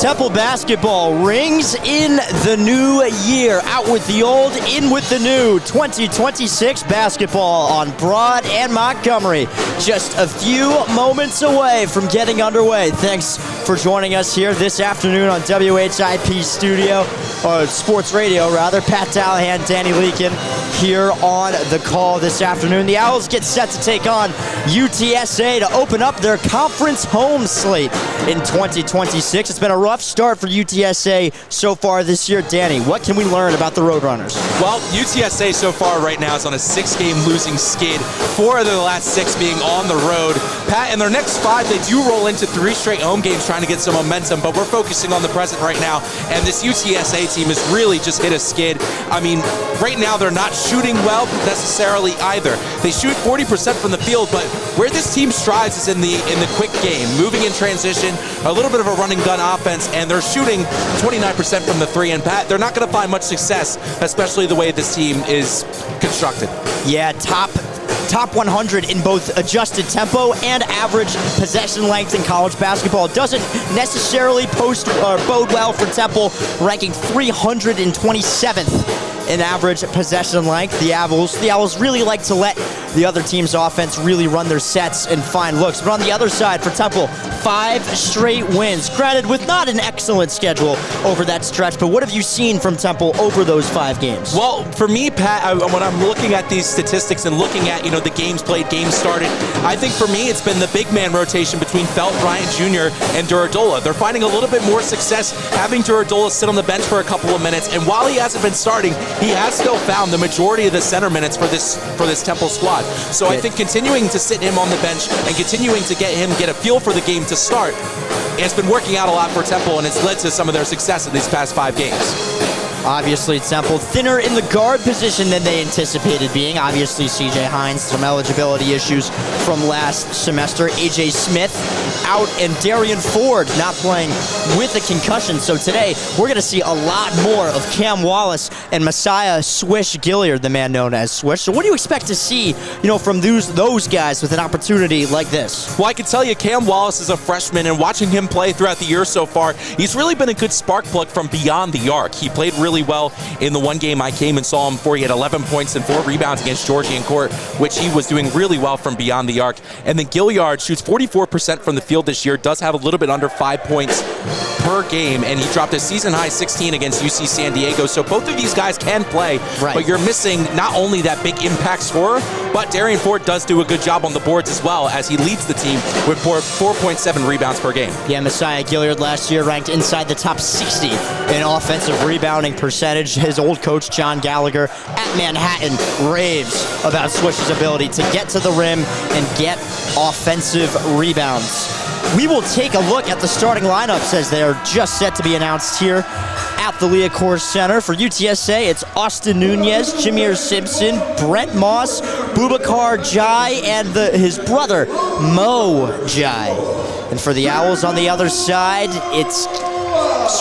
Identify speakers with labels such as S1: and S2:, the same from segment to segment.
S1: Temple basketball rings in the new year. Out with the old, in with the new. 2026 basketball on Broad and Montgomery. Just a few moments away from getting underway. Thanks for joining us here this afternoon on WHIP Studio, or Sports Radio rather. Pat Dallahan, Danny Leakin here on the call this afternoon. The Owls get set to take on UTSA to open up their conference home slate in 2026. It's been a rough start for UTSA so far this year. Danny, what can we learn about the Roadrunners?
S2: Well, UTSA so far right now is on a 6-game losing skid, 4 of the last 6 being on the road. Pat, in their next 5, they do roll into 3 straight home games trying to get some momentum, but we're focusing on the present right now, and this UTSA team has really just hit a skid. I mean, right now they're not shooting well necessarily either. They shoot 40% from the field, but where this team strives is in the quick game, moving in transition, a little bit of a running gun offense, and they're shooting 29% from the 3. And Pat, they're not going to find much success, especially the way this team is constructed.
S1: Yeah, top 100 in both adjusted tempo and average possession length in college basketball. It doesn't necessarily bode well for Temple, ranking 327th in average possession length. The Owls really like to let the other team's offense really run their sets and find looks. But on the other side for Temple, 5 straight wins. Granted, with not an excellent schedule over that stretch, but what have you seen from Temple over those 5 games?
S2: Well, for me, Pat, when I'm looking at these statistics and looking at, the games played, games started, I think for me it's been the big man rotation between Felt, Bryant Jr., and Duradola. They're finding a little bit more success having Duradola sit on the bench for a couple of minutes, and while he hasn't been starting, he has still found the majority of the center minutes for this Temple squad. So I think continuing to sit him on the bench and continuing to get a feel for the game to start, it's been working out a lot for Temple, and it's led to some of their success in these past 5 games.
S1: Obviously, Temple thinner in the guard position than they anticipated being. Obviously, C.J. Hines, some eligibility issues from last semester. A.J. Smith out, and Darian Ford not playing with a concussion. So today, we're going to see a lot more of Cam Wallace and Messiah Swish Gilliard, the man known as Swish. So what do you expect to see, from those guys with an opportunity like this?
S2: Well, I can tell you, Cam Wallace is a freshman, and watching him play throughout the year so far, he's really been a good spark plug from beyond the arc. He played really well in the one game I came and saw him for. He had 11 points and 4 rebounds against Georgian Court, which he was doing really well from beyond the arc. And then Gilliard shoots 44% from the field this year, does have a little bit under 5 points per game, and he dropped a season-high 16 against UC San Diego. So both of these guys can play, right, but you're missing not only that big impact scorer, but Darian Ford does do a good job on the boards as well, as he leads the team with 4.7 rebounds per game.
S1: Yeah, Messiah Gilliard last year ranked inside the top 60 in offensive rebounding percentage. His old coach, John Gallagher, at Manhattan, raves about Swish's ability to get to the rim and get offensive rebounds. We will take a look at the starting lineups as they are just set to be announced here at the Liacouras Center. For UTSA, it's Austin Nunez, Jameer Simpson, Brent Moss, Boubacar Jai, and his brother, Mo Jai. And for the Owls on the other side, it's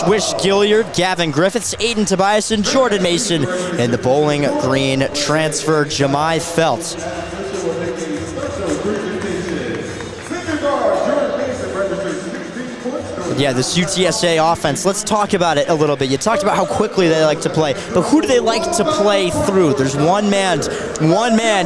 S1: Swish Gilliard, Gavin Griffiths, Aiden Tobias, and Jordan Mason, and the Bowling Green transfer, Jemai Felt. Yeah, this UTSA offense, let's talk about it a little bit. You talked about how quickly they like to play, but who do they like to play through? There's one man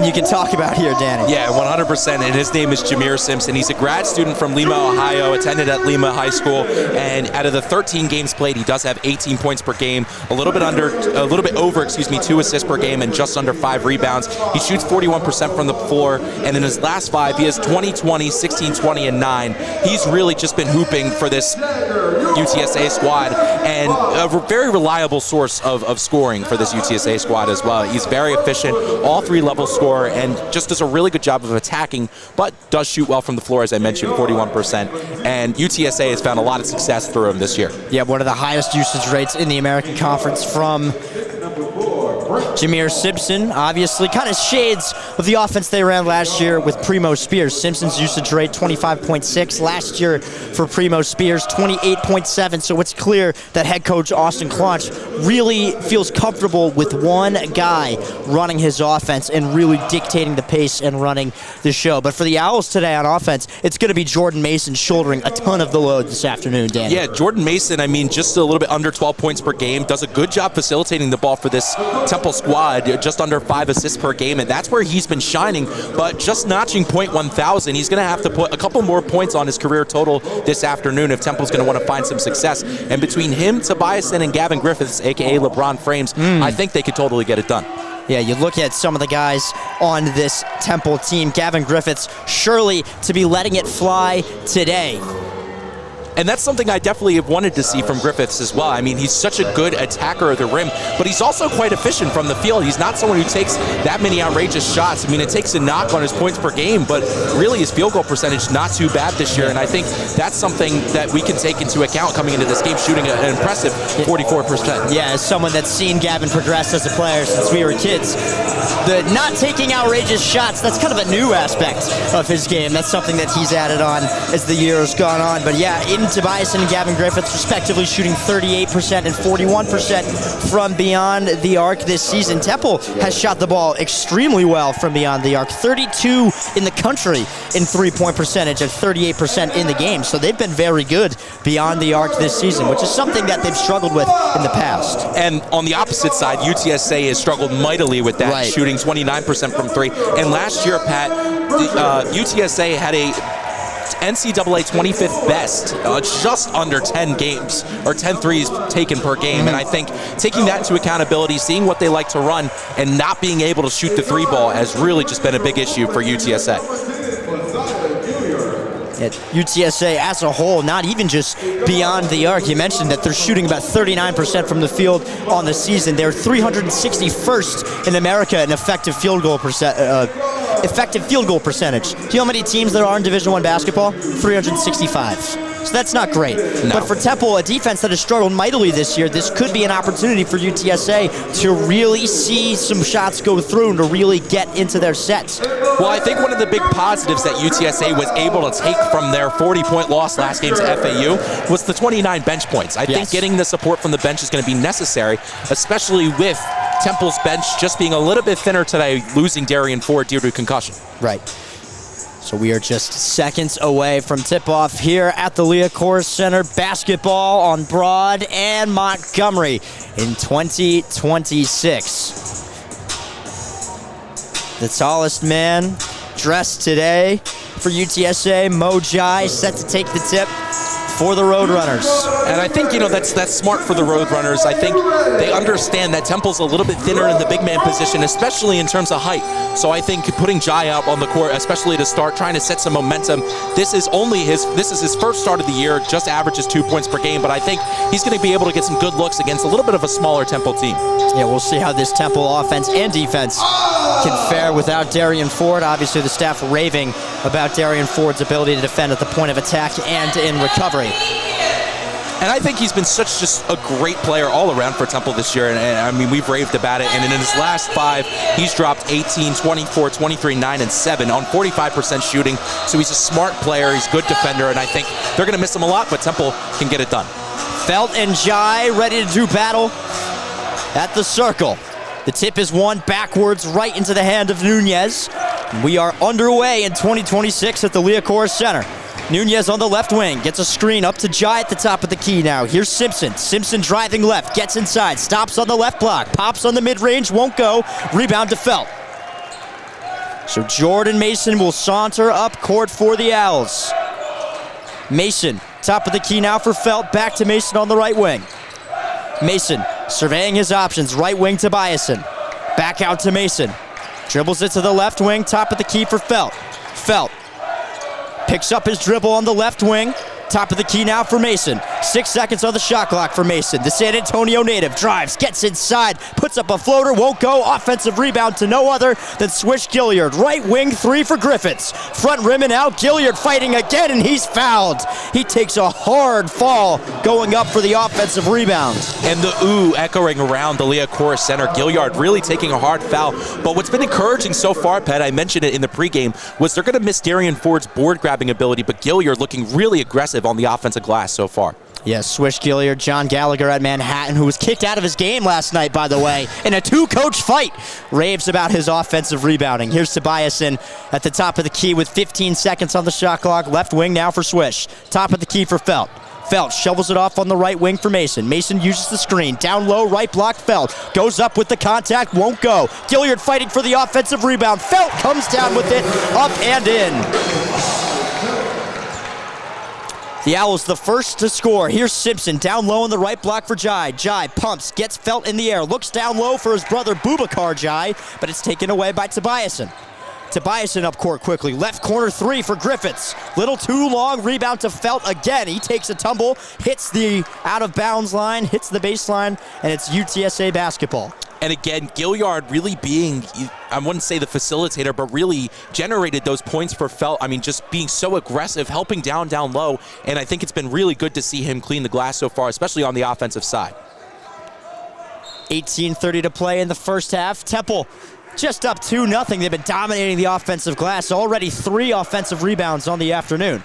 S1: you can talk about here, Danny.
S2: Yeah, 100%, and his name is Jameer Simpson. He's a grad student from Lima, Ohio, attended at Lima High School, and out of the 13 games played, he does have 18 points per game, a little bit over 2 assists per game, and just under 5 rebounds. He shoots 41% from the floor, and in his last 5, he has 20-20, 16-20, and 9. He's really just been hooping for this UTSA squad, and a very reliable source of scoring for this UTSA squad as well. He's very efficient, all 3-level scorer, and just does a really good job of attacking, but does shoot well from the floor, as I mentioned, 41%. And UTSA has found a lot of success through him this year.
S1: Yeah, one of the highest usage rates in the American Conference from Jameer Simpson, obviously, kind of shades of the offense they ran last year with Primo Spears. Simpson's usage rate, 25.6. Last year for Primo Spears, 28.7. So it's clear that head coach Austin Claunch really feels comfortable with one guy running his offense and really dictating the pace and running the show. But for the Owls today on offense, it's going to be Jordan Mason shouldering a ton of the load this afternoon, Dan.
S2: Yeah, Jordan Mason, I mean, just a little bit under 12 points per game, does a good job facilitating the ball for this Temple squad, just under 5 assists per game, and that's where he's been shining. But just notching .1000, he's going to have to put a couple more points on his career total this afternoon if Temple's going to want to find some success. And between him, Tobiasen, and Gavin Griffiths, a.k.a. LeBron Frames, I think they could totally get it done.
S1: Yeah, you look at some of the guys on this Temple team. Gavin Griffiths surely to be letting it fly today.
S2: And that's something I definitely have wanted to see from Griffiths as well. I mean, he's such a good attacker of the rim, but he's also quite efficient from the field. He's not someone who takes that many outrageous shots. I mean, it takes a knock on his points per game, but really his field goal percentage not too bad this year. And I think that's something that we can take into account coming into this game, shooting an impressive 44%.
S1: Yeah, as someone that's seen Gavin progress as a player since we were kids, the not taking outrageous shots, that's kind of a new aspect of his game. That's something that he's added on as the year has gone on. But yeah, in Tobiasen and Gavin Griffiths, respectively, shooting 38% and 41% from beyond the arc this season. Temple has shot the ball extremely well from beyond the arc. 32 in the country in three-point percentage and 38% in the game. So they've been very good beyond the arc this season, which is something that they've struggled with in the past.
S2: And on the opposite side, UTSA has struggled mightily with that, shooting 29% from three. And last year, Pat, UTSA had a NCAA 25th best, just under 10 games, or 10 threes taken per game. And I think taking that into accountability, seeing what they like to run, and not being able to shoot the three ball has really just been a big issue for UTSA.
S1: At UTSA as a whole, not even just beyond the arc. You mentioned that they're shooting about 39% from the field on the season. They're 361st in America in effective field goal percentage. Do you know how many teams there are in Division I basketball? 365. So that's not great.
S2: No.
S1: But for Temple, a defense that has struggled mightily this year, this could be an opportunity for UTSA to really see some shots go through and to really get into their sets.
S2: Well, I think one of the big positives that UTSA was able to take from their 40-point loss last game to FAU was the 29 bench points. I think getting the support from the bench is going to be necessary, especially with Temple's bench just being a little bit thinner today, losing Darian Ford due to concussion.
S1: Right. So we are just seconds away from tip-off here at the Leah Kors Center. Basketball on Broad and Montgomery in 2026. The tallest man dressed today for UTSA, Mo Jai, set to take the tip for the Roadrunners.
S2: And I think, that's smart for the Roadrunners. I think they understand that Temple's a little bit thinner in the big man position, especially in terms of height. So I think putting Jai out on the court, especially to start trying to set some momentum, this is his first start of the year, just averages 2 points per game, but I think he's going to be able to get some good looks against a little bit of a smaller Temple team.
S1: Yeah, we'll see how this Temple offense and defense can fare without Darian Ford. Obviously, the staff raving about Darian Ford's ability to defend at the point of attack and in recovery.
S2: And I think he's been just a great player all around for Temple this year. And I mean, we've raved about it. And in his last 5, he's dropped 18, 24, 23, 9, and 7 on 45% shooting. So he's a smart player. He's a good defender. And I think they're going to miss him a lot, but Temple can get it done.
S1: Felt and Jai ready to do battle at the circle. The tip is won backwards right into the hand of Nunez. We are underway in 2026 at the Leah Kors Center. Nunez on the left wing, gets a screen up to Jai at the top of the key now. Here's Simpson. Simpson driving left, gets inside, stops on the left block, pops on the mid-range, won't go. Rebound to Felt. So Jordan Mason will saunter up court for the Owls. Mason, top of the key now for Felt, back to Mason on the right wing. Mason surveying his options, right wing to Tobiasen. Back out to Mason. Dribbles it to the left wing, top of the key for Felt. Felt picks up his dribble on the left wing. Top of the key now for Mason. 6 seconds on the shot clock for Mason. The San Antonio native drives, gets inside, puts up a floater, won't go. Offensive rebound to no other than Swish Gilliard. Right wing three for Griffiths. Front rim and out. Gilliard fighting again, and he's fouled. He takes a hard fall going up for the offensive rebound.
S2: And the ooh echoing around the Liacouras Center. Gilliard really taking a hard foul. But what's been encouraging so far, Pat, I mentioned it in the pregame, was they're going to miss Darian Ford's board grabbing ability, but Gilliard looking really aggressive on the offensive glass so far.
S1: Yes, Swish Gilliard, John Gallagher at Manhattan, who was kicked out of his game last night, by the way, in a two-coach fight, raves about his offensive rebounding. Here's Tobiasen at the top of the key with 15 seconds on the shot clock. Left wing now for Swish. Top of the key for Felt. Felt shovels it off on the right wing for Mason. Mason uses the screen. Down low, right block, Felt. Goes up with the contact, won't go. Gilliard fighting for the offensive rebound. Felt comes down with it, up and in. The Owls the first to score. Here's Simpson down low on the right block for Jai. Jai pumps, gets Felt in the air, looks down low for his brother Boubacar Jai, but it's taken away by Tobiasen. Tobiasen up court quickly. Left corner three for Griffiths. Little too long, rebound to Felt again. He takes a tumble, hits the out of bounds line, hits the baseline, and it's UTSA basketball.
S2: And again, Gilliard really being, I wouldn't say the facilitator, but really generated those points for Felt. I mean, just being so aggressive, helping down low. And I think it's been really good to see him clean the glass so far, especially on the offensive side.
S1: 18:30 to play in the first half. Temple just up 2-0. They've been dominating the offensive glass. Already 3 offensive rebounds on the afternoon.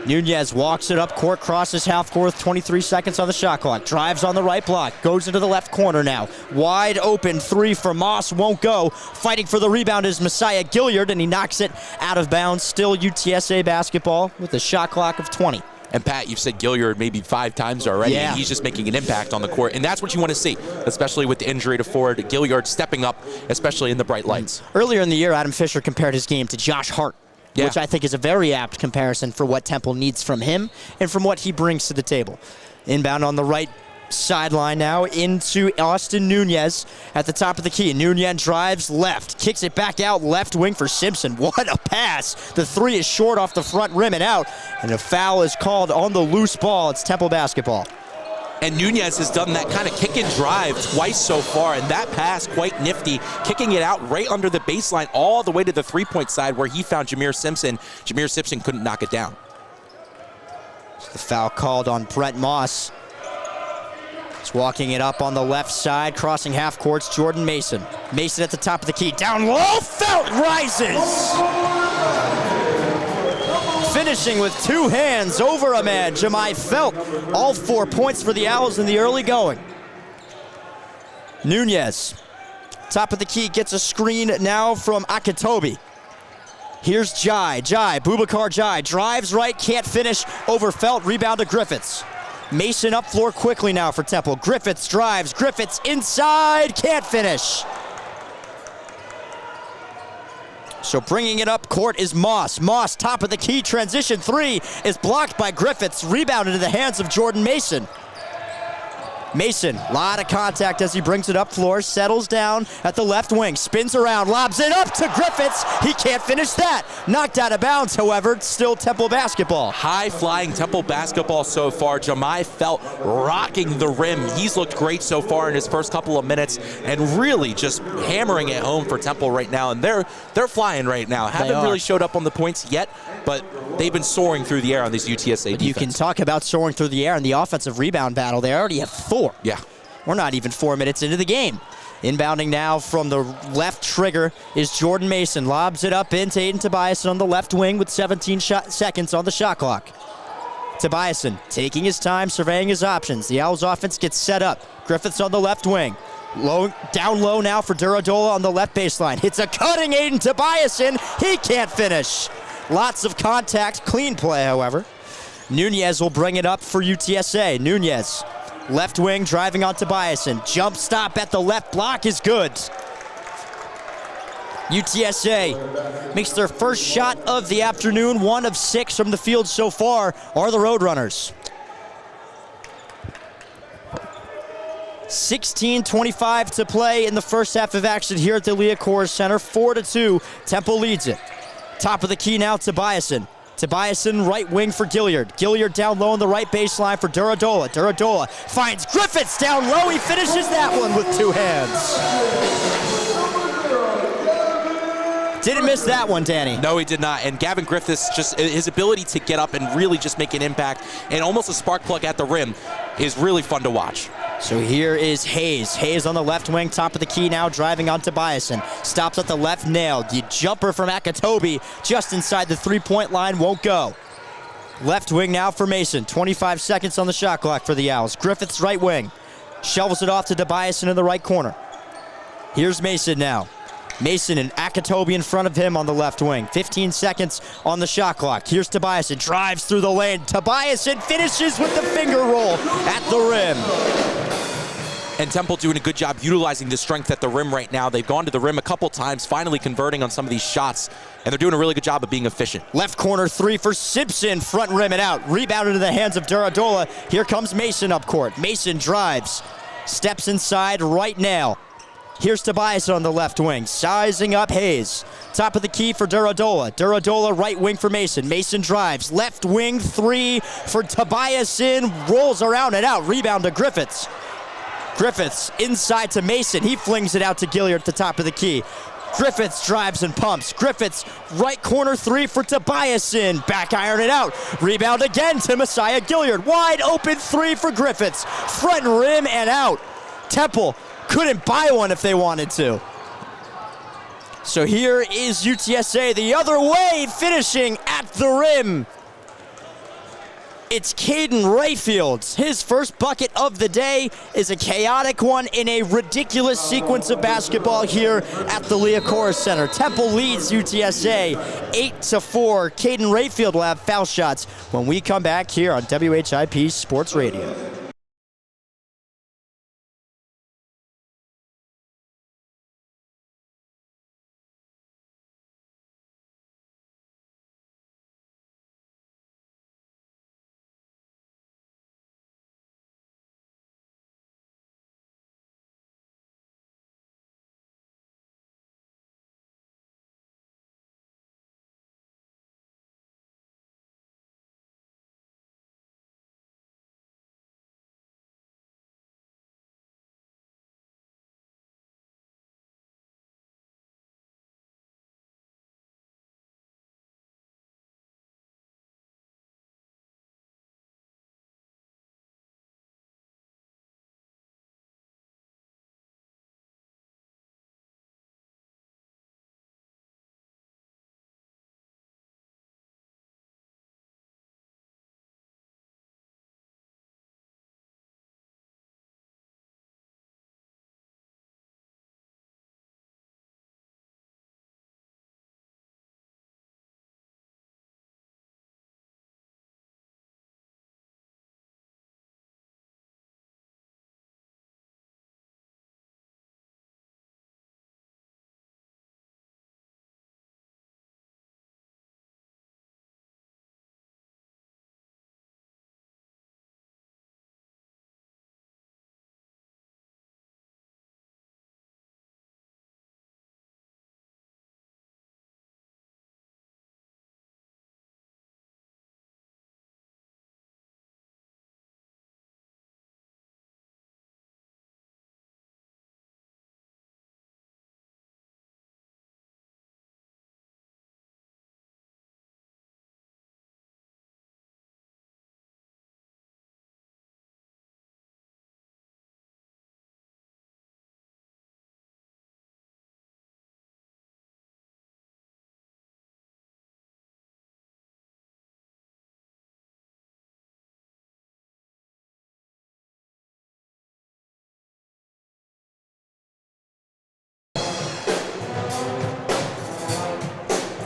S1: Nunez walks it up court, crosses half court with 23 seconds on the shot clock. Drives on the right block, goes into the left corner now. Wide open three for Moss, won't go. Fighting for the rebound is Messiah Gilliard, and he knocks it out of bounds. Still UTSA basketball with a shot clock of 20.
S2: And Pat, you've said Gilliard maybe 5 times already,
S1: yeah.
S2: And he's just making an impact on the court. And that's what you want to see, especially with the injury to Ford. Gilliard stepping up, especially in the bright lights.
S1: Earlier in the year, Adam Fisher compared his game to Josh Hart. Yeah. Which I think is a very apt comparison for what Temple needs from him and from what he brings to the table. Inbound on the right sideline now into Austin Nunez at the top of the key. Nunez drives left, kicks it back out left wing for Simpson. What a pass. The three is short off the front rim and out, and a foul is called on the loose ball. It's Temple basketball.
S2: And Nunez has done that kind of kick and drive twice so far, and that pass quite nifty, kicking it out right under the baseline all the way to the three-point side where he found Jameer Simpson. Jameer Simpson couldn't knock it down.
S1: The foul called on Brett Moss. He's walking it up on the left side, crossing half courts, Jordan Mason. Mason at the top of the key, down low, Felt rises! Finishing with 2 hands over a man, Jemai Felt. All 4 points for the Owls in the early going. Nunez, top of the key, gets a screen now from Akitobi. Here's Jai, Boubacar Jai, drives right, can't finish, over Felt, rebound to Griffiths. Mason up floor quickly now for Temple. Griffiths drives, Griffiths inside, can't finish. So bringing it up court is Moss. Moss, top of the key, transition three is blocked by Griffiths. Rebound into the hands of Jordan Mason. Mason, a lot of contact as he brings it up floor, settles down at the left wing, spins around, lobs it up to Griffiths. He can't finish that. Knocked out of bounds, however, still Temple basketball.
S2: High-flying Temple basketball so far. Jemai Felt rocking the rim. He's looked great so far in his first couple of minutes and really just hammering it home for Temple right now. And they're flying right now. Haven't really showed up on the points yet, but they've been soaring through the air on this UTSA defense.
S1: You can talk about soaring through the air in the offensive rebound battle. They already have 4.
S2: Yeah.
S1: We're not even 4 minutes into the game. Inbounding now from the left trigger is Jordan Mason. Lobs it up into Aiden Tobiasen on the left wing with 17 seconds on the shot clock. Tobiasen taking his time, surveying his options. The Owls offense gets set up. Griffiths on the left wing. Down low now for Duradola on the left baseline. Hits a cutting Aiden Tobiasen. He can't finish. Lots of contact. Clean play, however. Nunez will bring it up for UTSA. Nunez, left wing, driving on Tobiasen. Jump stop at the left block is good. UTSA makes their first shot of the afternoon. 1 of 6 from the field so far are the Roadrunners. 16:25 to play in the first half of action here at the Liacouras Center. 4-2, Temple leads it. Top of the key now, Tobiasen. Tobiasen, right wing for Gilliard. Gilliard down low on the right baseline for Duradola. Duradola finds Griffiths down low. He finishes that one with 2 hands. Didn't miss that one, Danny.
S2: No, he did not. And Gavin Griffiths, just his ability to get up and really just make an impact and almost a spark plug at the rim is really fun to watch.
S1: So here is Hayes. Hayes on the left wing, top of the key now, driving on Tobiasen. Stops at the left, nailed. The jumper from Akatobi just inside the three-point line, won't go. Left wing now for Mason. 25 seconds on the shot clock for the Owls. Griffiths right wing. Shovels it off to Tobiasen in the right corner. Here's Mason now. Mason and Akatobi in front of him on the left wing. 15 seconds on the shot clock. Here's Tobiasen, drives through the lane. Tobiasen finishes with the finger roll at the rim.
S2: And Temple doing a good job utilizing the strength at the rim right now. They've gone to the rim a couple times, finally converting on some of these shots, and they're doing a really good job of being efficient.
S1: Left corner 3 for Simpson, front rim and out. Rebounded into the hands of Duradola. Here comes Mason up court. Mason drives, steps inside right now. Here's Tobiasen on the left wing, sizing up Hayes. Top of the key for Duradola. Duradola right wing for Mason. Mason drives, left wing 3 for Tobiasen, rolls around and out. Rebound to Griffiths. Griffiths inside to Mason. He flings it out to Gilliard at the top of the key. Griffiths drives and pumps. Griffiths right corner 3 for Tobiasen. Back iron it out. Rebound again to Messiah Gilliard. Wide open 3 for Griffiths. Front rim and out. Temple couldn't buy one if they wanted to. So here is UTSA the other way, finishing at the rim. It's Caden Rayfield. His first bucket of the day is a chaotic one in a ridiculous sequence of basketball here at the Liacouras Center. Temple leads UTSA 8-4. Caden Rayfield will have foul shots when we come back here on WHIP Sports Radio.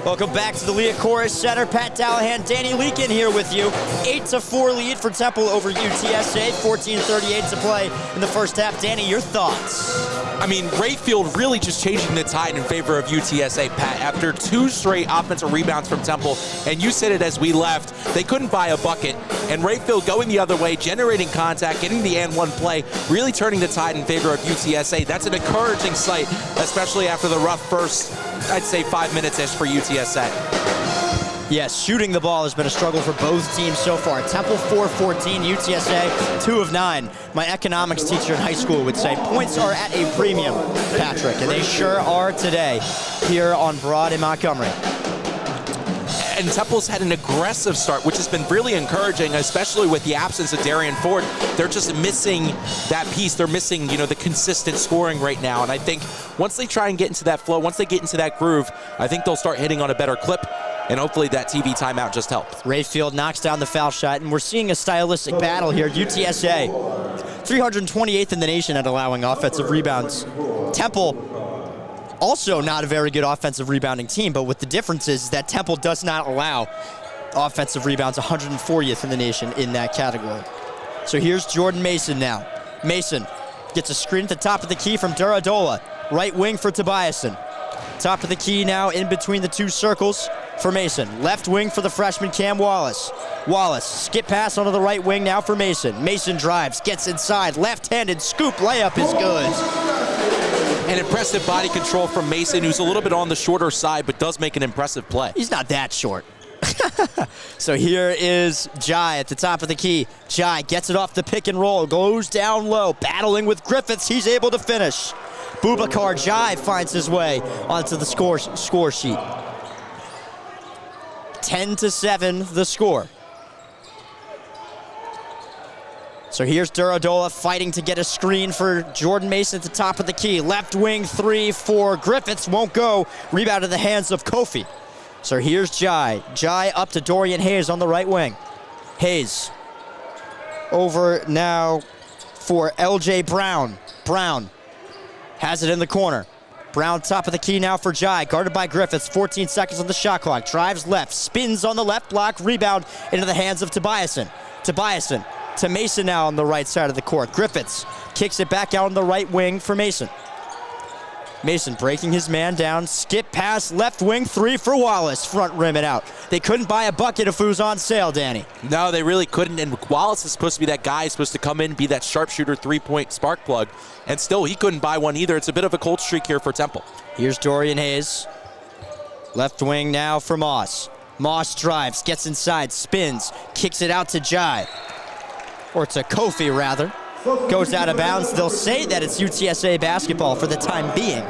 S1: Welcome back to the Liacouras Center. Pat Dallahan, Danny Leakin here with you. 8-4 lead for Temple over UTSA. 14:38 to play in the first half. Danny, your thoughts?
S2: I mean, Rayfield really just changing the tide in favor of UTSA, Pat. After 2 straight offensive rebounds from Temple, and you said it as we left, they couldn't buy a bucket. And Rayfield going the other way, generating contact, getting the and one play, really turning the tide in favor of UTSA. That's an encouraging sight, especially after the rough first, I'd say 5 minutes-ish for UTSA.
S1: Yes, shooting the ball has been a struggle for both teams so far. Temple 4-14, UTSA 2 of 9. My economics teacher in high school would say points are at a premium, Patrick, and they sure are today here on Broad in Montgomery.
S2: And Temple's had an aggressive start, which has been really encouraging, especially with the absence of Darian Ford. They're just missing that piece. They're missing, the consistent scoring right now. And I think once they try and get into that flow, once they get into that groove, I think they'll start hitting on a better clip. And hopefully that TV timeout just helped.
S1: Rayfield knocks down the foul shot, and we're seeing a stylistic battle here. UTSA, 328th in the nation at allowing offensive rebounds. Temple, also not a very good offensive rebounding team, but with the difference is that Temple does not allow offensive rebounds, 140th in the nation in that category. So here's Jordan Mason now. Mason gets a screen at the top of the key from Duradola. Right wing for Tobiasen. Top of the key now in between the two circles for Mason. Left wing for the freshman Cam Wallace. Wallace, skip pass onto the right wing now for Mason. Mason drives, gets inside, left-handed scoop layup is good.
S2: An impressive body control from Mason, who's a little bit on the shorter side, but does make an impressive play.
S1: He's not that short. So here is Jai at the top of the key. Jai gets it off the pick and roll, goes down low, battling with Griffiths. He's able to finish. Boubacar Jai finds his way onto the score sheet. 10-7 the score. So here's Duradola fighting to get a screen for Jordan Mason at the top of the key. Left wing three for Griffiths, won't go. Rebound in the hands of Kofi. So here's Jai. Jai up to Dorian Hayes on the right wing. Hayes over now for LJ Brown. Brown has it in the corner. Brown top of the key now for Jai, guarded by Griffiths, 14 seconds on the shot clock. Drives left, spins on the left block, rebound into the hands of Tobiasen. Tobiasen to Mason now on the right side of the court. Griffiths kicks it back out on the right wing for Mason. Mason breaking his man down, skip pass, left wing three for Wallace, front rim it out. They couldn't buy a bucket if it was on sale, Danny.
S2: No, they really couldn't, and Wallace is supposed to be that guy, supposed to come in, be that sharpshooter, three-point spark plug, and still he couldn't buy one either. It's a bit of a cold streak here for Temple.
S1: Here's Dorian Hayes. Left wing now for Moss. Moss drives, gets inside, spins, kicks it out to Jai. Or to Kofi, rather. Goes out of bounds. They'll say that it's UTSA basketball for the time being.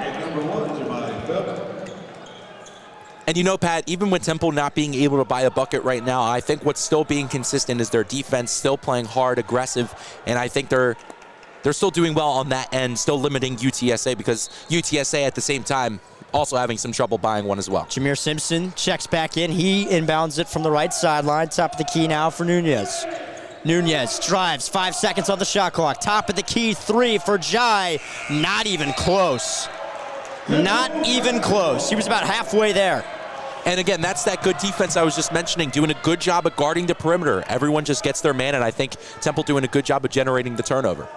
S2: And Pat, even with Temple not being able to buy a bucket right now, I think what's still being consistent is their defense, still playing hard, aggressive, and I think they're still doing well on that end, still limiting UTSA, because UTSA at the same time also having some trouble buying one as well.
S1: Jameer Simpson checks back in. He inbounds it from the right sideline. Top of the key now for Nunez. Nunez drives, 5 seconds on the shot clock. Top of the key, three for Jai. Not even close. Not even close. He was about halfway there.
S2: And again, that's that good defense I was just mentioning, doing a good job of guarding the perimeter. Everyone just gets their man, and I think Temple doing a good job of generating the turnover.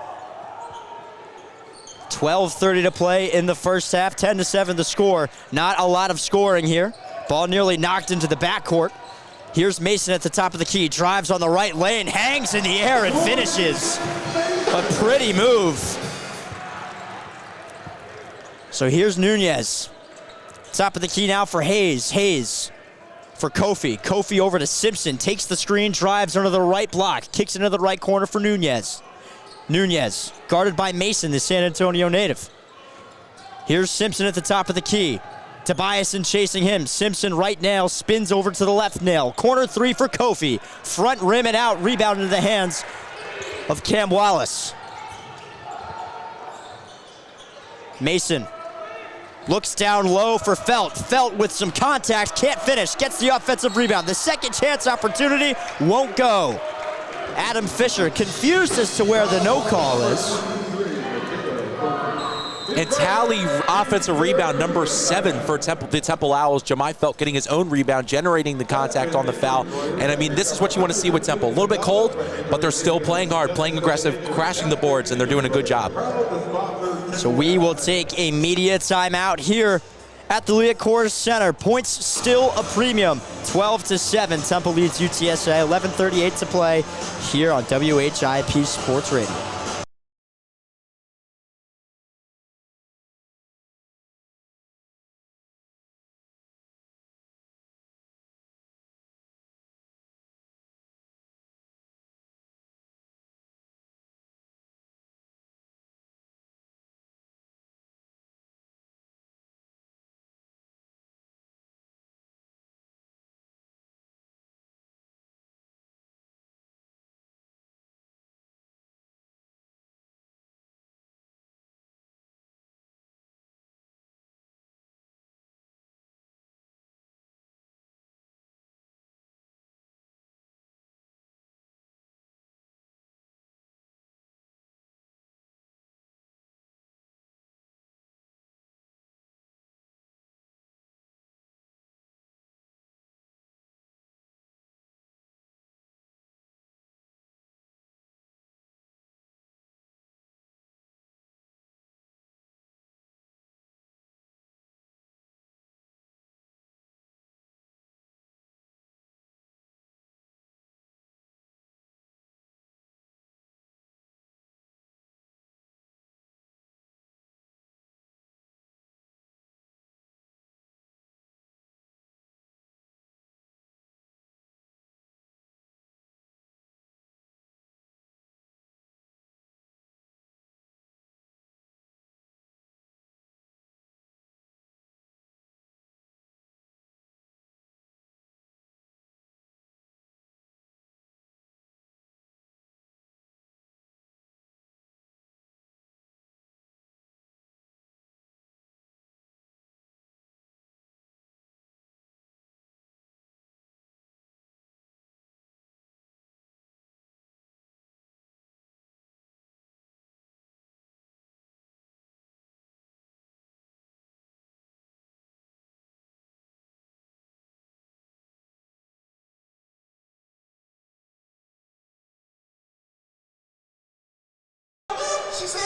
S1: 12:30 to play in the first half, 10-7 the score. Not a lot of scoring here. Ball nearly knocked into the backcourt. Here's Mason at the top of the key, drives on the right lane, hangs in the air and finishes. A pretty move. So here's Nunez. Top of the key now for Hayes. Hayes for Kofi. Kofi over to Simpson, takes the screen, drives under the right block, kicks into the right corner for Nunez. Nunez, guarded by Mason, the San Antonio native. Here's Simpson at the top of the key. Tobiasen chasing him. Simpson right nail, spins over to the left nail. Corner three for Kofi. Front rim and out, rebound into the hands of Cam Wallace. Mason looks down low for Felt. Felt with some contact, can't finish, gets the offensive rebound. The second chance opportunity won't go. Adam Fisher confused as to where the no call is.
S2: And tally offensive rebound number 7 for the Temple Owls. Jemai Felt getting his own rebound, generating the contact on the foul. And I mean, this is what you want to see with Temple. A little bit cold, but they're still playing hard, playing aggressive, crashing the boards, and they're doing a good job.
S1: So we will take a media timeout here at the Liacouras Center. Points still a premium, 12-7. Temple leads UTSA, 11:38 to play here on WHIP Sports Radio.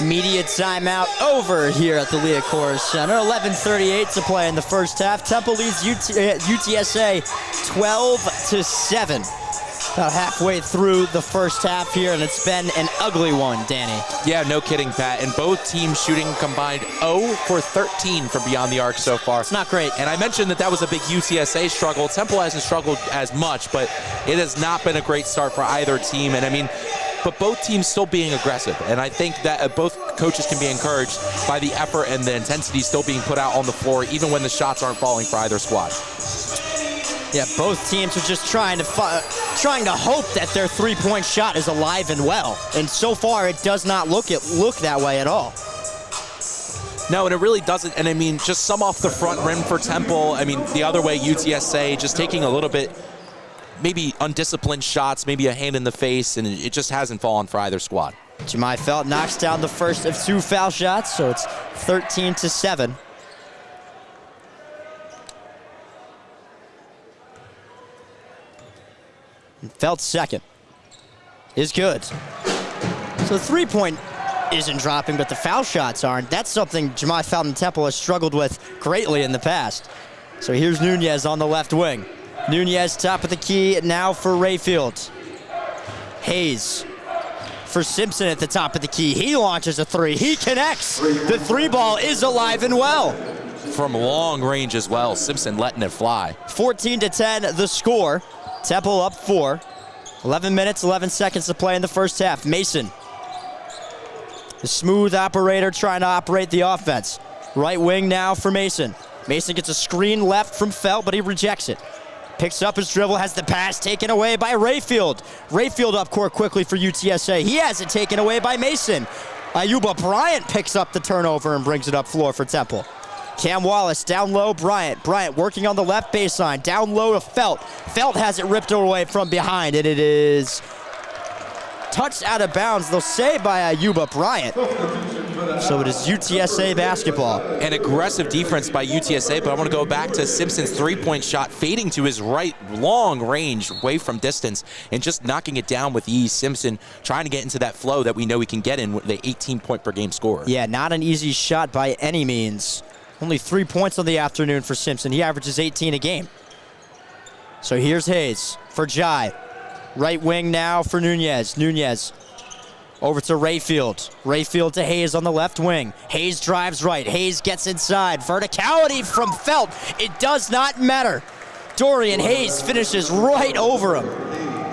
S1: Media timeout over here at the Liacouras Center. 11:38 to play in the first half. Temple leads UTSA 12-7. About halfway through the first half here, and it's been an ugly one, Danny.
S2: Yeah, no kidding, Pat. And both teams shooting combined 0 for 13 from beyond the arc so far.
S1: It's not great.
S2: And I mentioned that was a big UTSA struggle. Temple hasn't struggled as much, but it has not been a great start for either team. And I mean, but both teams still being aggressive. And I think that both coaches can be encouraged by the effort and the intensity still being put out on the floor, even when the shots aren't falling for either squad.
S1: Yeah, both teams are just trying to hope that their three-point shot is alive and well. And so far, it does not look that way at all.
S2: No, and it really doesn't. And I mean, just some off the front rim for Temple. I mean, the other way, UTSA just taking a little bit, maybe undisciplined shots, maybe a hand in the face, and it just hasn't fallen for either squad.
S1: Jemai Felt knocks down the first of 2 foul shots, so it's 13-7. Felt's second is good. So the three-point isn't dropping, but the foul shots aren't. That's something Jemai Felt and Temple has struggled with greatly in the past. So here's Nunez on the left wing. Nunez top of the key now for Rayfield. Hayes for Simpson at the top of the key. He launches a three. He connects. The three ball is alive and well.
S2: From long range as well, Simpson letting it fly.
S1: 14-10 the score. Temple up 4. 11 minutes, 11 seconds to play in the first half. Mason, the smooth operator trying to operate the offense. Right wing now for Mason. Mason gets a screen left from Felt, but he rejects it. Picks up his dribble, has the pass taken away by Rayfield. Rayfield up court quickly for UTSA. He has it taken away by Mason. Ayuba Bryant picks up the turnover and brings it up floor for Temple. Cam Wallace down low, Bryant. Bryant working on the left baseline, down low to Felt. Felt has it ripped away from behind, and it is touched out of bounds. They'll say by Ayuba Bryant. So it is UTSA basketball.
S2: An aggressive defense by UTSA, but I want to go back to Simpson's three-point shot, fading to his right, long range, away from distance, and just knocking it down with ease. Simpson trying to get into that flow that we know he can get in with the 18-point-per-game scorer.
S1: Yeah, not an easy shot by any means. Only 3 points on the afternoon for Simpson. He averages 18 a game. So here's Hayes for Jai. Right wing now for Nunez. Nunez over to Rayfield. Rayfield to Hayes on the left wing. Hayes drives right. Hayes gets inside. Verticality from Felt. It does not matter. Dorian Hayes finishes right over him.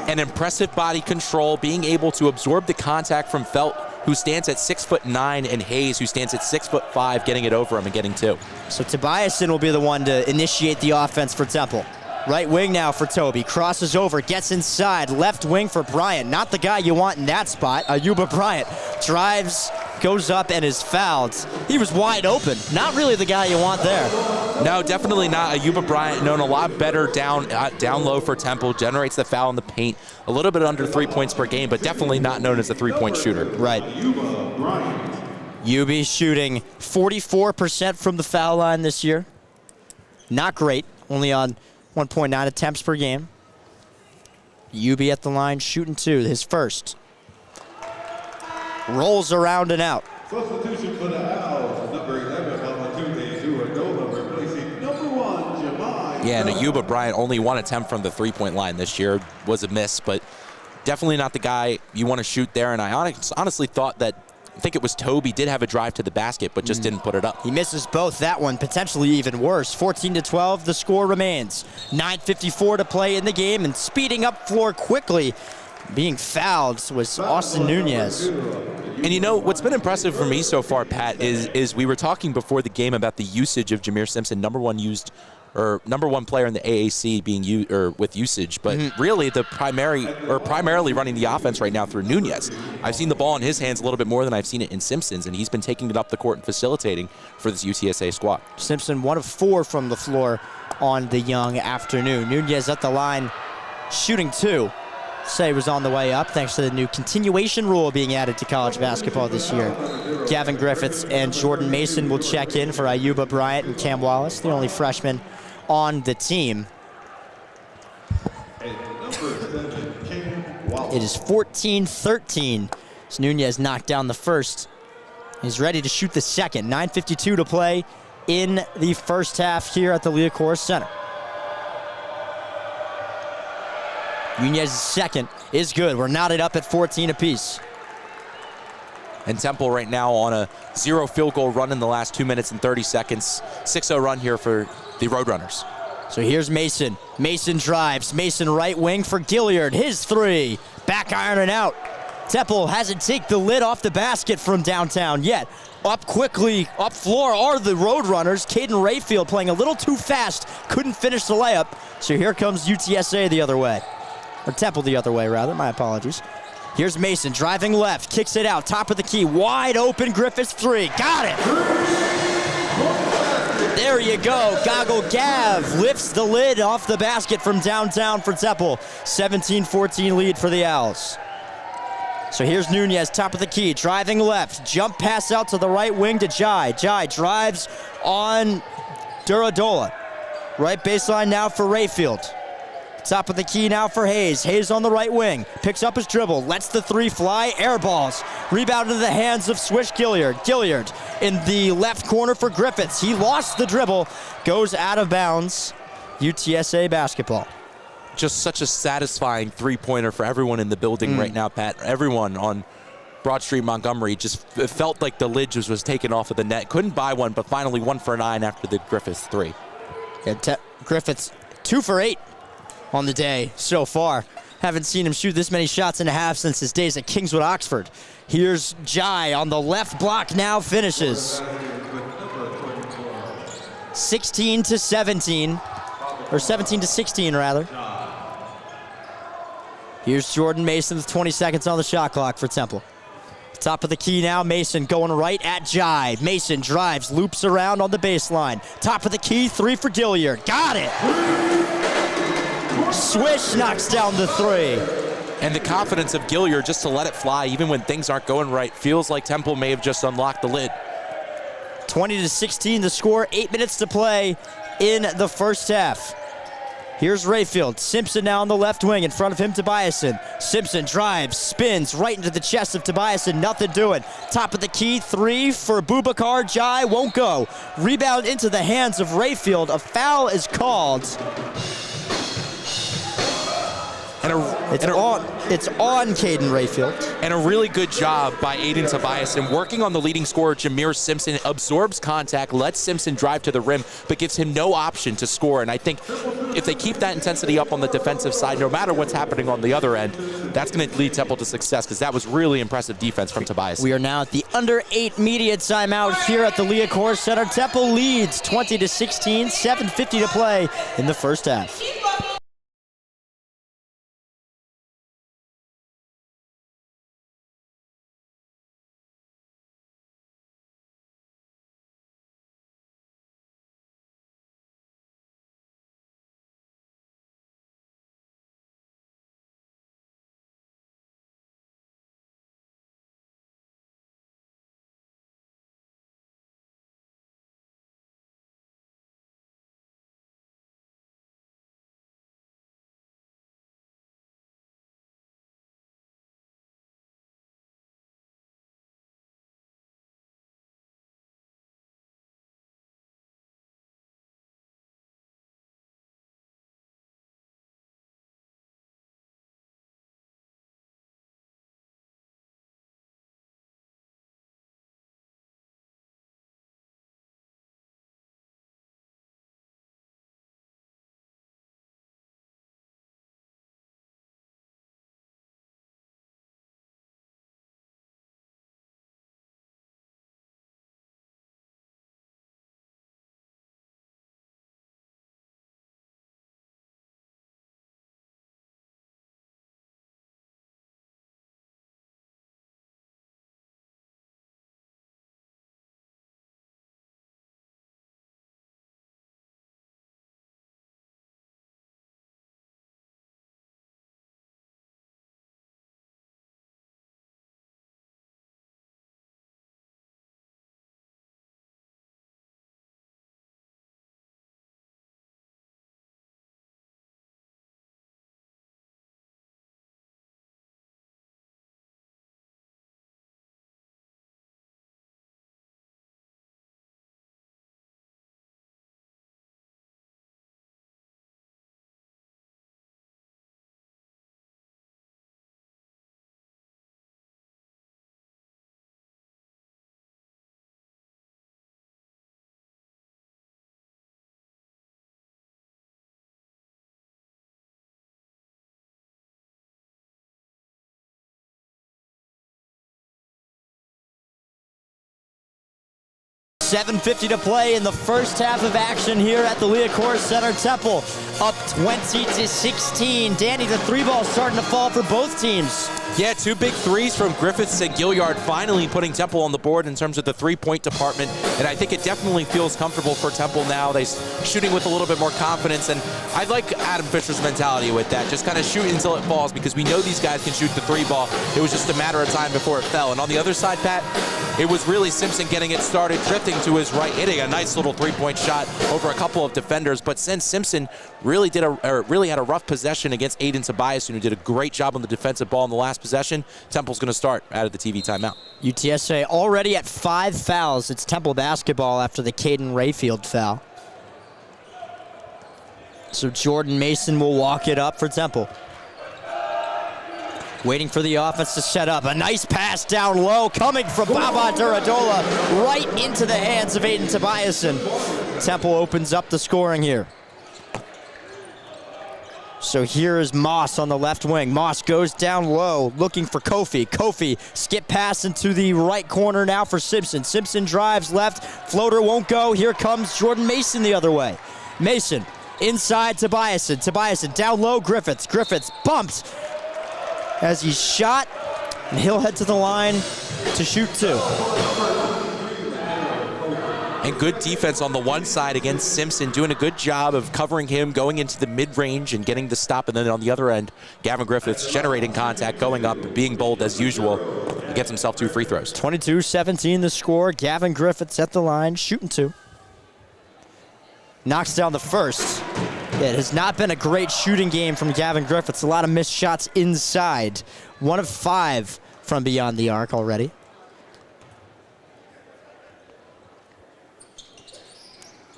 S2: An impressive body control, being able to absorb the contact from Felt, who stands at 6'9", and Hayes, who stands at 6'5", getting it over him and getting 2.
S1: So Tobiasen will be the one to initiate the offense for Temple. Right wing now for Toby. Crosses over, gets inside. Left wing for Bryant. Not the guy you want in that spot. Ayuba Bryant drives, goes up, and is fouled. He was wide open. Not really the guy you want there.
S2: No, definitely not. Ayuba Bryant, known a lot better down low for Temple, generates the foul in the paint. A little bit under 3 points per game, but definitely not known as a three-point shooter.
S1: Right. UB shooting 44% from the foul line this year. Not great. Only on 1.9 attempts per game. UB at the line, shooting 2, his first. Rolls around and out.
S3: Substitution for the Owls, number 11, Alatude Zuadola, replacing number 1, Jemai.
S2: Yeah, and Ayuba Bryant, only 1 attempt from the three-point line this year. Was a miss, but definitely not the guy you want to shoot there. And I honestly thought that, I think it was Toby, did have a drive to the basket, but just didn't put it up.
S1: He misses both. That one potentially even worse. 14-12, the score remains. 9:54 to play in the game, and speeding up floor quickly, being fouled, was Austin Nunez.
S2: And you know, what's been impressive for me so far, Pat, is we were talking before the game about the usage of Jameer Simpson, number one player in the AAC being with usage, but really the primarily running the offense right now through Nunez. I've seen the ball in his hands a little bit more than I've seen it in Simpson's, and he's been taking it up the court and facilitating for this UTSA squad.
S1: Simpson 1 of 4 from the floor on the young afternoon. Nunez at the line, shooting 2. Say was on the way up thanks to the new continuation rule being added to college basketball this year. Gavin Griffiths and Jordan Mason will check in for Ayuba Bryant and Cam Wallace, the only freshmen on the team. It is 14-13 as Nunez knocked down the first He's ready to shoot the second. 9:52 to play in the first half here at the Liacouras Center. Nunez's second is good. We're knotted up at 14 apiece.
S2: And Temple right now on a 0 field goal run in the last 2 minutes and 30 seconds. 6-0 run here for the Roadrunners.
S1: So here's Mason. Mason drives. Mason right wing for Gilliard. His three. Back iron and out. Temple hasn't taken the lid off the basket from downtown yet. Up quickly, up floor are the Roadrunners. Caden Rayfield playing a little too fast. Couldn't finish the layup. So here comes UTSA the other way. Or Temple the other way, rather. My apologies. Here's Mason driving left. Kicks it out. Top of the key. Wide open. Griffiths three. Got it. There you go. Goggle Gav lifts the lid off the basket from downtown for Temple. 17-14 lead for the Owls. So here's Nunez, top of the key, driving left. Jump pass out to the right wing to Jai. Jai drives on Duradola. Right baseline now for Rayfield. Top of the key now for Hayes. Hayes on the right wing. Picks up his dribble. Lets the three fly. Air balls. Rebound into the hands of Swish Gilliard. Gilliard in the left corner for Griffiths. He lost the dribble. Goes out of bounds. UTSA basketball.
S2: Just such a satisfying three-pointer for everyone in the building right now, Pat. Everyone on Broad Street, Montgomery, just it felt like the lid just was taken off of the net. Couldn't buy one, but finally 1 for 9 after the Griffiths three.
S1: Yeah, Griffiths 2 for 8 on the day so far. Haven't seen him shoot this many shots in a half since his days at Kingswood Oxford. Here's Jai on the left block now, finishes. 16-17, or 17-16 rather. Here's Jordan Mason with 20 seconds on the shot clock for Temple. Top of the key now, Mason going right at Jai. Mason drives, loops around on the baseline. Top of the key, three for Gilliard. Got it! Swish knocks down the three.
S2: And the confidence of Gilliard just to let it fly even when things aren't going right. Feels like Temple may have just unlocked the lid.
S1: 20-16 the score, 8 minutes to play in the first half. Here's Rayfield. Simpson now on the left wing. In front of him, Tobiasen. Simpson drives, spins right into the chest of Tobiasen. Nothing doing. Top of the key, three for Boubacar. Jai won't go. Rebound into the hands of Rayfield. A foul is called. It's on Caden Rayfield.
S2: And a really good job by Aiden Tobiasen working on the leading scorer, Jameer Simpson. Absorbs contact, lets Simpson drive to the rim, but gives him no option to score. And I think if they keep that intensity up on the defensive side, no matter what's happening on the other end, that's going to lead Temple to success because that was really impressive defense from Tobiasen.
S1: We are now at the under 8 media timeout here at the Liacouras Center. Temple leads 20-16, 7:50 to play in the first half. 7:50 to play in the first half of action here at the Liacouras Center. Temple up 20-16. Danny, the three ball starting to fall for both teams.
S2: Yeah, two big threes from Griffiths and Gilliard finally putting Temple on the board in terms of the three-point department, and I think it definitely feels comfortable for Temple now. They're shooting with a little bit more confidence, and I like Adam Fisher's mentality with that. Just kind of shoot until it falls, because we know these guys can shoot the three ball. It was just a matter of time before it fell. And on the other side, Pat, it was really Simpson getting it started, drifting to his right, hitting a nice little three-point shot over a couple of defenders. But since Simpson really had a rough possession against Aiden Tobias, who did a great job on the defensive ball in the last possession, Temple's going to start out of the TV timeout.
S1: UTSA already at 5 fouls. It's Temple basketball after the Caden Rayfield foul. So Jordan Mason will walk it up for Temple. Waiting for the offense to set up. A nice pass down low coming from Baba Duradola right into the hands of Aiden Tobiasen. Temple opens up the scoring here. So here is Moss on the left wing. Moss goes down low looking for Kofi. Kofi skip pass into the right corner now for Simpson. Simpson drives left. Floater won't go. Here comes Jordan Mason the other way. Mason inside Tobiasen. Tobiasen down low. Griffiths. Griffiths bumped as he shot, and he'll head to the line to shoot two.
S2: And good defense on the one side against Simpson, doing a good job of covering him, going into the mid-range and getting the stop. And then on the other end, Gavin Griffiths generating contact, going up, being bold as usual. He gets himself 2 free throws.
S1: 22-17 the score. Gavin Griffiths at the line, shooting two. Knocks down the first. It has not been a great shooting game from Gavin Griffiths. A lot of missed shots inside. 1 of 5 from beyond the arc already.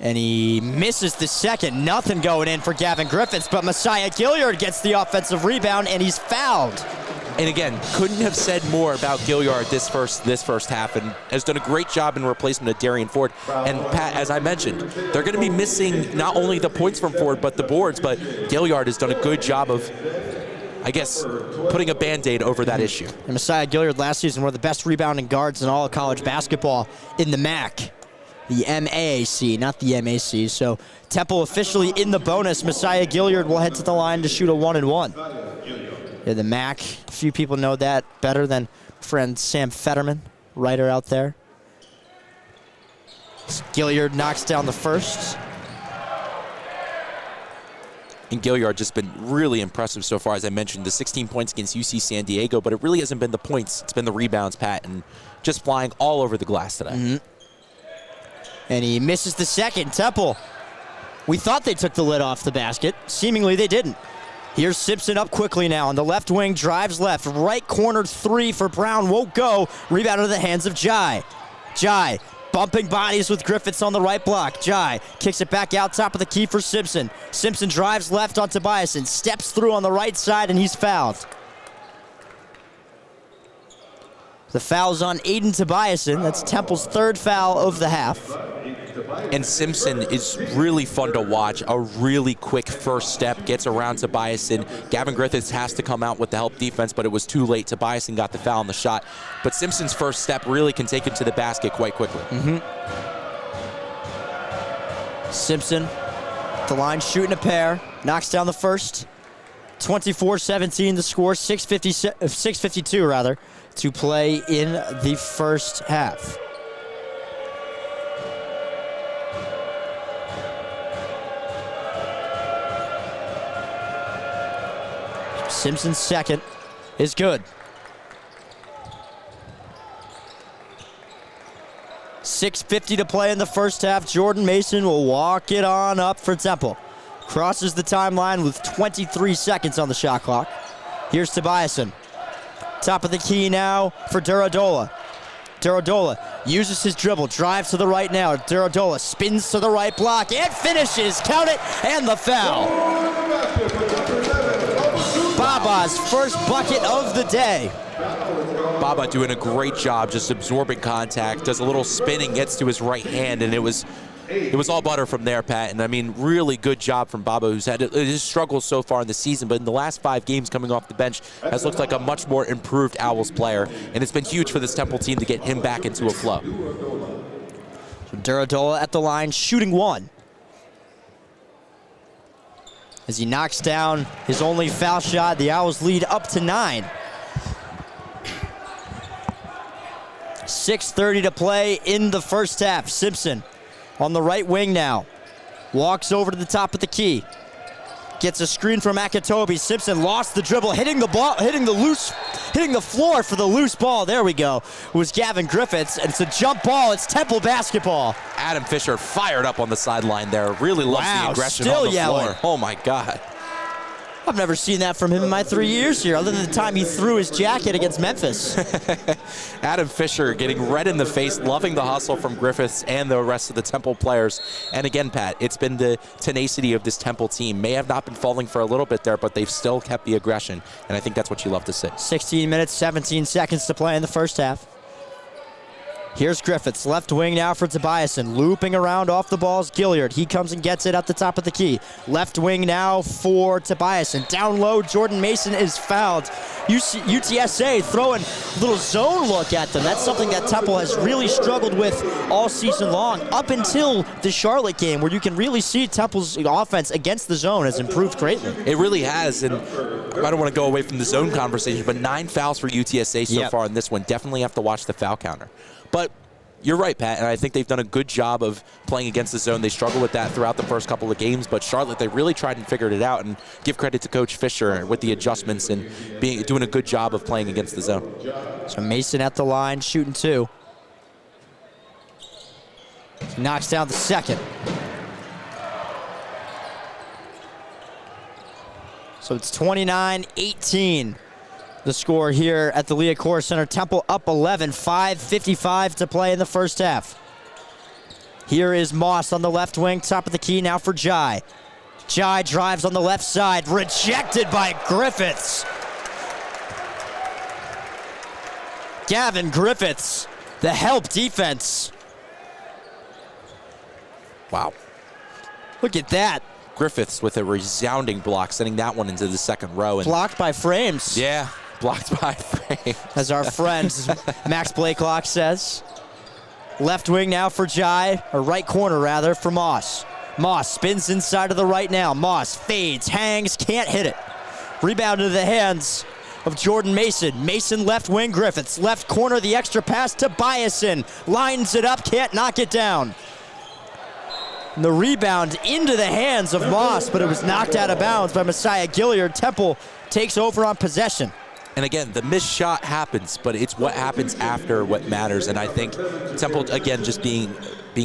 S1: And he misses the second. Nothing going in for Gavin Griffiths, but Messiah Gilliard gets the offensive rebound, and he's fouled.
S2: And again, couldn't have said more about Gilliard this first half, and has done a great job in replacement of Darian Ford. And Pat, as I mentioned, they're going to be missing not only the points from Ford, but the boards. But Gilliard has done a good job of, I guess, putting a Band-Aid over that issue.
S1: And Messiah Gilliard last season, one of the best rebounding guards in all of college basketball in the MAC. The MAAC, not the MAC. So Temple officially in the bonus. Messiah Gilliard will head to the line to shoot a 1-and-1. Yeah, the MAC, a few people know that better than friend Sam Fetterman, writer out there. Gilliard knocks down the first.
S2: And Gilliard just been really impressive so far. As I mentioned, the 16 points against UC San Diego, but it really hasn't been the points. It's been the rebounds, Pat, and just flying all over the glass today.
S1: Mm-hmm. And he misses the second. Temple, we thought they took the lid off the basket. Seemingly they didn't. Here's Simpson up quickly now on the left wing, drives left, right corner three for Brown, won't go. Rebound into the hands of Jai. Jai bumping bodies with Griffiths on the right block. Jai kicks it back out top of the key for Simpson. Simpson drives left on Tobiasen, steps through on the right side, and he's fouled. The foul's on Aiden Tobiasen. That's Temple's third foul of the half.
S2: And Simpson is really fun to watch. A really quick first step, gets around Tobiasen. Gavin Griffiths has to come out with the help defense, but it was too late. Tobiasen got the foul on the shot. But Simpson's first step really can take him to the basket quite quickly.
S1: Simpson, the line shooting a pair, knocks down the first. 24-17 the score, 6:52 rather, to play in the first half. Simpson's second is good. 6:50 to play in the first half. Jordan Mason will walk it on up for Temple. Crosses the timeline with 23 seconds on the shot clock. Here's Tobiasen. Top of the key now for Duradola. Duradola uses his dribble, drives to the right now. Duradola spins to the right block and finishes. Count it, and the foul. Baba's first bucket of the day.
S2: Baba doing a great job just absorbing contact, does a little spinning, gets to his right hand, and it was all butter from there, Pat. And I mean, really good job from Baba, who's had his struggles so far in the season, but in the last 5 games coming off the bench has looked like a much more improved Owls player, and it's been huge for this Temple team to get him back into a flow.
S1: Duradola at the line, shooting 1. As he knocks down his only foul shot, the Owls lead up to 9. 6:30 to play in the first half. Simpson on the right wing now. Walks over to the top of the key. Gets a screen from Akitobi. Simpson lost the dribble, hitting the ball, hitting the floor for the loose ball. There we go. It was Gavin Griffiths, and it's a jump ball. It's Temple basketball.
S2: Adam Fisher fired up on the sideline there. Really loves the aggression
S1: still
S2: on the
S1: yelling.
S2: floor. Oh my God.
S1: I've never seen that from him in my 3 years here, other than the time he threw his jacket against Memphis.
S2: Adam Fisher getting red in the face, loving the hustle from Griffiths and the rest of the Temple players. And again, Pat, it's been the tenacity of this Temple team. May have not been falling for a little bit there, but they've still kept the aggression. And I think that's what you love to see.
S1: 16 minutes, 17 seconds to play in the first half. Here's Griffiths, left wing now for Tobiasen, looping around off the ball's Gilliard. He comes and gets it at the top of the key. Left wing now for Tobiasen. Down low, Jordan Mason is fouled. UTSA throwing a little zone look at them. That's something that Temple has really struggled with all season long, up until the Charlotte game, where you can really see Temple's offense against the zone has improved greatly.
S2: It really has, and I don't want to go away from the zone conversation, but 9 fouls for UTSA so far in this one. Definitely have to watch the foul counter. But you're right, Pat, and I think they've done a good job of playing against the zone. They struggled with that throughout the first couple of games, but Charlotte, they really tried and figured it out, and give credit to Coach Fisher with the adjustments and doing a good job of playing against the zone.
S1: So Mason at the line, shooting 2. He knocks down the second. So it's 29-18. The score here at the Liacouras Center. Temple up 11, 5:55 to play in the first half. Here is Moss on the left wing, top of the key now for Jai. Jai drives on the left side, rejected by Griffiths. Gavin Griffiths, the help defense.
S2: Wow.
S1: Look at that.
S2: Griffiths with a resounding block, sending that one into the second row. And
S1: blocked by frames.
S2: Yeah, blocked by frames.
S1: As our friend Max Blakelock says. Left wing now for Jai, or right corner rather, for Moss. Moss spins inside of the right now. Moss fades, hangs, can't hit it. Rebound into the hands of Jordan Mason. Mason left wing, Griffiths. Left corner, the extra pass to Tobiasen. Lines it up, can't knock it down. And the rebound into the hands of Moss, but it was knocked out of bounds by Messiah Gilliard. Temple takes over on possession.
S2: And again, the missed shot happens, but it's what happens after what matters. And I think Temple, again, just being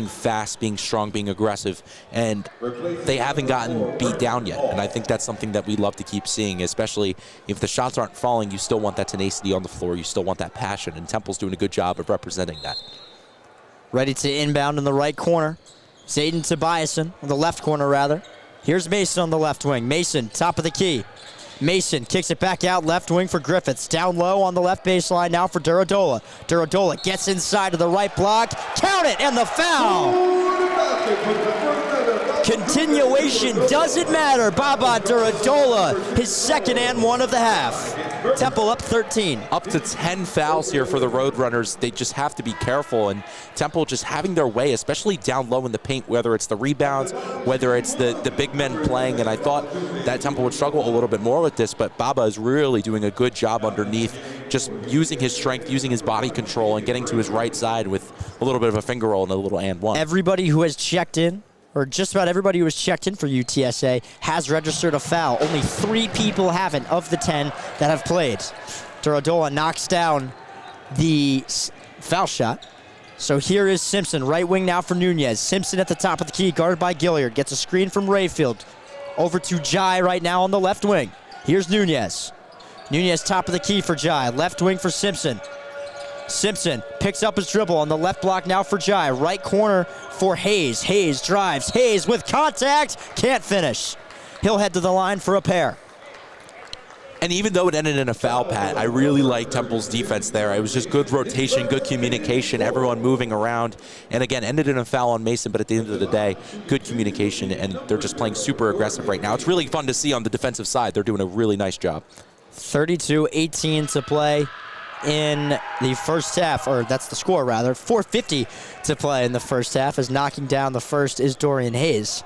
S2: fast, being strong, being aggressive, and they haven't gotten beat down yet. And I think that's something that we love to keep seeing, especially if the shots aren't falling, you still want that tenacity on the floor. You still want that passion, and Temple's doing a good job of representing that.
S1: Ready to inbound in the right corner. Zayden Tobiasen, on the left corner rather. Here's Mason on the left wing. Mason, top of the key. Mason kicks it back out left wing for Griffiths. Down low on the left baseline now for Duradola. Duradola gets inside of the right block. Count it, and the foul. Continuation doesn't matter. Baba Duradola, his second and one of the half. Temple up 13.
S2: Up to 10 fouls here for the Roadrunners. They just have to be careful, and Temple just having their way, especially down low in the paint, whether it's the rebounds, whether it's the big men playing. And I thought that Temple would struggle a little bit more with this, but Baba is really doing a good job underneath, just using his strength, using his body control, and getting to his right side with a little bit of a finger roll and a little and one.
S1: Everybody who has checked in, or just about everybody who has checked in for UTSA, has registered a foul. Only 3 people haven't of the 10 that have played. Duradola knocks down the foul shot. So here is Simpson, right wing now for Nunez. Simpson at the top of the key, guarded by Gilliard. Gets a screen from Rayfield. Over to Jai right now on the left wing. Here's Nunez. Nunez top of the key for Jai. Left wing for Simpson. Simpson picks up his dribble on the left block now for Jai. Right corner for Hayes. Hayes drives. Hayes with contact. Can't finish. He'll head to the line for a pair.
S2: And even though it ended in a foul, Pat, I really like Temple's defense there. It was just good rotation, good communication, everyone moving around. And again, ended in a foul on Mason, but at the end of the day, good communication, and they're just playing super aggressive right now. It's really fun to see on the defensive side. They're doing a really nice job.
S1: 32-18 to play in the first half, or that's the score rather. 4:50 to play in the first half, as knocking down the first is Dorian Hayes.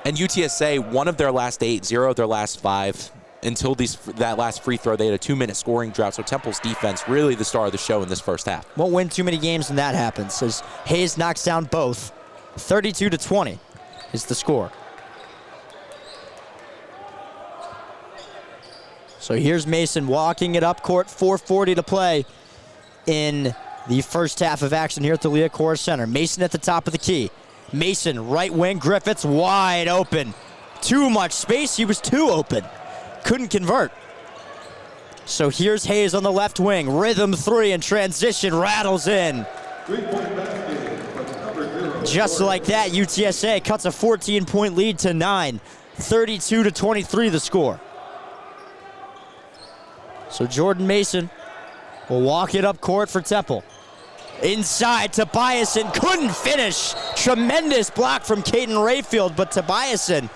S2: And UTSA, 1 of their last 8, 0 of their last 5. Until that last free throw, they had a 2-minute scoring drought. So Temple's defense really the star of the show in this first half.
S1: Won't win too many games when that happens, as Hayes knocks down both. 32-20 is the score. So here's Mason walking it up court, 4:40 to play in the first half of action here at the Liacouras Center. Mason at the top of the key. Mason, right wing, Griffiths wide open. Too much space, he was too open. Couldn't convert. So here's Hayes on the left wing. Rhythm 3 and transition rattles in. Just like that, UTSA cuts a 14-point lead to 9. 32-23 the score. So Jordan Mason will walk it up court for Temple. Inside, Tobiasen couldn't finish. Tremendous block from Caden Rayfield, but Tobiasen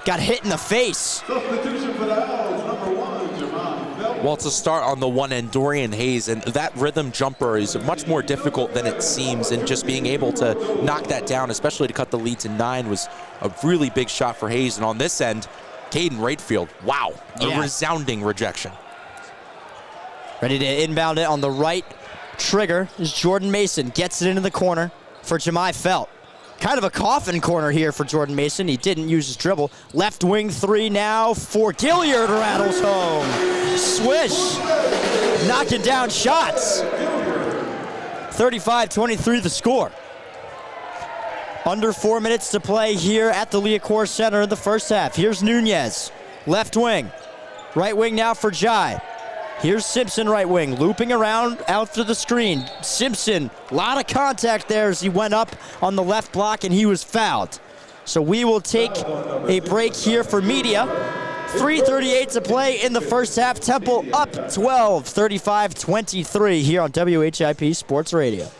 S1: got hit in the face.
S3: Substitution for the Owls, number 1, Jamon Felton.
S2: Well, to start on the one end, Dorian Hayes, and that rhythm jumper is much more difficult than it seems, and just being able to knock that down, especially to cut the lead to 9, was a really big shot for Hayes. And on this end, Caden Rayfield, wow, a resounding rejection.
S1: Ready to inbound it on the right trigger is Jordan Mason. Gets it into the corner for Jemai Felt. Kind of a coffin corner here for Jordan Mason. He didn't use his dribble. Left wing 3 now for Gilliard, rattles home. Swish, knocking down shots. 35-23 the score. Under 4 minutes to play here at the Liacouras Center in the first half. Here's Nunez, left wing. Right wing now for Jai. Here's Simpson, right wing, looping around out to the screen. Simpson, a lot of contact there as he went up on the left block and he was fouled. So we will take a break here for media. 3:38 to play in the first half. Temple up 12, 35-23 here on WHIP Sports Radio.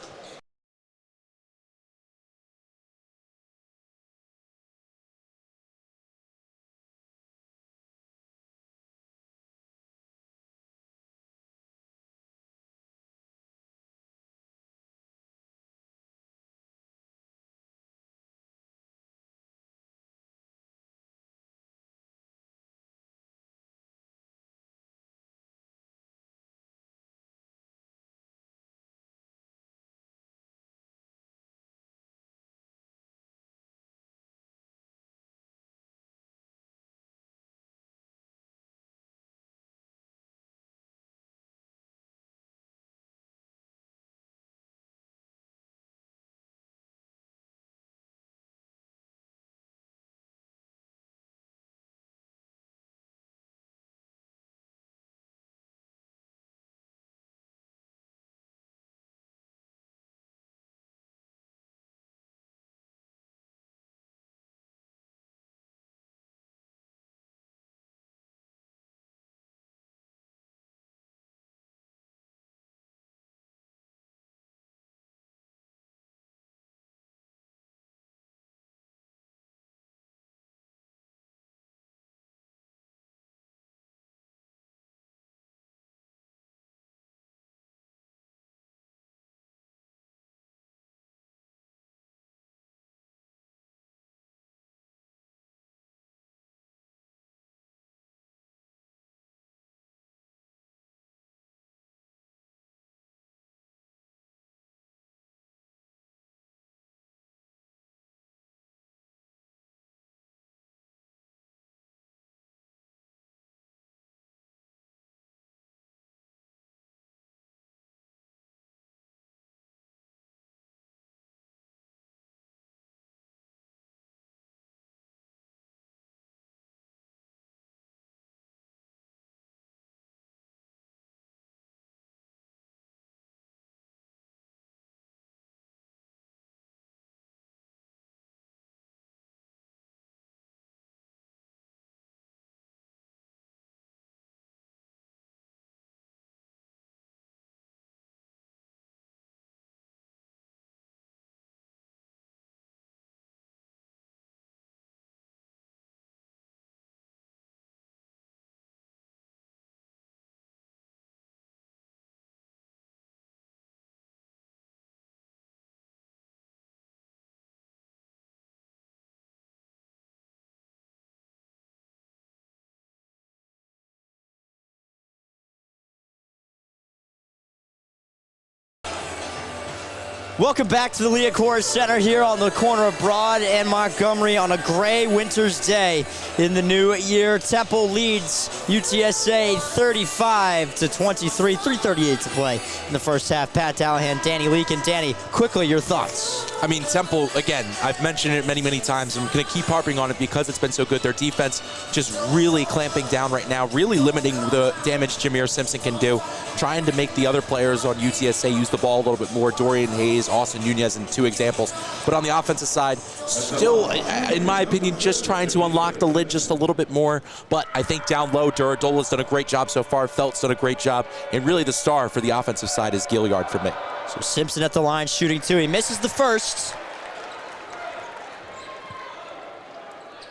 S1: Welcome back to the Liacouras Center here on the corner of Broad and Montgomery on a gray winter's day in the new year. Temple leads UTSA 35-23, 3:38 to play in the first half. Pat Dallahan, Danny Leakin. Danny, quickly, your thoughts.
S2: I mean, Temple, again, I've mentioned it many, many times. I'm going to keep harping on it because it's been so good. Their defense just really clamping down right now, really limiting the damage Jameer Simpson can do, trying to make the other players on UTSA use the ball a little bit more. Dorian Hayes, Austin Nunez, and 2 examples. But on the offensive side, still, in my opinion, just trying to unlock the lid just a little bit more. But I think down low, Duradola's done a great job so far. Felt's done a great job. And really the star for the offensive side is Gilliard for me.
S1: So Simpson at the line shooting 2. He misses the first.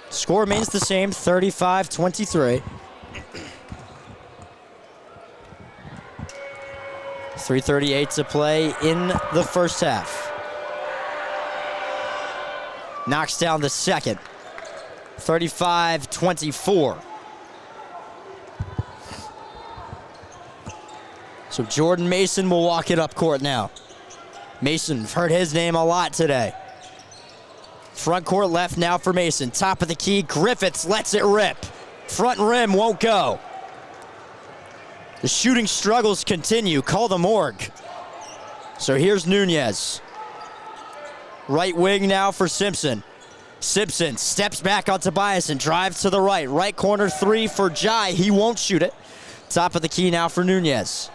S1: Score remains the same, 35-23. 3:38 to play in the first half. Knocks down the second. 35-24. So Jordan Mason will walk it up court now. Mason, we've heard his name a lot today. Front court left now for Mason. Top of the key, Griffiths lets it rip. Front rim won't go. The shooting struggles continue. Call the morgue. So here's Nunez. Right wing now for Simpson. Simpson steps back on Tobias and drives to the right. Right corner 3 for Jai. He won't shoot it. Top of the key now for Nunez.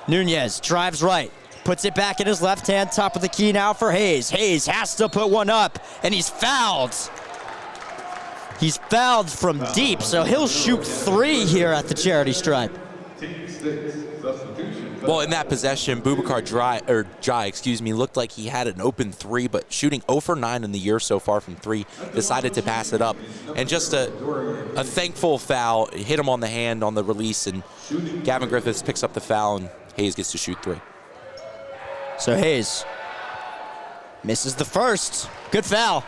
S1: Nunez drives right. Puts it back in his left hand. Top of the key now for Hayes. Hayes has to put one up, and he's fouled. He's fouled from deep, so he'll shoot 3 here at the charity stripe.
S2: Well, in that possession, Boubacar Jai, looked like he had an open 3, but shooting 0 for 9 in the year so far from 3, decided to pass it up. And just a thankful foul, hit him on the hand on the release, and Gavin Griffiths picks up the foul, and Hayes gets to shoot 3.
S1: So Hayes misses the first. Good foul.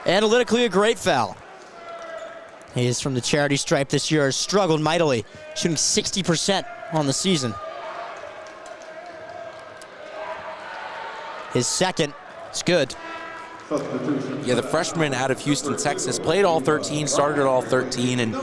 S1: Analytically, a great foul. Hayes from the charity stripe this year has struggled mightily, shooting 60% on the season. His second is good.
S2: Yeah, the freshman out of Houston, Texas, played all 13, started all 13, and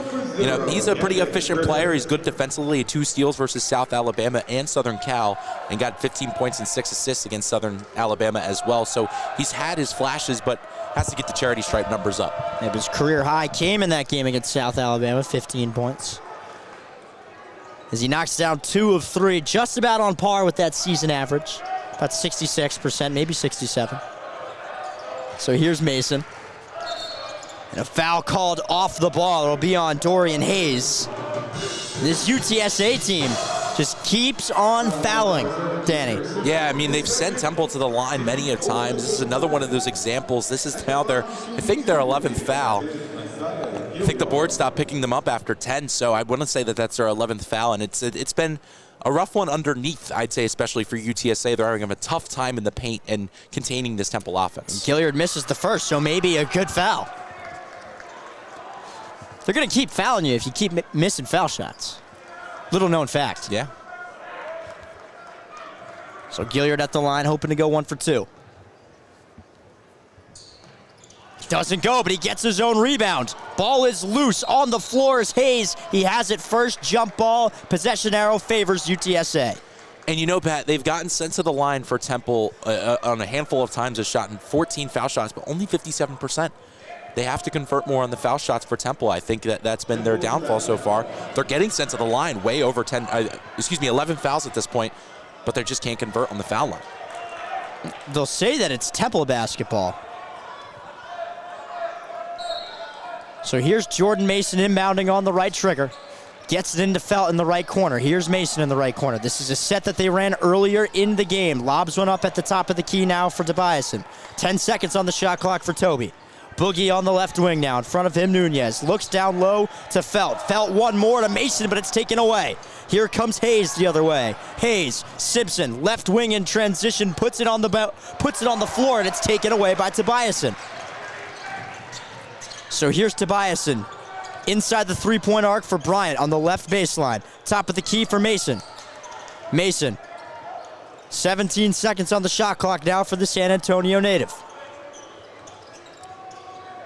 S2: he's a pretty efficient player. He's good defensively, 2 steals versus South Alabama and Southern Cal, and got 15 points and 6 assists against Southern Alabama as well. So he's had his flashes, but has to get the charity stripe numbers up.
S1: Yeah, his career high came in that game against South Alabama, 15 points. As he knocks down 2 of 3, just about on par with that season average, about 66%, maybe 67%. So here's Mason. And a foul called off the ball. It'll be on Dorian Hayes. This UTSA team just keeps on fouling, Danny.
S2: Yeah, I mean, they've sent Temple to the line many a times. This is another one of those examples. This is now their 11th foul. I think the board stopped picking them up after 10, so I wouldn't say that that's their 11th foul, and it's been a rough one underneath, I'd say, especially for UTSA. They're having a tough time in the paint and containing this Temple offense.
S1: And Gilliard misses the first, so maybe a good foul. They're going to keep fouling you if you keep missing foul shots. Little known fact.
S2: Yeah.
S1: So Gilliard at the line, hoping to go 1 for 2. Doesn't go, but he gets his own rebound. Ball is loose on the floor as Hayes. He has it first, jump ball. Possession arrow favors UTSA.
S2: And Pat, they've gotten sent to the line for Temple on a handful of times. Has shot in 14 foul shots, but only 57%. They have to convert more on the foul shots for Temple. I think that's been their downfall so far. They're getting sent to the line way over 11 fouls at this point, but they just can't convert on the foul line.
S1: They'll say that it's Temple basketball. So here's Jordan Mason inbounding on the right trigger. Gets it into Felt in the right corner. Here's Mason in the right corner. This is a set that they ran earlier in the game. Lobs one up at the top of the key now for Tobiasen. 10 seconds on the shot clock for Toby. Boogie on the left wing now. In front of him, Nunez. Looks down low to Felt. Felt one more to Mason, but it's taken away. Here comes Hayes the other way. Hayes, Simpson, left wing in transition, puts it on the floor, and it's taken away by Tobiasen. So here's Tobiasen. Inside the three-point arc for Bryant on the left baseline. Top of the key for Mason. Mason 17 seconds on the shot clock now for the San Antonio native.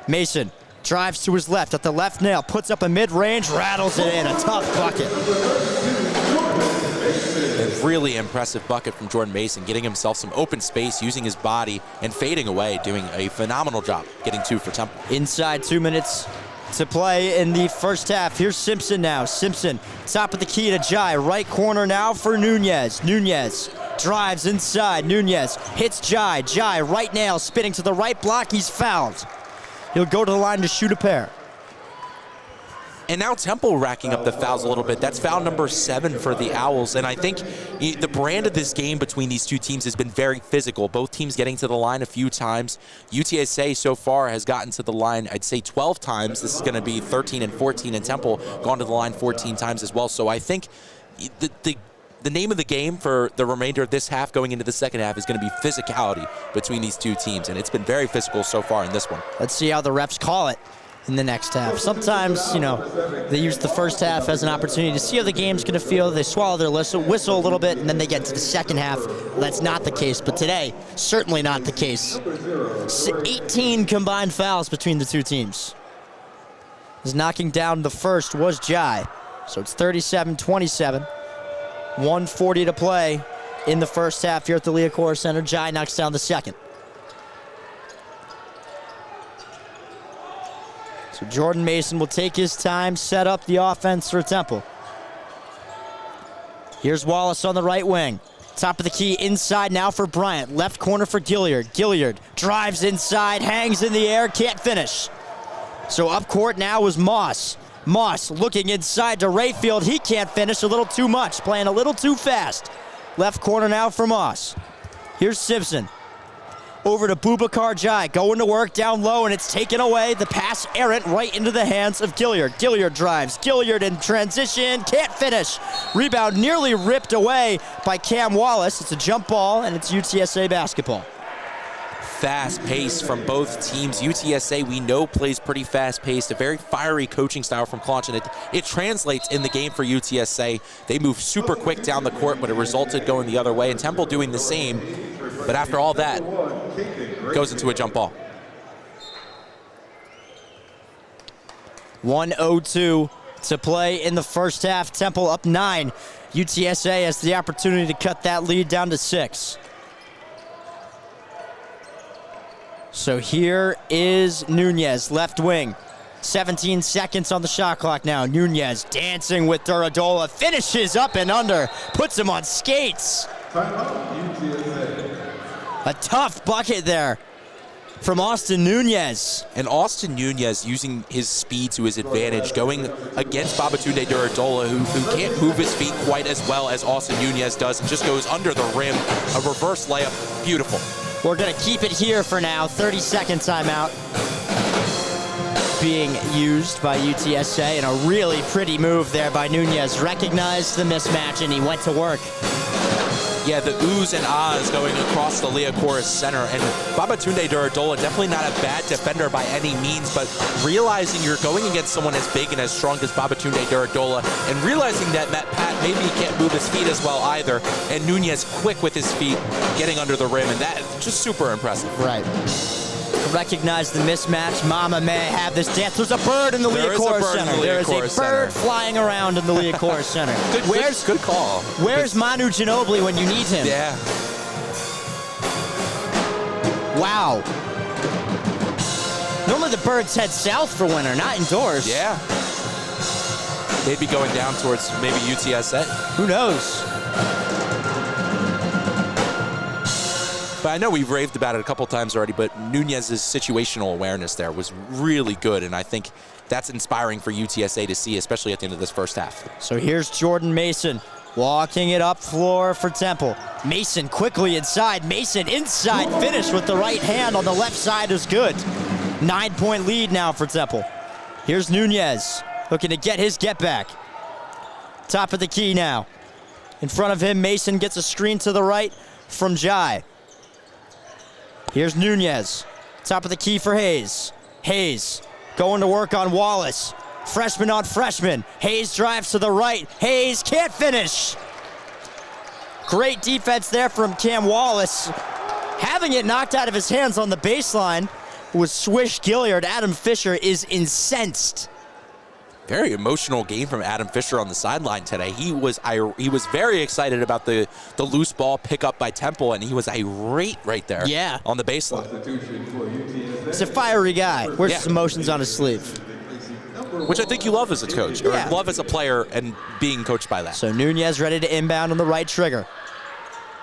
S1: Mason drives to his left at the left nail, puts up a mid-range, rattles it in, a tough bucket.
S2: A really impressive bucket from Jordan Mason, getting himself some open space, using his body, and fading away, doing a phenomenal job getting 2 for Temple.
S1: Inside 2 minutes to play in the first half. Here's Simpson now. Simpson, top of the key to Jai. Right corner now for Nunez. Nunez drives inside. Nunez hits Jai. Jai, right nail, spinning to the right block. He's fouled. He'll go to the line to shoot a pair.
S2: And now Temple racking up the fouls a little bit. That's foul number 7 for the Owls. And I think the brand of this game between these two teams has been very physical. Both teams getting to the line a few times. UTSA so far has gotten to the line, I'd say 12 times. This is going to be 13 and 14, and Temple gone to the line 14 times as well. So I think the name of the game for the remainder of this half going into the second half is going to be physicality between these two teams. And it's been very physical so far in this one.
S1: Let's see how the refs call it in the next half. Sometimes, they use the first half as an opportunity to see how the game's going to feel. They swallow their whistle a little bit, and then they get to the second half. That's not the case, but today, certainly not the case. 18 combined fouls between the two teams. As knocking down the first was Jai. So it's 37-27. 1:40 to play in the first half here at the Liacouras Center. Jai knocks down the second. So Jordan Mason will take his time, set up the offense for Temple. Here's Wallace on the right wing. Top of the key inside now for Bryant. Left corner for Gilliard. Gilliard drives inside, hangs in the air, can't finish. So up court now is Moss. Moss looking inside to Rayfield. He can't finish, a little too much, playing a little too fast. Left corner now for Moss. Here's Simpson. Over to Boubacar Jai, going to work down low, and it's taken away. The pass errant right into the hands of Gilliard. Gilliard drives. Gilliard in transition, can't finish. Rebound nearly ripped away by Cam Wallace. It's a jump ball, and it's UTSA basketball.
S2: Fast pace from both teams. UTSA, we know, plays pretty fast paced, a very fiery coaching style from Claunch, and it translates in the game for UTSA. They move super quick down the court, but it resulted going the other way, and Temple doing the same. But after all that, goes into a jump ball.
S1: 1:02 to play in the first half. Temple up 9. UTSA has the opportunity to cut that lead down to 6. So here is Nunez, left wing. 17 seconds on the shot clock now. Nunez dancing with Duradola, finishes up and under, puts him on skates. A tough bucket there from Austin Nunez.
S2: And Austin Nunez using his speed to his advantage, going against Babatunde Duradola, who can't move his feet quite as well as Austin Nunez does, and just goes under the rim. A reverse layup, beautiful.
S1: We're going to keep it here for now. 30-second timeout being used by UTSA, and a really pretty move there by Nunez. Recognized the mismatch, and he went to work.
S2: Yeah, the oohs and ahs going across the Liacouras Center. And Babatunde Duradola, definitely not a bad defender by any means, but realizing you're going against someone as big and as strong as Babatunde Duradola, and realizing that Matt Pat maybe he can't move his feet as well either, and Nunez quick with his feet, getting under the rim, and that is just super impressive.
S1: Right. Recognize the mismatch. Mama may have this dance. There's a bird in the Liacouras Center. There is a bird flying around in the Liacouras Center.
S2: Good call.
S1: Where's Manu Ginobili when you need him?
S2: Yeah.
S1: Wow. Normally the birds head south for winter, not indoors.
S2: Yeah. They'd be going down towards maybe UTSA.
S1: Who knows?
S2: But I know we've raved about it a couple times already, but Nunez's situational awareness there was really good, and I think that's inspiring for UTSA to see, especially at the end of this first half.
S1: So here's Jordan Mason walking it up floor for Temple. Mason quickly inside. Mason inside, finish with the right hand on the left side is good. 9-point lead now for Temple. Here's Nunez looking to get his get back. Top of the key now. In front of him, Mason gets a screen to the right from Jai. Here's Nunez. Top of the key for Hayes. Hayes going to work on Wallace. Freshman on freshman. Hayes drives to the right. Hayes can't finish. Great defense there from Cam Wallace. Having it knocked out of his hands on the baseline was Swish Gilliard. Adam Fisher is incensed.
S2: Very emotional game from Adam Fisher on the sideline today. He was very excited about the loose ball pickup by Temple, and he was irate right there on the baseline.
S1: He's a fiery guy. Wears his emotions on his sleeve.
S2: Which I think you love as a coach, or love as a player and being coached by that.
S1: So Nunez ready to inbound on the right trigger.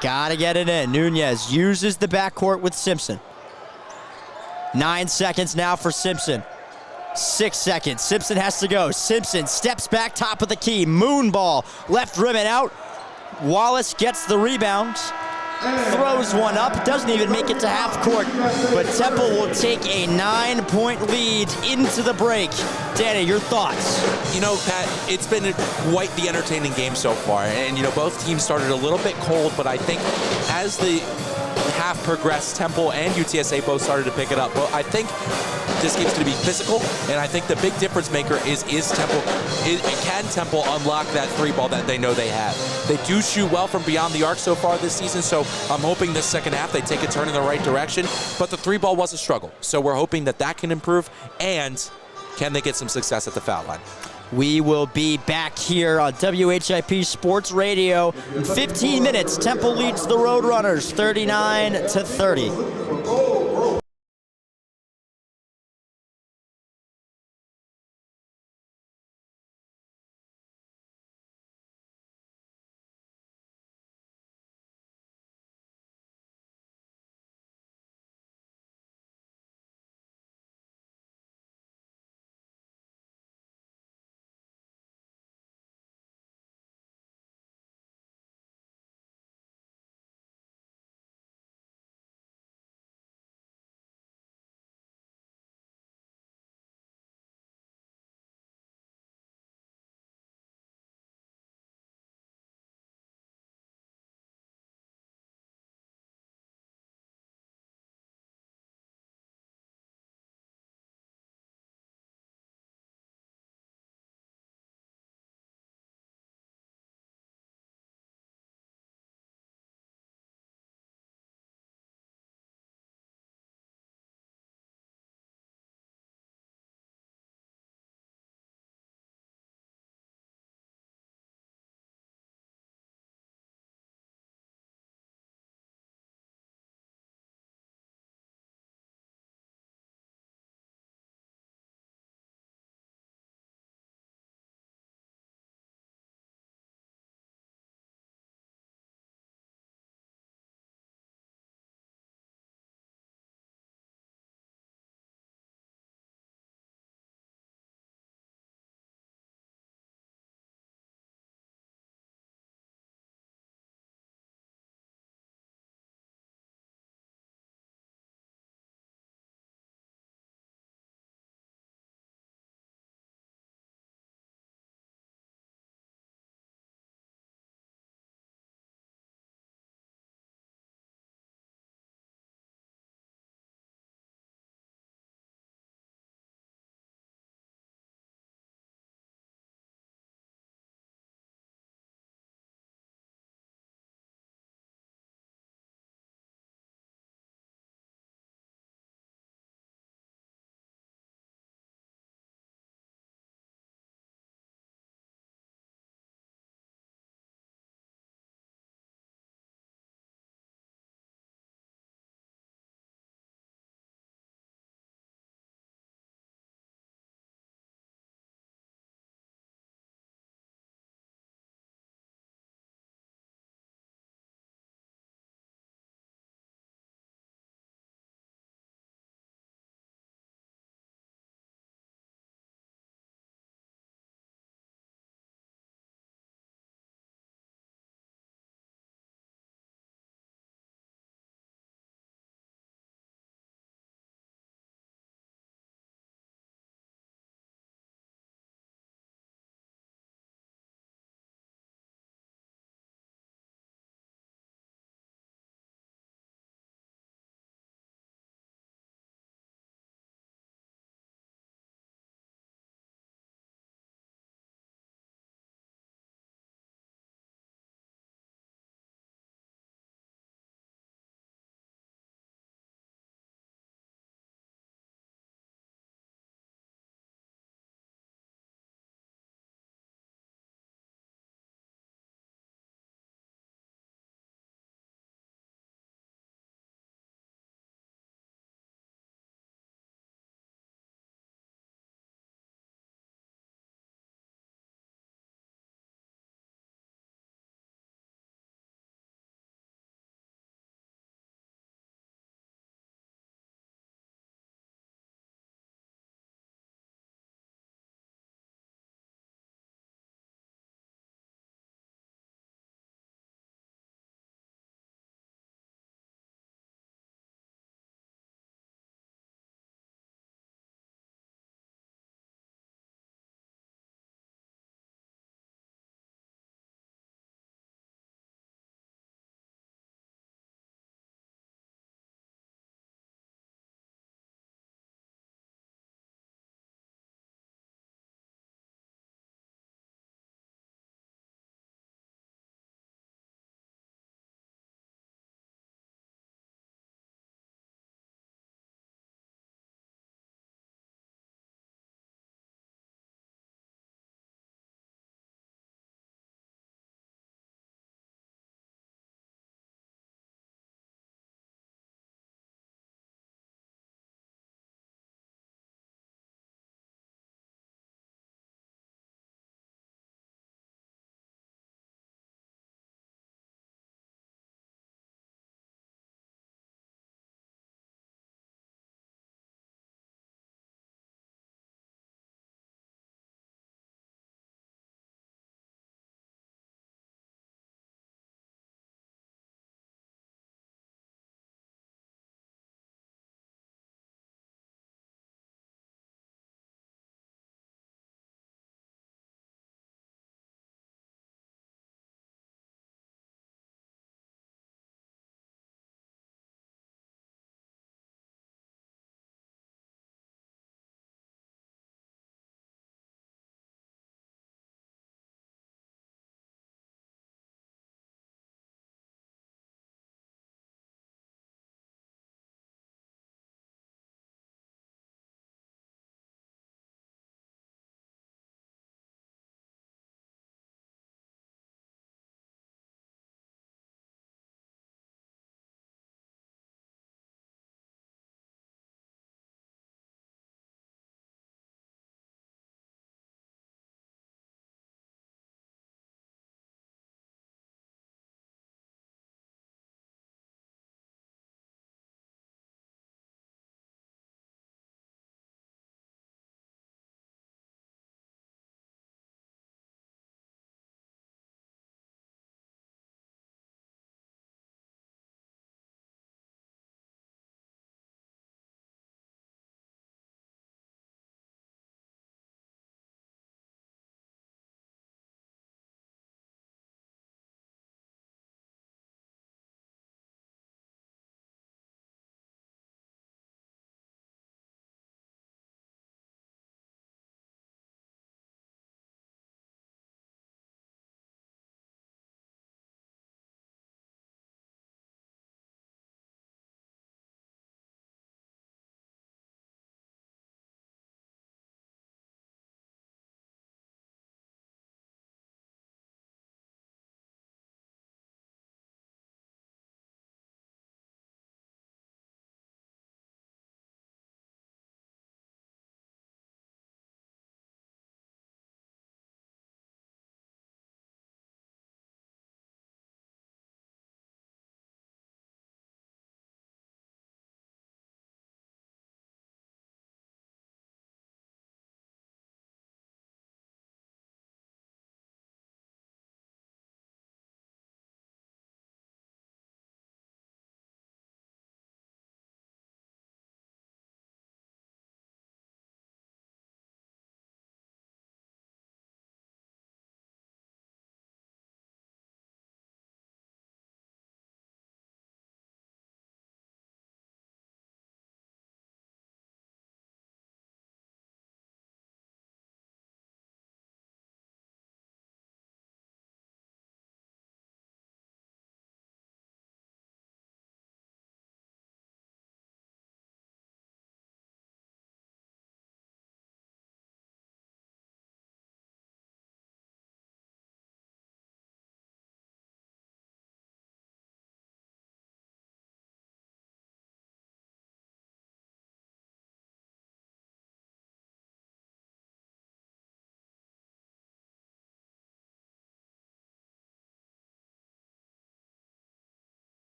S1: Gotta get it in. Nunez uses the backcourt with Simpson. 9 seconds now for Simpson. 6 seconds. Simpson has to go. Simpson steps back top of the key. Moon ball. Left rim and out. Wallace gets the rebound. Throws one up. Doesn't even make it to half court. But Temple will take a 9-point lead into the break. Danny, your thoughts?
S2: You know, Pat, it's been quite the entertaining game so far. And, you know, both teams started a little bit cold, but I think as the half progressed, Temple and UTSA both started to pick it up. But I think this game's going to be physical, and I think the big difference maker is Temple. Can Temple unlock that three ball that they know they have? They do shoot well from beyond the arc so far this season, so I'm hoping this second half they take a turn in the right direction. But the three ball was a struggle, so we're hoping that that can improve. And can they get some success at the foul line?
S1: We will be back here on WHIP Sports Radio in 15 minutes. Temple leads the Roadrunners 39-30.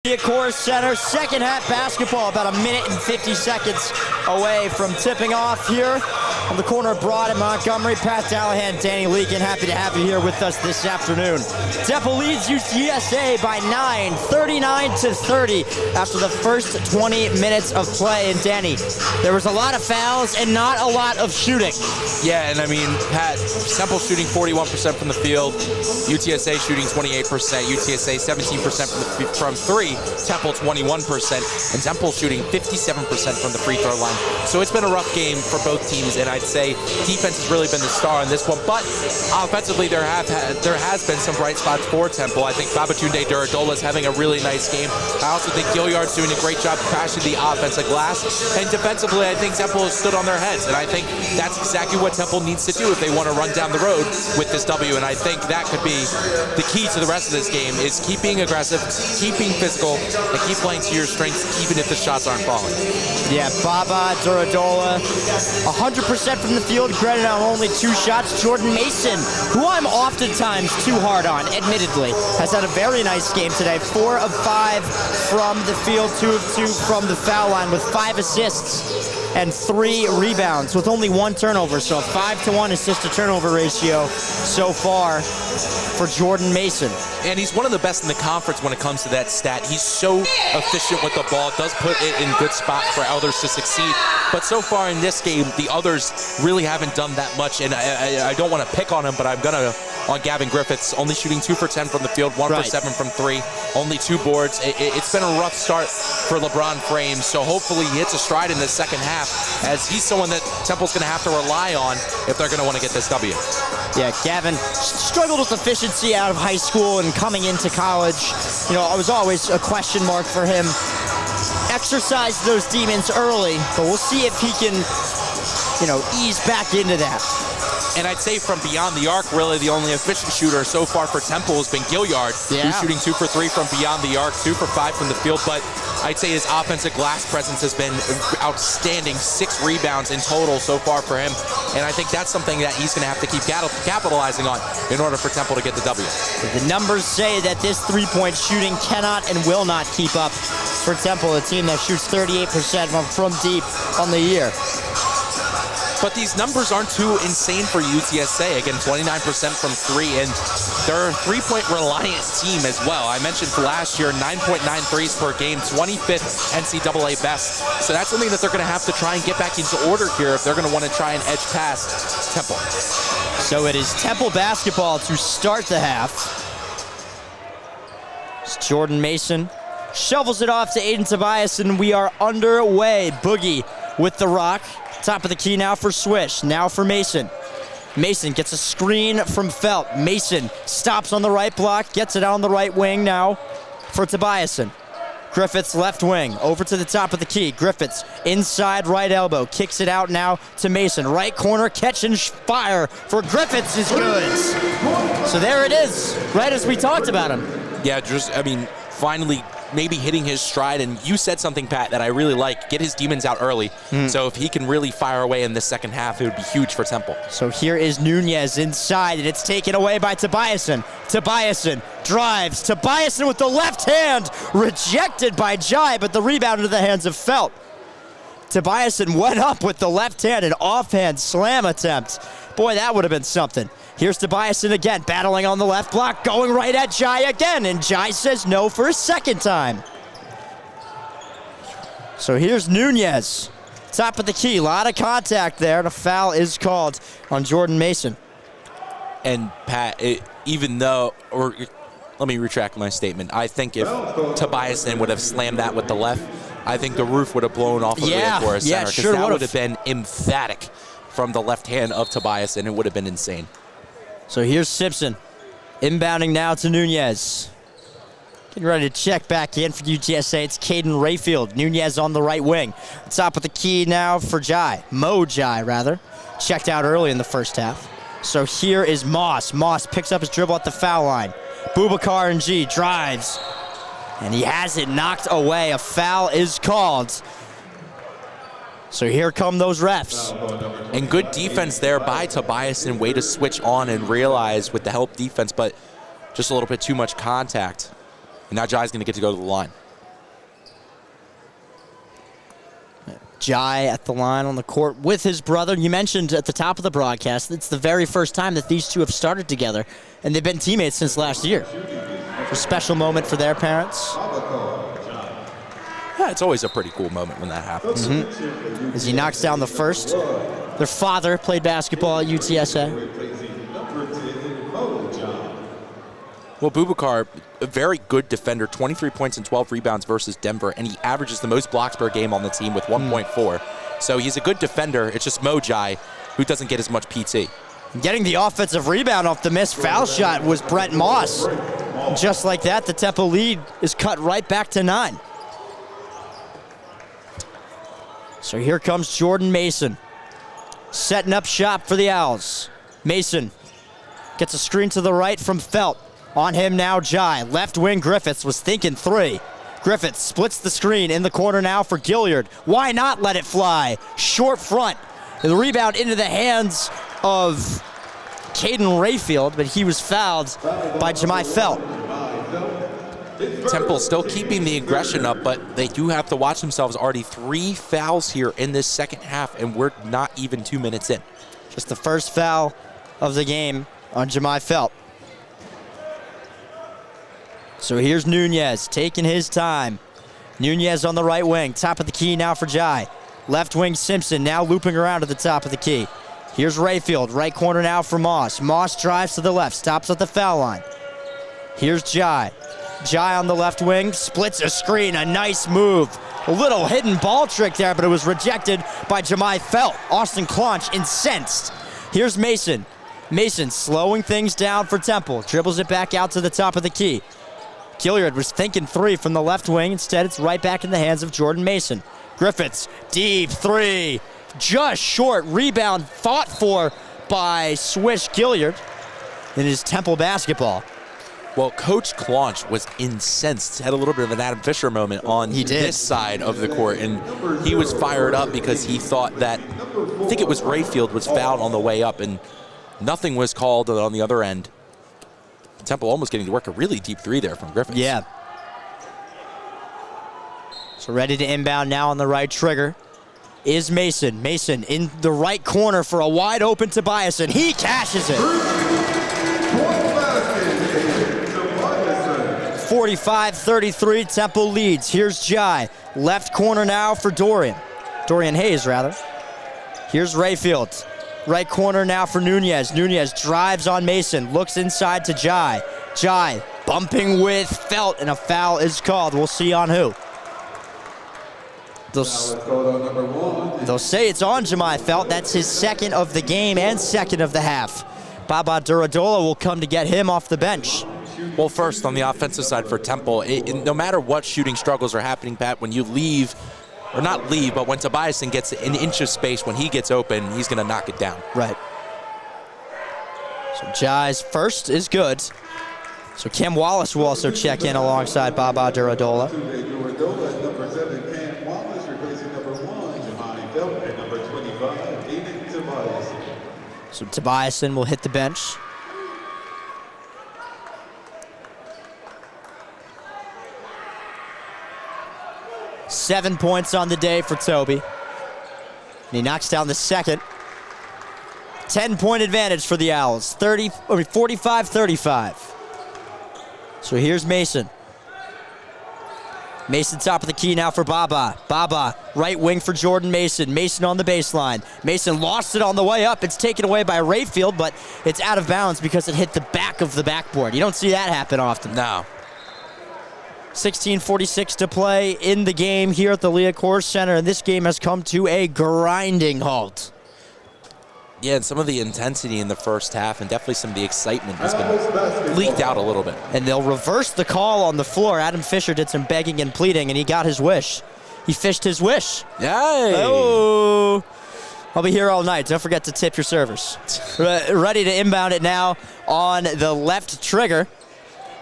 S1: Course Center, second half basketball, about a minute and 50 seconds away from tipping off here on the corner of Broad and Montgomery. Pat Dallahan, Danny Leakin, happy to have you here with us this afternoon. Temple leads UTSA by 9, 39-30 after the first 20 minutes of play. And Danny, there was a lot of fouls and not a lot of shooting.
S2: Yeah, and I mean, Pat, Temple shooting 41% from the field, UTSA shooting 28%, UTSA 17% from three, Temple 21%, and Temple shooting 57% from the free throw line. So it's been a rough game for both teams, and I'd say defense has really been the star in this one. But offensively, there has been some bright spots for Temple. I think Babatunde Duradola is having a really nice game. I also think Gilliard's doing a great job crashing the offensive glass. And defensively, I think Temple has stood on their heads, and I think that's exactly what Temple needs to do if they want to run down the road with this W. And I think that could be the key to the rest of this game, is keep being aggressive, keep being physical, and keep playing to your strengths even if the shots aren't falling.
S1: Yeah, Baba Duradola, 100% from the field, granted on only 2 shots. Jordan Mason, who I'm oftentimes too hard on, admittedly, has had a very nice game today. 4 of 5 from the field, 2 of 2 from the foul line with 5 assists and 3 rebounds with only 1 turnover. So a 5-to-1 assist-to-turnover ratio so far for Jordan Mason.
S2: And he's one of the best in the conference when it comes to that stat. He's so efficient with the ball, does put it in good spots for others to succeed. But so far in this game, the others really haven't done that much. And I don't want to pick on him, but I'm going to on Gavin Griffiths, only shooting 2 for 10 from the field, 1 for 7 from 3, only 2 boards. It's been a rough start for LeBron Frames, so hopefully he hits a stride in the second half, as he's someone that Temple's going to have to rely on if they're going to want to get this W.
S1: Yeah, Gavin struggled with efficiency out of high school and coming into college. You know, it was always a question mark for him. Exercise those demons early, but we'll see if he can, you know, ease back into that.
S2: And I'd say from beyond the arc, really the only efficient shooter so far for Temple has been Gilliard.
S1: Yeah.
S2: He's shooting 2 for 3 from beyond the arc, 2 for 5 from the field. But I'd say his offensive glass presence has been outstanding. 6 rebounds in total so far for him. And I think that's something that he's going to have to keep capitalizing on in order for Temple to get the W.
S1: The numbers say that this three-point shooting cannot and will not keep up for Temple, a team that shoots 38% from deep on the year.
S2: But these numbers aren't too insane for UTSA. Again, 29% from 3, and they're a 3-point reliant team as well. I mentioned for last year, 9.9 threes per game, 25th NCAA best. So that's something that they're going to have to try and get back into order here if they're going to want to try and edge past Temple.
S1: So it is Temple basketball to start the half. It's Jordan Mason shovels it off to Aiden Tobias, and we are underway. Boogie with the rock. Top of the key now for Swish, now for Mason. Mason gets a screen from Felt. Mason stops on the right block, gets it on the right wing now for Tobiasen. Griffiths left wing, over to the top of the key. Griffiths inside right elbow, kicks it out now to Mason. Right corner, catch and fire for Griffiths is good. So there it is, right as we talked about him.
S2: Yeah, just, I mean, finally maybe hitting his stride, and you said something, Pat, that I really like. Get his demons out early. So if he can really fire away in the second half, it would be huge for Temple.
S1: So here is Nunez inside, and it's taken away by Tobiasen. Tobiasen drives. Tobiasen with the left hand, rejected by Jai, but the rebound into the hands of Felt. Tobiasen went up with the left hand, an offhand slam attempt. Boy, that would have been something. Here's Tobiasen again, battling on the left block, going right at Jai again, and Jai says no for a second time. So here's Nunez, top of the key, a lot of contact there, and a foul is called on Jordan Mason.
S2: And Pat, let me retract my statement. I think if Tobiasen would have slammed that with the left, I think the roof would have blown off of the Air Center, because that would have been emphatic from the left hand of Tobiasen. It would have been insane.
S1: So here's Simpson, inbounding now to Nunez. Getting ready to check back in for UTSA. It's Caden Rayfield. Nunez on the right wing. Top of the key now for Jai. Mo Jai, rather. Checked out early in the first half. So here is Moss. Moss picks up his dribble at the foul line. Boubacar Ng drives. And he has it knocked away. A foul is called. So here come those refs.
S2: And good defense there by Tobiasen. Way to switch on and realize with the help defense, but just a little bit too much contact. And now Jai's going to get to go to the line.
S1: Jai at the line on the court with his brother. You mentioned at the top of the broadcast, it's the very first time that these two have started together, and they've been teammates since last year. It's a special moment for their parents.
S2: Yeah, it's always a pretty cool moment when that happens.
S1: As he knocks down the first. Their father played basketball at UTSA.
S2: Well, Boubacar, a very good defender, 23 points and 12 rebounds versus Denver, and he averages the most blocks per game on the team with 1.4. So he's a good defender. It's just Mojai who doesn't get as much PT.
S1: Getting the offensive rebound off the missed foul shot was Brent Moss. Just like that, the Temple lead is cut right back to 9. So here comes Jordan Mason, setting up shop for the Owls. Mason gets a screen to the right from Felt. On him now, Jai. Left wing Griffiths was thinking 3. Griffiths splits the screen in the corner now for Gilliard. Why not let it fly? Short front. The rebound into the hands of Caden Rayfield, but he was fouled by Jemai Felt.
S2: Temple still keeping the aggression up, but they do have to watch themselves. Already 3 fouls here in this second half, and we're not even 2 minutes in.
S1: Just the first foul of the game on Jemai Felt. So here's Nunez taking his time. Nunez on the right wing, top of the key now for Jai. Left wing Simpson now looping around to the top of the key. Here's Rayfield, right corner now for Moss. Moss drives to the left, stops at the foul line. Here's Jai. Jai on the left wing, splits a screen, a nice move. A little hidden ball trick there, but it was rejected by Jemai Felt. Austin Claunch incensed. Here's Mason. Mason slowing things down for Temple. Dribbles it back out to the top of the key. Gilliard was thinking 3 from the left wing. Instead, it's right back in the hands of Jordan Mason. Griffiths, deep 3. Just short. Rebound fought for by Swish Gilliard. It is Temple basketball.
S2: Well, Coach Claunch was incensed. Had a little bit of an Adam Fisher moment on this side of the court, and he was fired up because he thought that, I think it was Rayfield, was fouled on the way up, and nothing was called on the other end. Temple almost getting to work a really deep 3 there from Griffiths.
S1: Yeah. So ready to inbound now on the right trigger is Mason. Mason in the right corner for a wide open Tobias, and he cashes it. 45-33, Temple leads. Here's Jai. Left corner now for Dorian. Dorian Hayes, rather. Here's Rayfield. Right corner now for Nunez. Nunez drives on Mason, looks inside to Jai. Jai bumping with Felt, and a foul is called. We'll see on who. They'll say it's on Jemai Felt. That's his second of the game and second of the half. Baba Duradola will come to get him off the bench.
S2: Well, first, on the offensive side for Temple, no matter what shooting struggles are happening, Pat, when you leave, or not leave, but when Tobiasen gets an inch of space, when he gets open, he's going to knock it down.
S1: Right. So Jai's first is good. So Cam Wallace will also check in alongside Baba Duradola.
S3: Number 7, Cam Wallace, replacing number 1, Jemai Felt, and number 25, David Tobias.
S1: So Tobiasen will hit the bench. Seven points on the day for Toby. And he knocks down the second. 10-point advantage for the Owls. 45-35. So here's Mason. Mason top of the key now for Baba. Baba, right wing for Jordan Mason. Mason on the baseline. Mason lost it on the way up. It's taken away by Rayfield, but it's out of bounds because it hit the back of the backboard. You don't see that happen often.
S2: No.
S1: 16:46 to play in the game here at the Leah Coors Center, and this game has come to a grinding halt.
S2: Yeah, and some of the intensity in the first half and definitely some of the excitement has been leaked out a little bit.
S1: And they'll reverse the call on the floor. Adam Fisher did some begging and pleading, and he got his wish. He fished his wish.
S2: Yay!
S1: Oh! I'll be here all night. Don't forget to tip your servers. Ready to inbound it now on the left trigger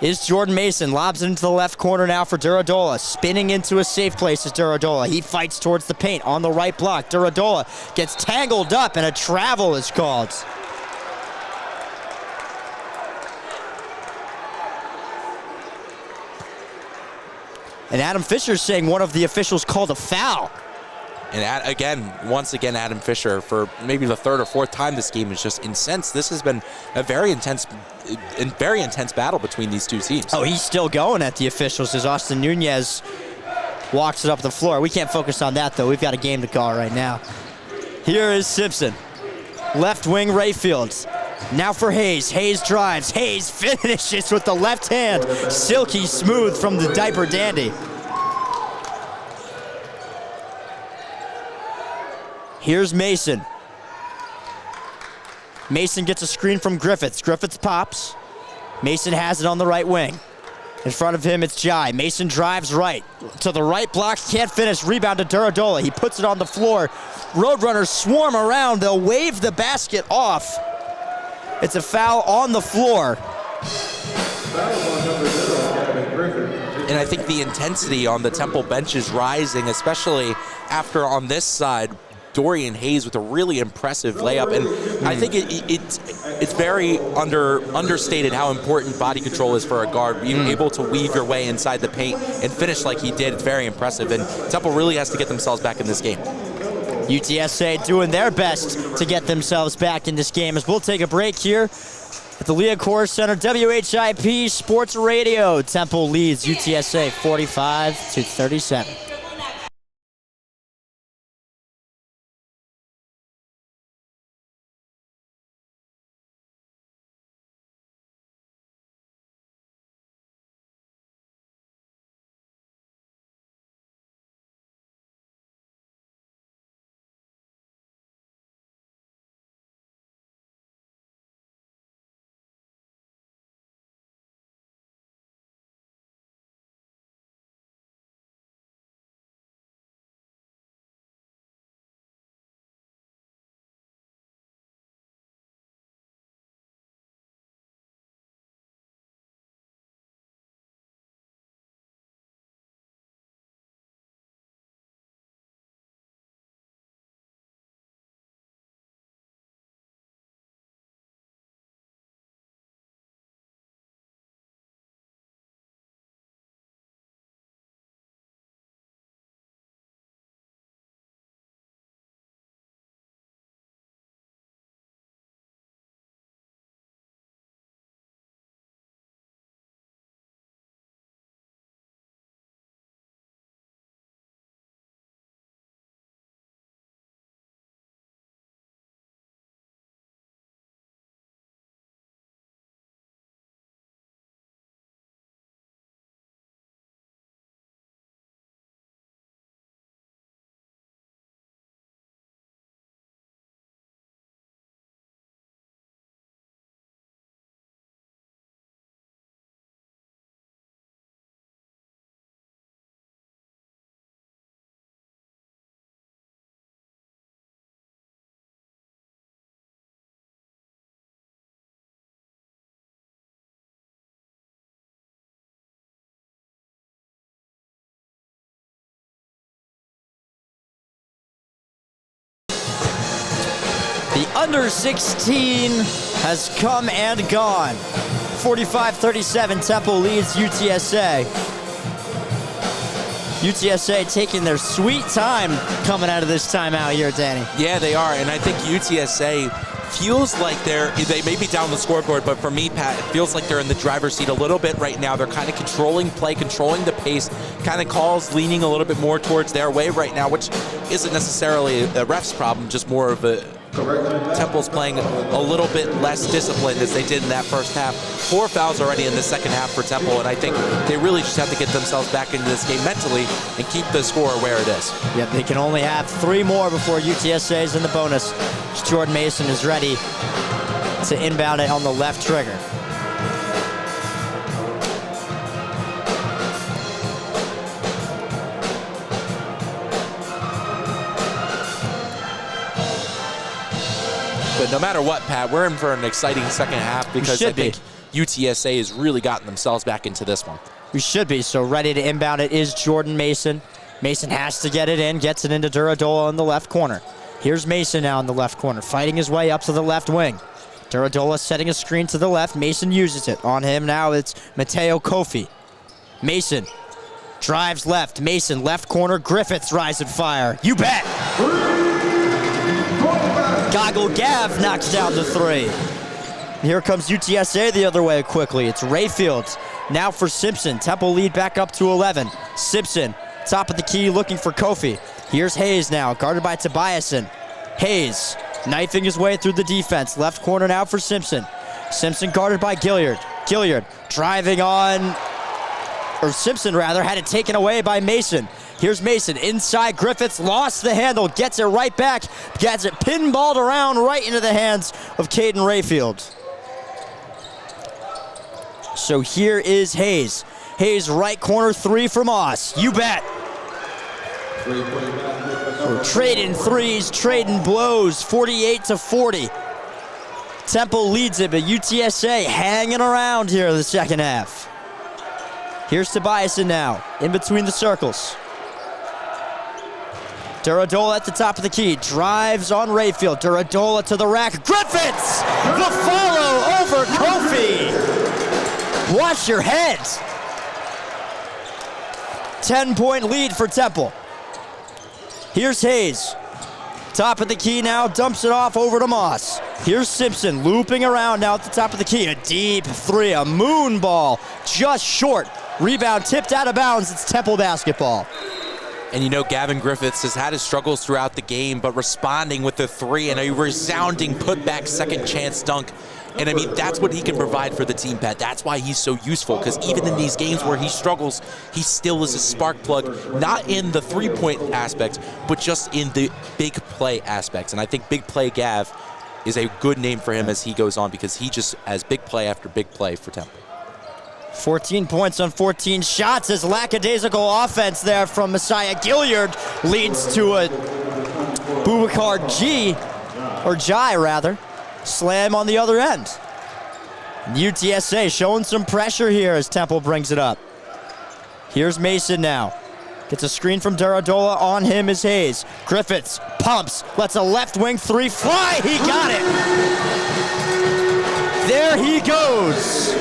S1: is Jordan Mason. Lobs it into the left corner now for Duradola. Spinning into a safe place is Duradola. He fights towards the paint on the right block. Duradola gets tangled up, and a travel is called. And Adam Fisher saying one of the officials called a foul.
S2: And once again, Adam Fisher, for maybe the third or fourth time this game, is just incensed. This has been a very intense battle between these two teams.
S1: Oh, he's still going at the officials as Austin Nunez walks it up the floor. We can't focus on that, though. We've got a game to call right now. Here is Simpson. Left wing, Rayfield. Now for Hayes. Hayes drives. Hayes finishes with the left hand. Silky smooth from the diaper dandy. Here's Mason. Mason gets a screen from Griffiths. Griffiths pops. Mason has it on the right wing. In front of him, it's Jai. Mason drives right. To the right block, can't finish. Rebound to Duradola. He puts it on the floor. Roadrunners swarm around. They'll wave the basket off. It's a foul on the floor.
S2: And I think the intensity on the Temple bench is rising, especially after on this side, Dorian Hayes with a really impressive layup. And I think it's very understated how important body control is for a guard. Being able to weave your way inside the paint and finish like he did, it's very impressive. And Temple really has to get themselves back in this game.
S1: UTSA doing their best to get themselves back in this game as we'll take a break here at the Liacouras Center, WHIP Sports Radio. Temple leads UTSA 45-37. The under 16 has come and gone. 45-37, Temple leads UTSA. UTSA taking their sweet time coming out of this timeout here, Danny.
S2: Yeah, they are, and I think UTSA feels like they may be down the scoreboard, but for me, Pat, it feels like they're in the driver's seat a little bit right now. They're kind of controlling play, controlling the pace, kind of calls leaning a little bit more towards their way right now, which isn't necessarily a ref's problem, just more of a Temple's playing a little bit less disciplined as they did in that first half. 4 fouls already in the second half for Temple, and I think they really just have to get themselves back into this game mentally and keep the score where it is.
S1: Yep, they can only have 3 more before UTSA is in the bonus. Jordan Mason is ready to inbound it on the left trigger.
S2: But no matter what, Pat, we're in for an exciting second half because I think UTSA has really gotten themselves back into this one.
S1: We should be. So ready to inbound it is Jordan Mason. Mason has to get it in, gets it into Duradola in the left corner. Here's Mason now in the left corner, fighting his way up to the left wing. Duradola setting a screen to the left. Mason uses it. On him now, it's Mateo Kofi. Mason Drives left. Mason, left corner. Griffiths, rise and fire. You bet. Goggle Gav knocks down the three. Here comes UTSA the other way quickly. It's Rayfield. Now for Simpson. Temple lead back up to 11. Simpson, top of the key, looking for Kofi. Here's Hayes now, guarded by Tobiasen. Hayes, knifing his way through the defense. Left corner now for Simpson. Simpson guarded by Gilliard. Gilliard driving on, or Simpson rather, had it taken away by Mason. Here's Mason, inside Griffiths, lost the handle, gets it right back, gets it pinballed around right into the hands of Caden Rayfield. So here is Hayes. Hayes, right corner three from Moss. You bet. We're trading threes, trading blows, 48-40. Temple leads it, but UTSA hanging around here in the second half. Here's Tobiasen now, in between the circles. Duradola at the top of the key, drives on Rayfield. Duradola to the rack. Griffiths! The follow over Kofi! Watch your head. 10-point lead for Temple. Here's Hayes. Top of the key now, dumps it off over to Moss. Here's Simpson looping around now at the top of the key. A deep three, a moon ball, just short. Rebound tipped out of bounds. It's Temple basketball.
S2: And you know, Gavin Griffiths has had his struggles throughout the game, but responding with the three and a resounding putback second chance dunk. And I mean, that's what he can provide for the team, Pat. That's why he's so useful, because even in these games where he struggles, he still is a spark plug, not in the three-point aspect, but just in the big play aspects. And I think Big Play Gav is a good name for him as he goes on, because he just has big play after big play for Temple.
S1: 14 points on 14 shots as lackadaisical offense there from Messiah Gilliard leads to a Boubacar Jai rather. Slam on the other end. UTSA showing some pressure here as Temple brings it up. Here's Mason now. Gets a screen from Duradola. On him is Hayes. Griffiths pumps. Lets a left wing three fly. He got it. There he goes.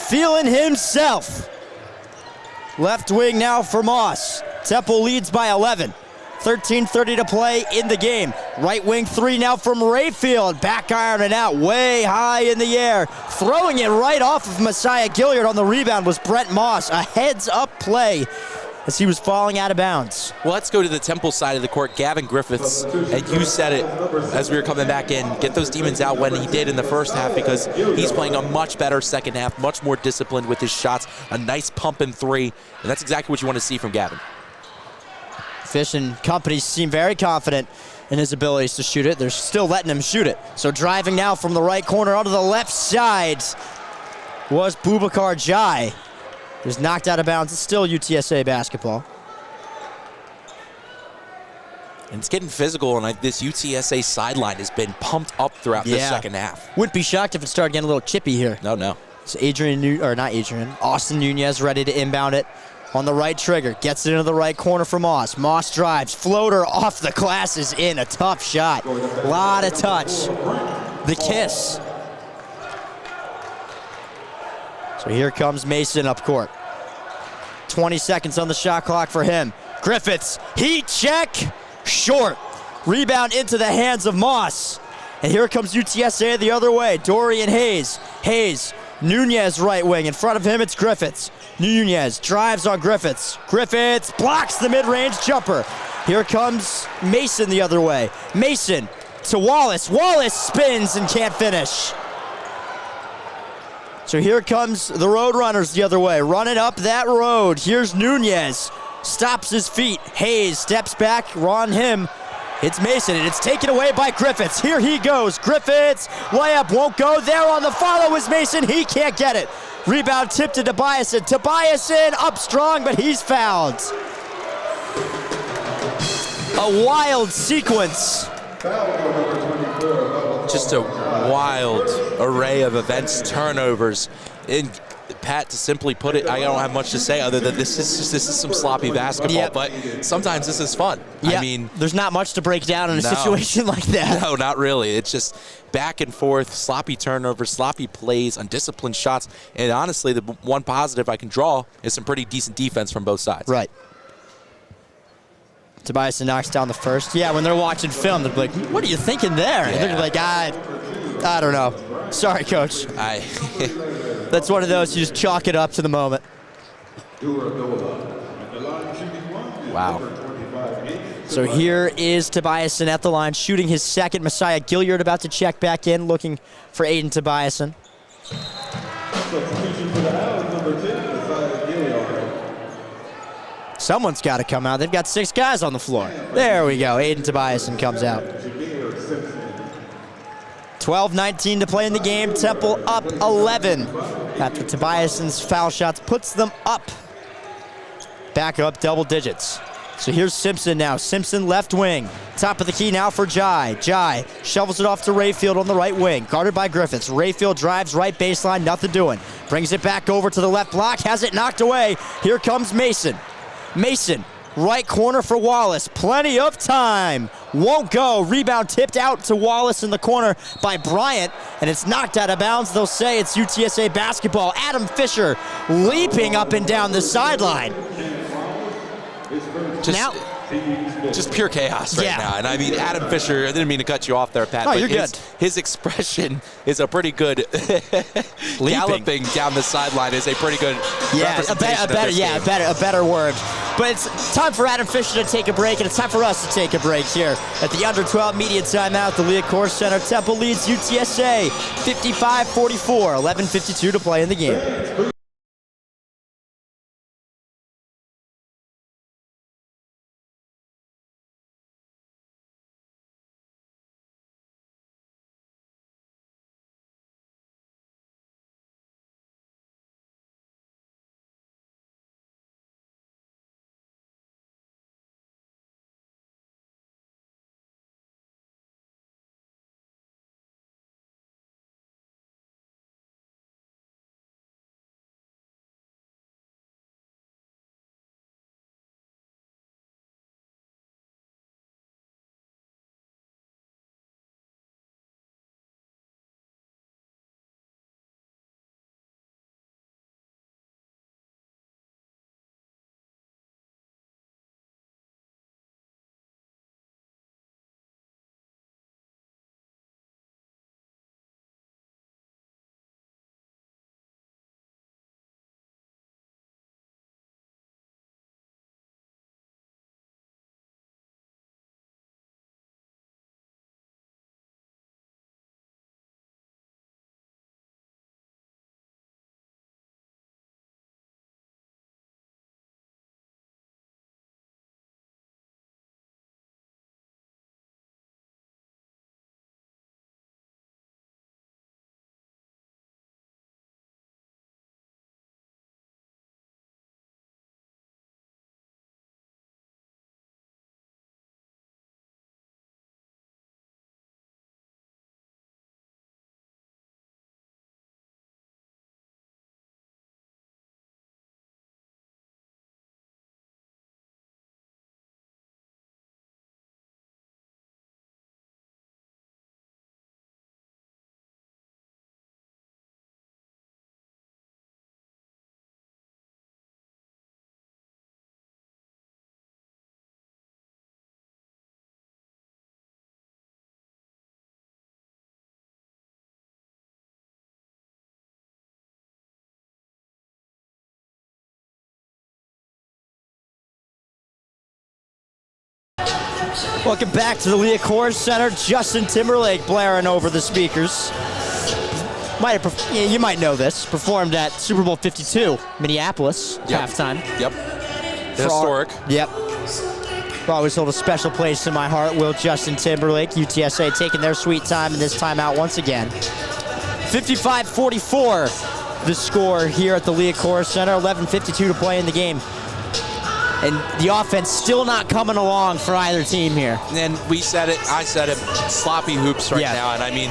S1: Feeling himself. Left wing now for Moss. Temple leads by 11. 13:30 to play in the game. Right wing three now from Rayfield. Back ironing out way high in the air. Throwing it right off of Messiah Gilliard on the rebound was Brent Moss. A heads-up play as he was falling out of bounds.
S2: Well, let's go to the Temple side of the court. Gavin Griffiths, and you said it as we were coming back in, get those demons out when he did in the first half, because he's playing a much better second half, much more disciplined with his shots, a nice pump and three, and that's exactly what you want to see from Gavin.
S1: Fish and company seem very confident in his abilities to shoot it. They're still letting him shoot it. So driving now from the right corner onto the left side was Boubacar Jai. He was knocked out of bounds. It's still UTSA basketball.
S2: And it's getting physical, and this UTSA sideline has been pumped up throughout the second half.
S1: Wouldn't be shocked if it started getting a little chippy here.
S2: No.
S1: So Austin Nunez ready to inbound it. On the right trigger, gets it into the right corner for Moss. Moss drives, floater off the glass is in, a tough shot. A lot of touch. The kiss. So here comes Mason up court. 20 seconds on the shot clock for him. Griffiths, heat check, short. Rebound into the hands of Moss. And here comes UTSA the other way. Dorian Hayes. Hayes, Nunez right wing. In front of him, it's Griffiths. Nunez drives on Griffiths. Griffiths blocks the mid-range jumper. Here comes Mason the other way. Mason to Wallace. Wallace spins and can't finish. So here comes the Roadrunners the other way, running up that road. Here's Nunez. Stops his feet. Hayes steps back on him. It's Mason, and it's taken away by Griffiths. Here he goes. Griffiths, layup won't go. There on the follow is Mason. He can't get it. Rebound tipped to Tobiasen. Tobiasen up strong, but he's fouled. A wild sequence.
S2: Just a wild array of events, turnovers. And Pat, to simply put it, I don't have much to say other than this is some sloppy basketball.
S1: Yep.
S2: But sometimes this is fun.
S1: Yeah,
S2: I mean,
S1: there's not much to break down in a
S2: No.
S1: situation like that.
S2: no, not really. It's just back and forth, sloppy turnovers, sloppy plays, undisciplined shots. And honestly, the one positive I can draw is some pretty decent defense from both sides.
S1: Right. Tobias knocks down the first. Yeah, when they're watching film, they're like, what are you thinking there? And they're like, I don't know. Sorry, coach. That's one of those, you just chalk it up to the moment.
S2: Wow.
S1: So here is Tobiasen at the line, shooting his second. Messiah Gilliard about to check back in, looking for Aiden Tobiasen.
S3: Substitution for the Owls, number 10, Messiah Gilliard.
S1: Someone's got to come out. They've got 6 guys on the floor. There we go. Aiden Tobiasen comes out.
S3: Jameer Simpson.
S1: 12-19 to play in the game. Temple up 11 after Tobiasen's foul shots puts them up. Back up double digits. So here's Simpson now. Simpson left wing. Top of the key now for Jai. Jai shovels it off to Rayfield on the right wing. Guarded by Griffiths. Rayfield drives right baseline. Nothing doing. Brings it back over to the left block. Has it knocked away. Here comes Mason. Mason, right corner for Wallace. Plenty of time. Won't go. Rebound tipped out to Wallace in the corner by Bryant, and it's knocked out of bounds. They'll say it's UTSA basketball. Adam Fisher leaping up and down the sideline.
S2: Just pure chaos right now. And I mean, Adam Fisher, I didn't mean to cut you off there, Pat.
S1: Oh,
S2: but
S1: you're good.
S2: His expression is a pretty good galloping down the sideline is a pretty good representation of this game.
S1: a better word. But it's time for Adam Fisher to take a break, and it's time for us to take a break here at the Under 12 Media Timeout, the Liacouras Center. Temple leads UTSA 55-44, 11:52 to play in the game. Welcome back to the Liacouras Center. Justin Timberlake blaring over the speakers. You might know this. Performed at Super Bowl 52, Minneapolis, halftime.
S2: Yep. Historic.
S1: Yep. Always hold a special place in my heart. Will Justin Timberlake, UTSA taking their sweet time in this timeout once again. 55-44 the score here at the Liacouras Center. 11:52 to play in the game. And the offense still not coming along for either team here.
S2: And we said it, I said it, sloppy hoops right now. And I mean,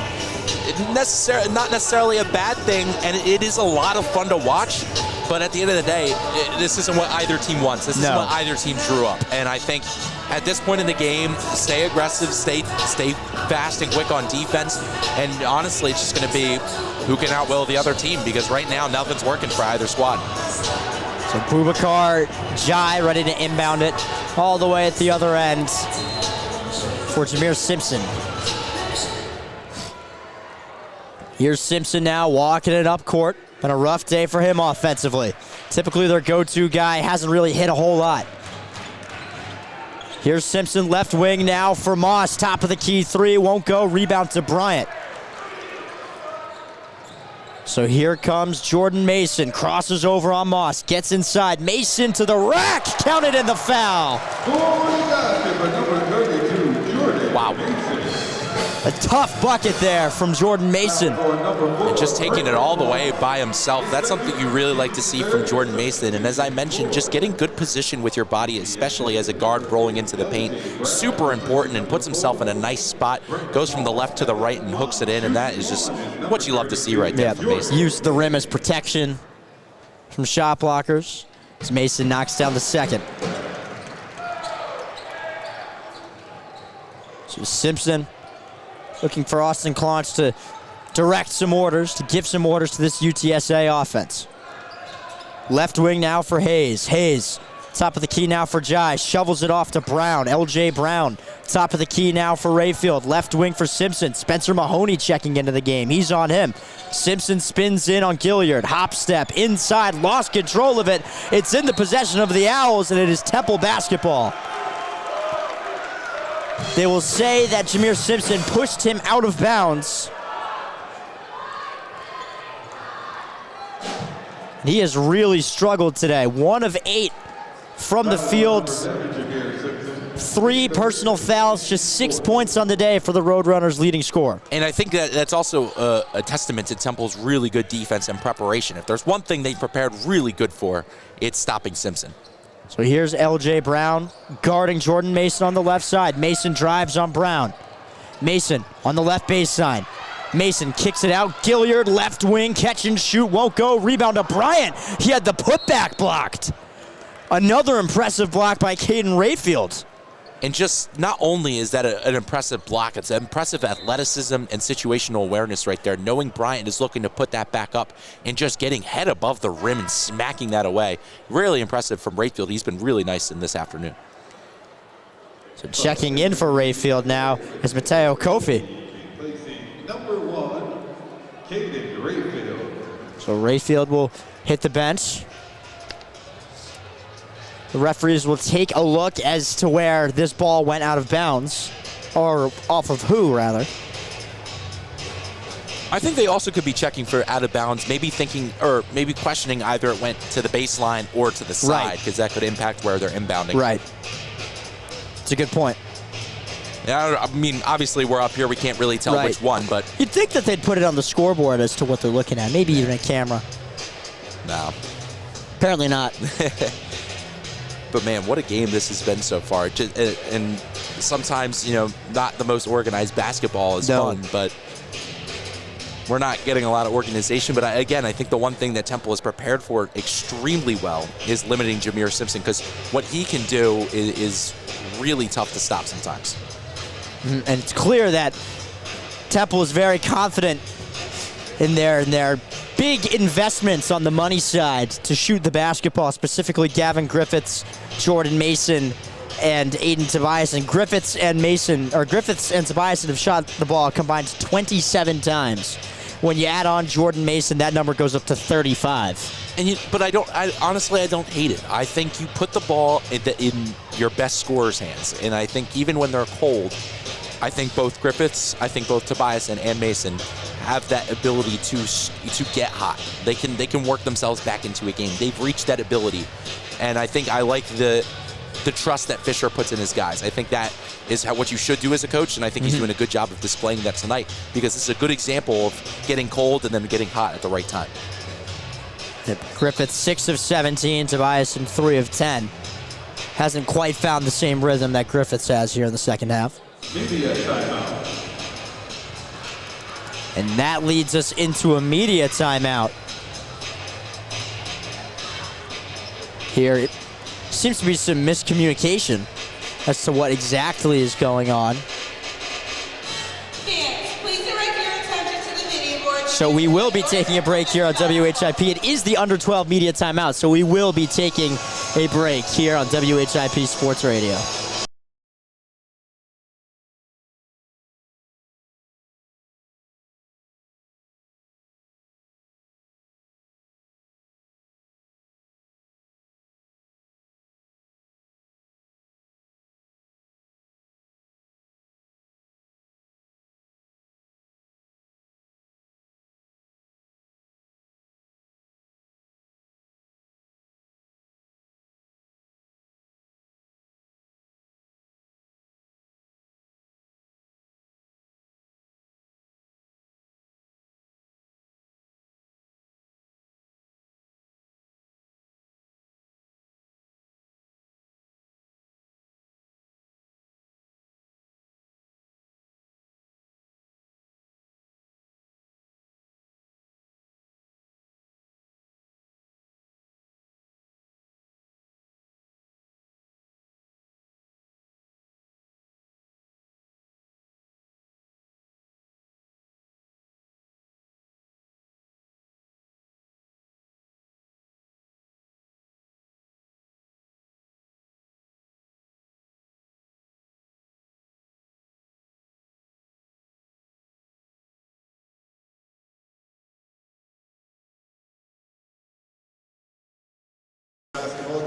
S2: not necessarily a bad thing, and it is a lot of fun to watch. But at the end of the day, this isn't what either team wants. This isn't what either team drew up. And I think at this point in the game, stay aggressive, stay fast and quick on defense. And honestly, it's just going to be who can outwill the other team, because right now, nothing's working for either squad.
S1: So Boubacar Jai ready to inbound it all the way at the other end for Jameer Simpson. Here's Simpson now walking it up court. Been a rough day for him offensively. Typically their go-to guy hasn't really hit a whole lot. Here's Simpson left wing now for Moss. Top of the key three, won't go. Rebound to Bryant. So here comes Jordan Mason. Crosses over on Moss. Gets inside. Mason to the rack. Counted in the foul.
S2: Wow.
S1: A tough bucket there from Jordan Mason.
S2: And just taking it all the way by himself. That's something you really like to see from Jordan Mason. And as I mentioned, just getting good position with your body, especially as a guard rolling into the paint, super important, and puts himself in a nice spot, goes from the left to the right and hooks it in, and that is just what you love to see right there from Mason.
S1: Used the rim as protection from shot blockers as Mason knocks down the second. So Simpson looking for Austin Claunch to direct some orders, to give some orders to this UTSA offense. Left wing now for Hayes. Hayes, top of the key now for Jai. Shovels it off to Brown. LJ Brown, top of the key now for Rayfield. Left wing for Simpson. Spencer Mahoney checking into the game. He's on him. Simpson spins in on Gilliard. Hop step inside, lost control of it. It's in the possession of the Owls, and it is Temple basketball. They will say that Jameer Simpson pushed him out of bounds. He has really struggled today. 1 of 8 from the field. 3 personal fouls, just 6 points on the day for the Roadrunners' leading scorer.
S2: And I think that's also a testament to Temple's really good defense and preparation. If there's one thing they prepared really good for, it's stopping Simpson.
S1: So here's LJ Brown guarding Jordan Mason on the left side. Mason drives on Brown. Mason on the left baseline. Mason kicks it out. Gilliard, left wing, catch and shoot, won't go. Rebound to Bryant. He had the putback blocked. Another impressive block by Caden Rayfield.
S2: And just not only is that an impressive block, it's impressive athleticism and situational awareness right there, knowing Bryant is looking to put that back up and just getting head above the rim and smacking that away. Really impressive from Rayfield. He's been really nice in this afternoon.
S1: So checking in for Rayfield now is Mateo Kofi.
S3: Number 1, Caden Rayfield.
S1: So Rayfield will hit the bench. The referees will take a look as to where this ball went out of bounds, or off of who, rather.
S2: I think they also could be checking for out of bounds, maybe thinking, or maybe questioning either it went to the baseline or to the side, because that could impact where they're inbounding.
S1: Right. It's a good point.
S2: Yeah, I mean, obviously we're up here, we can't really tell which one, but...
S1: You'd think that they'd put it on the scoreboard as to what they're looking at, maybe even a camera.
S2: No.
S1: Apparently not.
S2: But man, what a game this has been so far. And sometimes, not the most organized basketball is fun, but we're not getting a lot of organization. But I think the one thing that Temple is prepared for extremely well is limiting Jameer Simpson, because what he can do is really tough to stop sometimes.
S1: And it's clear that Temple is very confident in their big investments on the money side to shoot the basketball, specifically Gavin Griffiths, Jordan Mason, and Aiden Tobias. And Griffiths and Tobias have shot the ball combined 27 times. When you add on Jordan Mason, that number goes up to 35.
S2: But I honestly don't hate it. I think you put the ball in your best scorer's hands, and I think even when they're cold, I think both Tobias and Mason have that ability to get hot. They can work themselves back into a game. They've reached that ability, and I think I like the trust that Fisher puts in his guys. I think that is what you should do as a coach, and I think he's doing a good job of displaying that tonight, because this is a good example of getting cold and then getting hot at the right time.
S1: Griffith 6 of 17, Tobias in 3 of 10. hasn't quite found the same rhythm that Griffiths has here in the second half.
S3: Media timeout.
S1: And that leads us into a media timeout. Here, it seems to be some miscommunication as to what exactly is going on. So we will be taking a break here on WHIP. It is the under 12 media timeout, so we will be taking a break here on WHIP Sports Radio.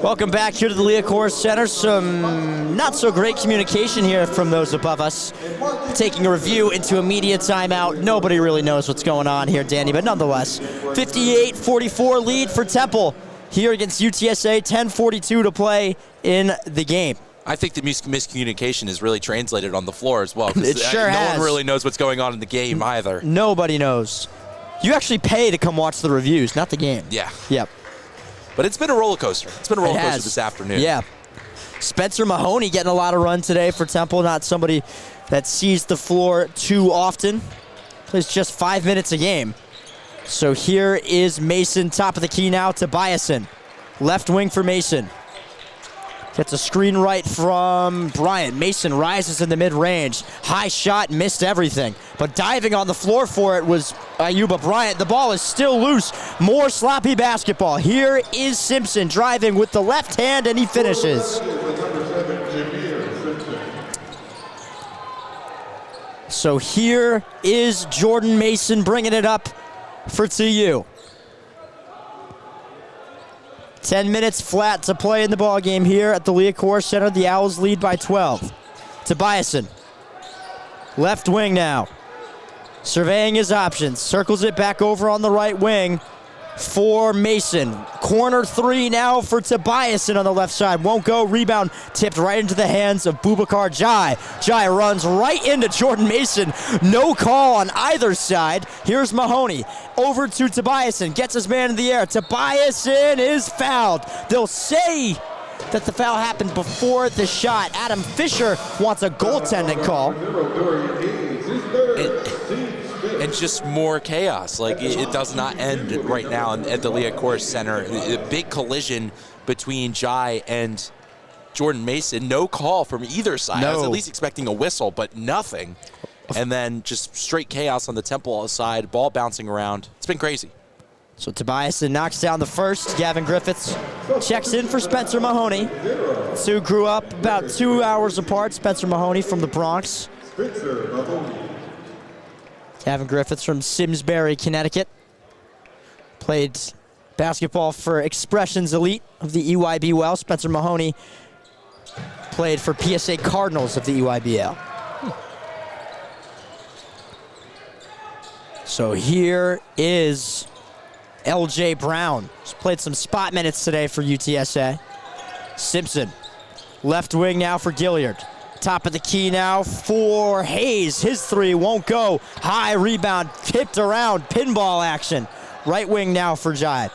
S1: Welcome back here to the Liacouras Center. Some not so great communication here from those above us. Taking a review into a media timeout. Nobody really knows what's going on here, Danny, but nonetheless, 58-44 lead for Temple here against UTSA, 10:42 to play in the game.
S2: I think the miscommunication is really translated on the floor as well.
S1: It sure has.
S2: No one really knows what's going on in the game either.
S1: Nobody knows. You actually pay to come watch the reviews, not the game.
S2: Yeah.
S1: Yep.
S2: But it's been a roller coaster. It's been a roller coaster this afternoon.
S1: Yeah. Spencer Mahoney getting a lot of run today for Temple. Not somebody that sees the floor too often. Plays just 5 minutes a game. So here is Mason, top of the key now to Biason. Left wing for Mason. Gets a screen right from Bryant. Mason rises in the mid-range. High shot, missed everything. But diving on the floor for it was Ayuba Bryant. The ball is still loose. More sloppy basketball. Here is Simpson driving with the left hand, and he finishes. So here is Jordan Mason bringing it up for TU. 10 minutes flat to play in the ballgame here at the Liacouras Center. The Owls lead by 12. Tobiasen. Left wing now. Surveying his options. Circles it back over on the right wing for Mason. Corner three now for Tobiasen on the left side. Won't go. Rebound tipped right into the hands of Boubacar Jai. Jai runs right into Jordan Mason. No call on either side. Here's Mahoney. Over to Tobiasen. Gets his man in the air. Tobiasen is fouled. They'll say that the foul happened before the shot. Adam Fisher wants a goaltending call.
S2: And just more chaos. Like, it does not end right now at the Liacouras Center. A big collision between Jai and Jordan Mason. No call from either side.
S1: No.
S2: I was at least expecting a whistle, but nothing. And then just straight chaos on the Temple side, ball bouncing around. It's been crazy.
S1: So Tobiasen knocks down the first. Gavin Griffiths checks in for Spencer Mahoney. Two grew up about 2 hours apart. Spencer Mahoney from the Bronx. Gavin Griffiths from Simsbury, Connecticut. Played basketball for Expressions Elite of the EYBL. Spencer Mahoney played for PSA Cardinals of the EYBL. So here is LJ Brown. He's played some spot minutes today for UTSA. Simpson, left wing now for Gilliard. Top of the key now for Hayes. His three won't go. High rebound, tipped around, pinball action. Right wing now for Jai.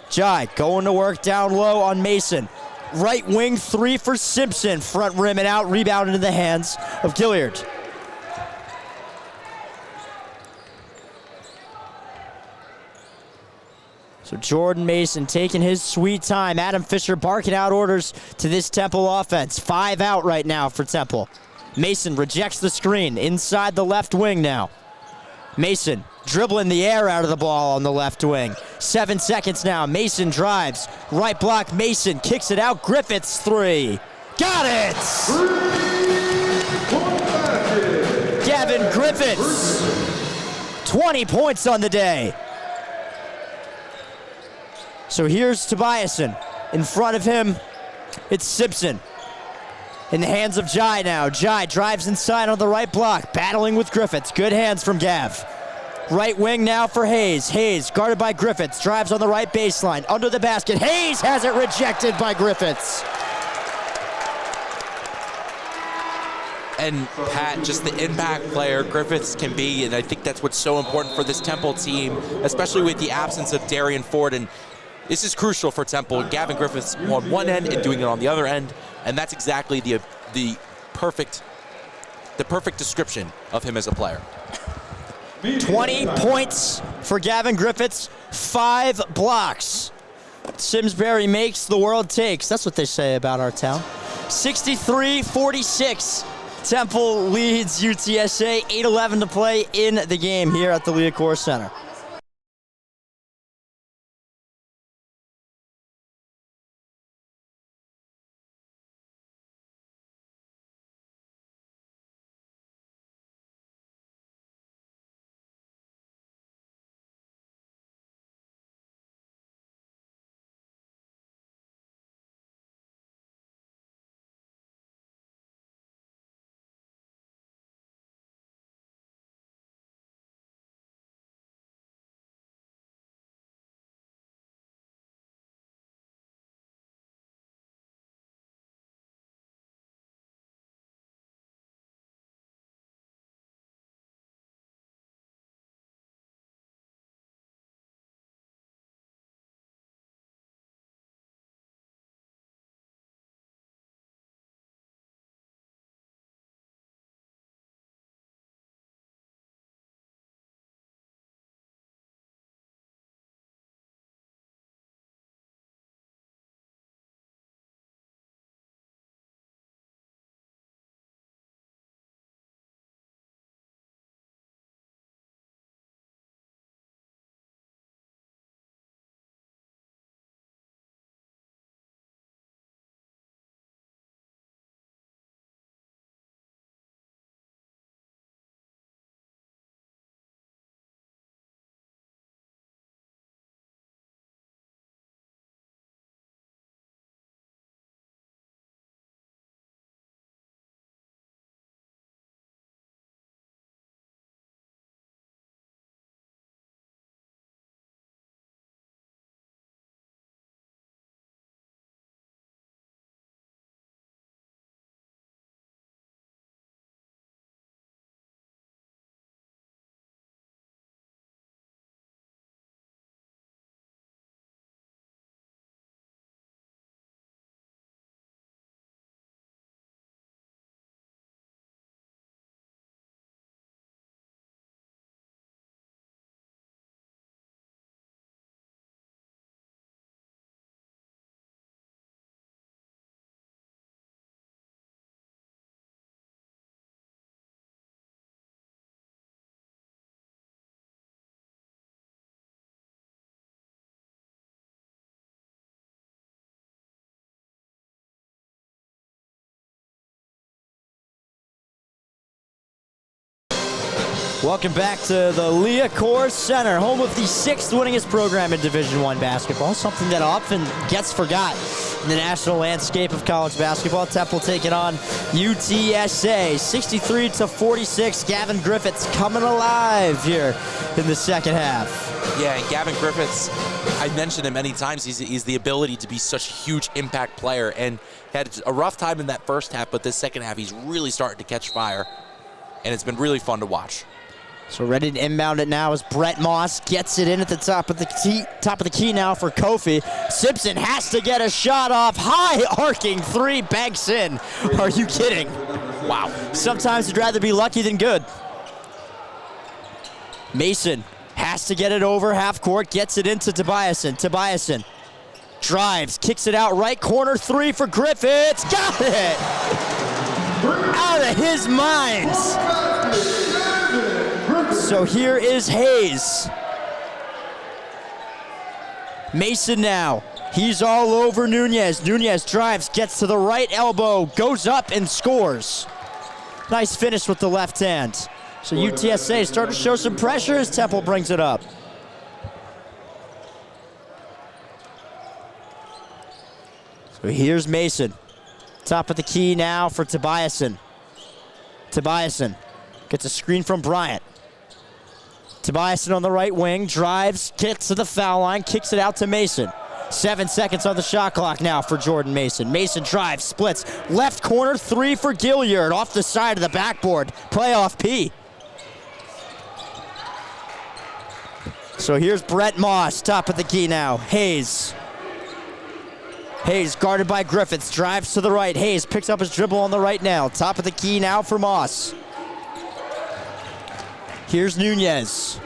S1: Jai going to work down low on Mason. Right wing 3 for Simpson. Front rim and out. Rebound into the hands of Gilliard. So Jordan Mason taking his sweet time. Adam Fisher barking out orders to this Temple offense. 5 out right now for Temple. Mason rejects the screen inside the left wing now. Mason dribbling the air out of the ball on the left wing. 7 seconds now. Mason drives. Right block. Mason kicks it out. Griffiths 3. Got it! Gavin Griffiths. 20 points on the day. So here's Tobiasen. In front of him, it's Simpson. In the hands of Jai now. Jai drives inside on the right block, battling with Griffiths. Good hands from Gav. Right wing now for Hayes. Hayes guarded by Griffiths. Drives on the right baseline. Under the basket. Hayes has it rejected by Griffiths.
S2: And Pat, just the impact player Griffiths can be, and I think that's what's so important for this Temple team, especially with the absence of Darian Ford. And this is crucial for Temple. Gavin Griffiths on one end and doing it on the other end, and that's exactly the perfect description of him as a player.
S1: 20 points for Gavin Griffiths, 5 blocks. Simsbury makes, the world takes. That's what they say about our town. 63-46. Temple leads UTSA. 8:11 to play in the game here at the Liacouras Center. Welcome back to the Liacouras Center, home of the 6th winningest program in Division I basketball, something that often gets forgot in the national landscape of college basketball. Temple taking on UTSA, 63-46. Gavin Griffiths coming alive here in the second half.
S2: Yeah, and Gavin Griffiths, I mentioned him many times. He's the ability to be such a huge impact player, and had a rough time in that first half, but this second half he's really starting to catch fire, and it's been really fun to watch.
S1: So ready to inbound it now as Brett Moss gets it in at the top of the key now for Kofi. Simpson has to get a shot off. High arcing three, banks in. Are you kidding? Wow. Sometimes you'd rather be lucky than good. Mason has to get it over half court, gets it into Tobiasen. Tobiasen drives, kicks it out right corner, three for Griffiths. Got it! Out of his mind. So here is Hayes. Mason now. He's all over Nunez. Nunez drives, gets to the right elbow, goes up and scores. Nice finish with the left hand. So UTSA starting to show some pressure as Temple brings it up. So here's Mason. Top of the key now for Tobiasen. Tobiasen gets a screen from Bryant. Tobiasen on the right wing, drives, gets to the foul line, kicks it out to Mason. 7 seconds on the shot clock now for Jordan Mason. Mason drives, splits, left corner, three for Gilliard, off the side of the backboard. Playoff P. So here's Brett Moss, top of the key now. Hayes. Hayes guarded by Griffiths, drives to the right. Hayes picks up his dribble on the right now. Top of the key now for Moss. Here's Nunez.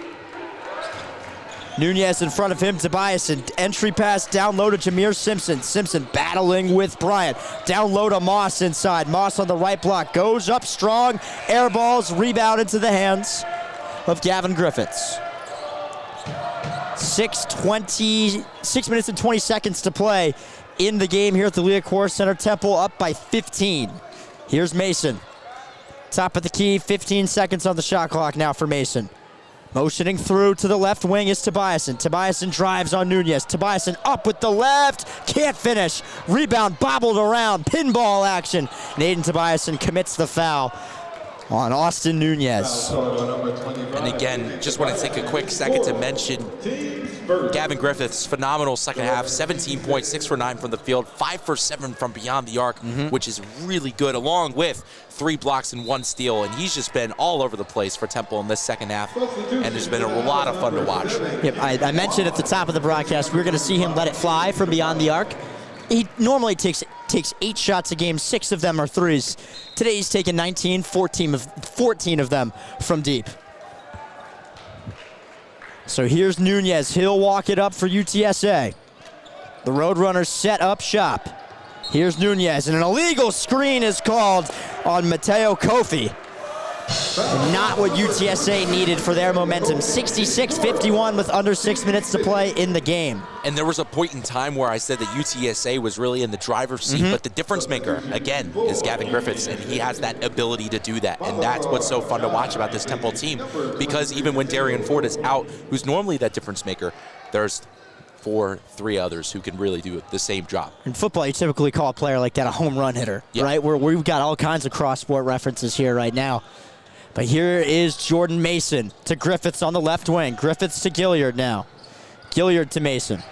S1: Nunez in front of him, Tobiasen. Entry pass down low to Jameer Simpson. Simpson battling with Bryant. Down low to Moss inside. Moss on the right block. Goes up strong. Air balls, rebound into the hands of Gavin Griffiths. 6 minutes and 20 seconds to play in the game here at the Liacouras Center. Temple up by 15. Here's Mason. Top of the key, 15 seconds on the shot clock now for Mason. Motioning through to the left wing is Tobiasen. Tobiasen drives on Nunez. Tobiasen up with the left. Can't finish. Rebound bobbled around. Pinball action. And Aiden Tobiasen commits the foul on Austin Nunez.
S2: And again, just want to take a quick second to mention Gavin Griffiths, phenomenal second half, 17 points, 6 for 9 from the field, 5 for 7 from beyond the arc, which is really good, along with 3 blocks and 1 steal. And he's just been all over the place for Temple in this second half, and it's been a lot of fun to watch.
S1: Yep, I mentioned at the top of the broadcast, we're going to see him let it fly from beyond the arc. He normally takes 8 shots a game, 6 of them are threes. Today he's taken 19, 14 of them from deep. So here's Nunez. He'll walk it up for UTSA. The Roadrunners set up shop. Here's Nunez, and an illegal screen is called on Mateo Kofi. Not what UTSA needed for their momentum. 66-51 with under 6 minutes to play in the game.
S2: And there was a point in time where I said that UTSA was really in the driver's seat, but the difference maker, again, is Gavin Griffiths, and he has that ability to do that. And that's what's so fun to watch about this Temple team, because even when Darian Ford is out, who's normally that difference maker, there's 3 others who can really do the same job.
S1: In football, you typically call a player like that a home run hitter, right? We've got all kinds of cross-sport references here right now. But here is Jordan Mason to Griffiths on the left wing. Griffiths to Gilliard now. Gilliard to Mason.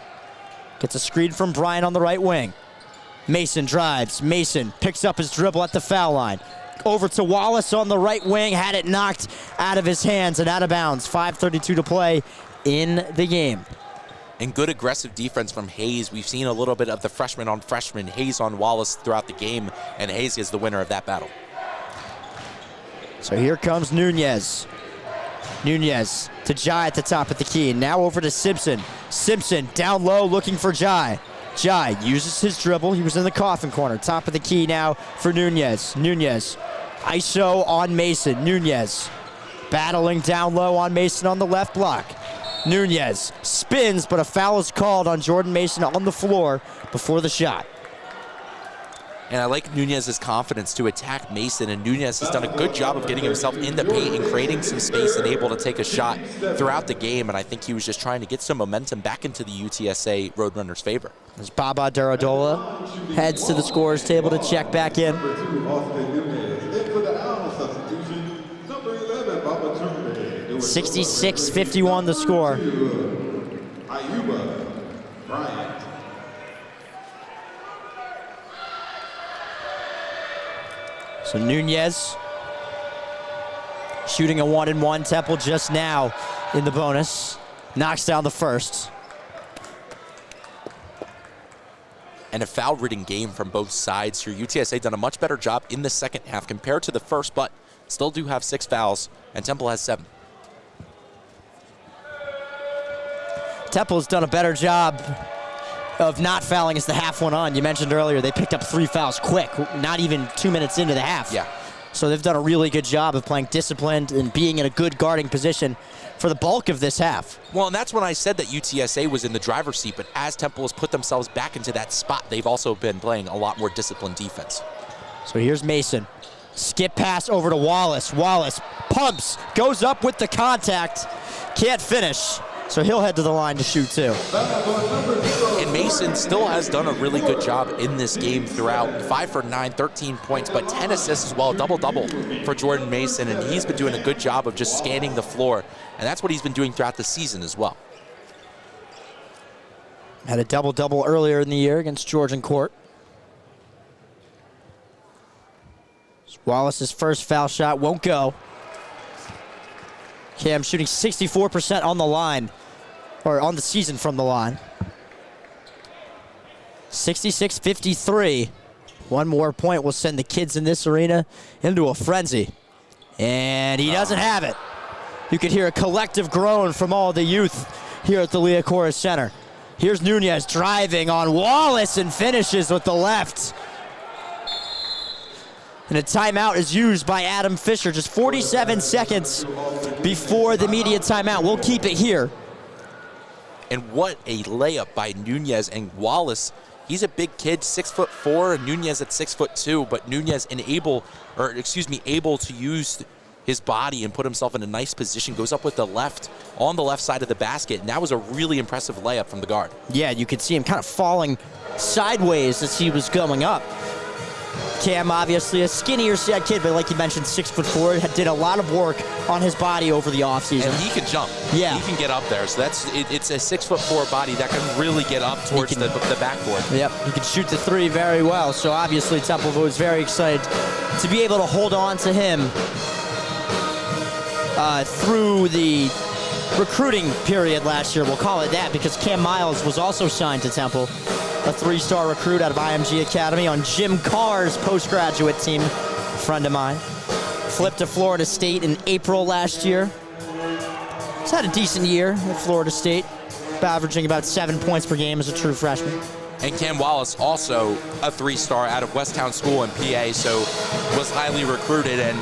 S1: Gets a screen from Bryant on the right wing. Mason drives. Mason picks up his dribble at the foul line. Over to Wallace on the right wing. Had it knocked out of his hands and out of bounds. 5:32 to play in the game.
S2: And good aggressive defense from Hayes. We've seen a little bit of the freshman on freshman, Hayes on Wallace throughout the game, and Hayes is the winner of that battle.
S1: So here comes Nunez. Nunez to Jai at the top of the key. Now over to Simpson. Simpson down low looking for Jai. Jai uses his dribble. He was in the coffin corner. Top of the key now for Nunez. Nunez. ISO on Mason. Nunez battling down low on Mason on the left block. Nunez spins, but a foul is called on Jordan Mason on the floor before the shot.
S2: And I like Nunez's confidence to attack Mason, and Nunez has done a good job of getting himself in the paint and creating some space and able to take a shot throughout the game, and I think he was just trying to get some momentum back into the UTSA Roadrunners' favor.
S1: As Baba Duradola heads to the scorer's table to check back in. 66-51 the score. So Nunez shooting a 1-and-1. Temple just now in the bonus. Knocks down the first.
S2: And a foul-ridden game from both sides here. UTSA done a much better job in the second half compared to the first, but still do have 6 fouls, and Temple has 7.
S1: Temple's done a better job of not fouling as the half went on. You mentioned earlier they picked up 3 fouls quick, not even 2 minutes into the half.
S2: Yeah.
S1: So they've done a really good job of playing disciplined and being in a good guarding position for the bulk of this half.
S2: Well, and that's when I said that UTSA was in the driver's seat, but as Temple has put themselves back into that spot, they've also been playing a lot more disciplined defense.
S1: So here's Mason. Skip pass over to Wallace. Wallace pumps, goes up with the contact, can't finish. So he'll head to the line to shoot too.
S2: And Mason still has done a really good job in this game throughout. 5 for 9, 13 points, but 10 assists as well. Double-double for Jordan Mason, and he's been doing a good job of just scanning the floor. And that's what he's been doing throughout the season as well.
S1: Had a double-double earlier in the year against Georgian Court. Wallace's first foul shot won't go. Cam shooting 64% on the line, or on the season from the line. 66-53. One more point will send the kids in this arena into a frenzy. And he doesn't have it. You could hear a collective groan from all the youth here at the Liacouras Center. Here's Nunez driving on Wallace and finishes with the left. And a timeout is used by Adam Fisher. Just 47 seconds before the media timeout. We'll keep it here.
S2: And what a layup by Nunez. And Wallace, he's a big kid, 6'4", and Nunez at 6'2", but Nunez able to use his body and put himself in a nice position, goes up with the left, on the left side of the basket, and that was a really impressive layup from the guard.
S1: Yeah, you could see him kind of falling sideways as he was going up. Cam, obviously a skinnier set kid, but like you mentioned, 6'4", did a lot of work on his body over the offseason.
S2: And he can jump.
S1: Yeah.
S2: He can get up there. So it's a 6'4" body that can really get up towards the backboard.
S1: Yep, he can shoot the three very well. So obviously Temple was very excited to be able to hold on to him through the recruiting period last year. We'll call it that because Cam Miles was also signed to Temple, a 3-star recruit out of IMG Academy on Jim Carr's postgraduate team, friend of mine. Flipped to Florida State in April last year. He's had a decent year at Florida State, averaging about 7 points per game as a true freshman.
S2: And Cam Wallace, also a 3-star out of Westtown School in PA, so was highly recruited, and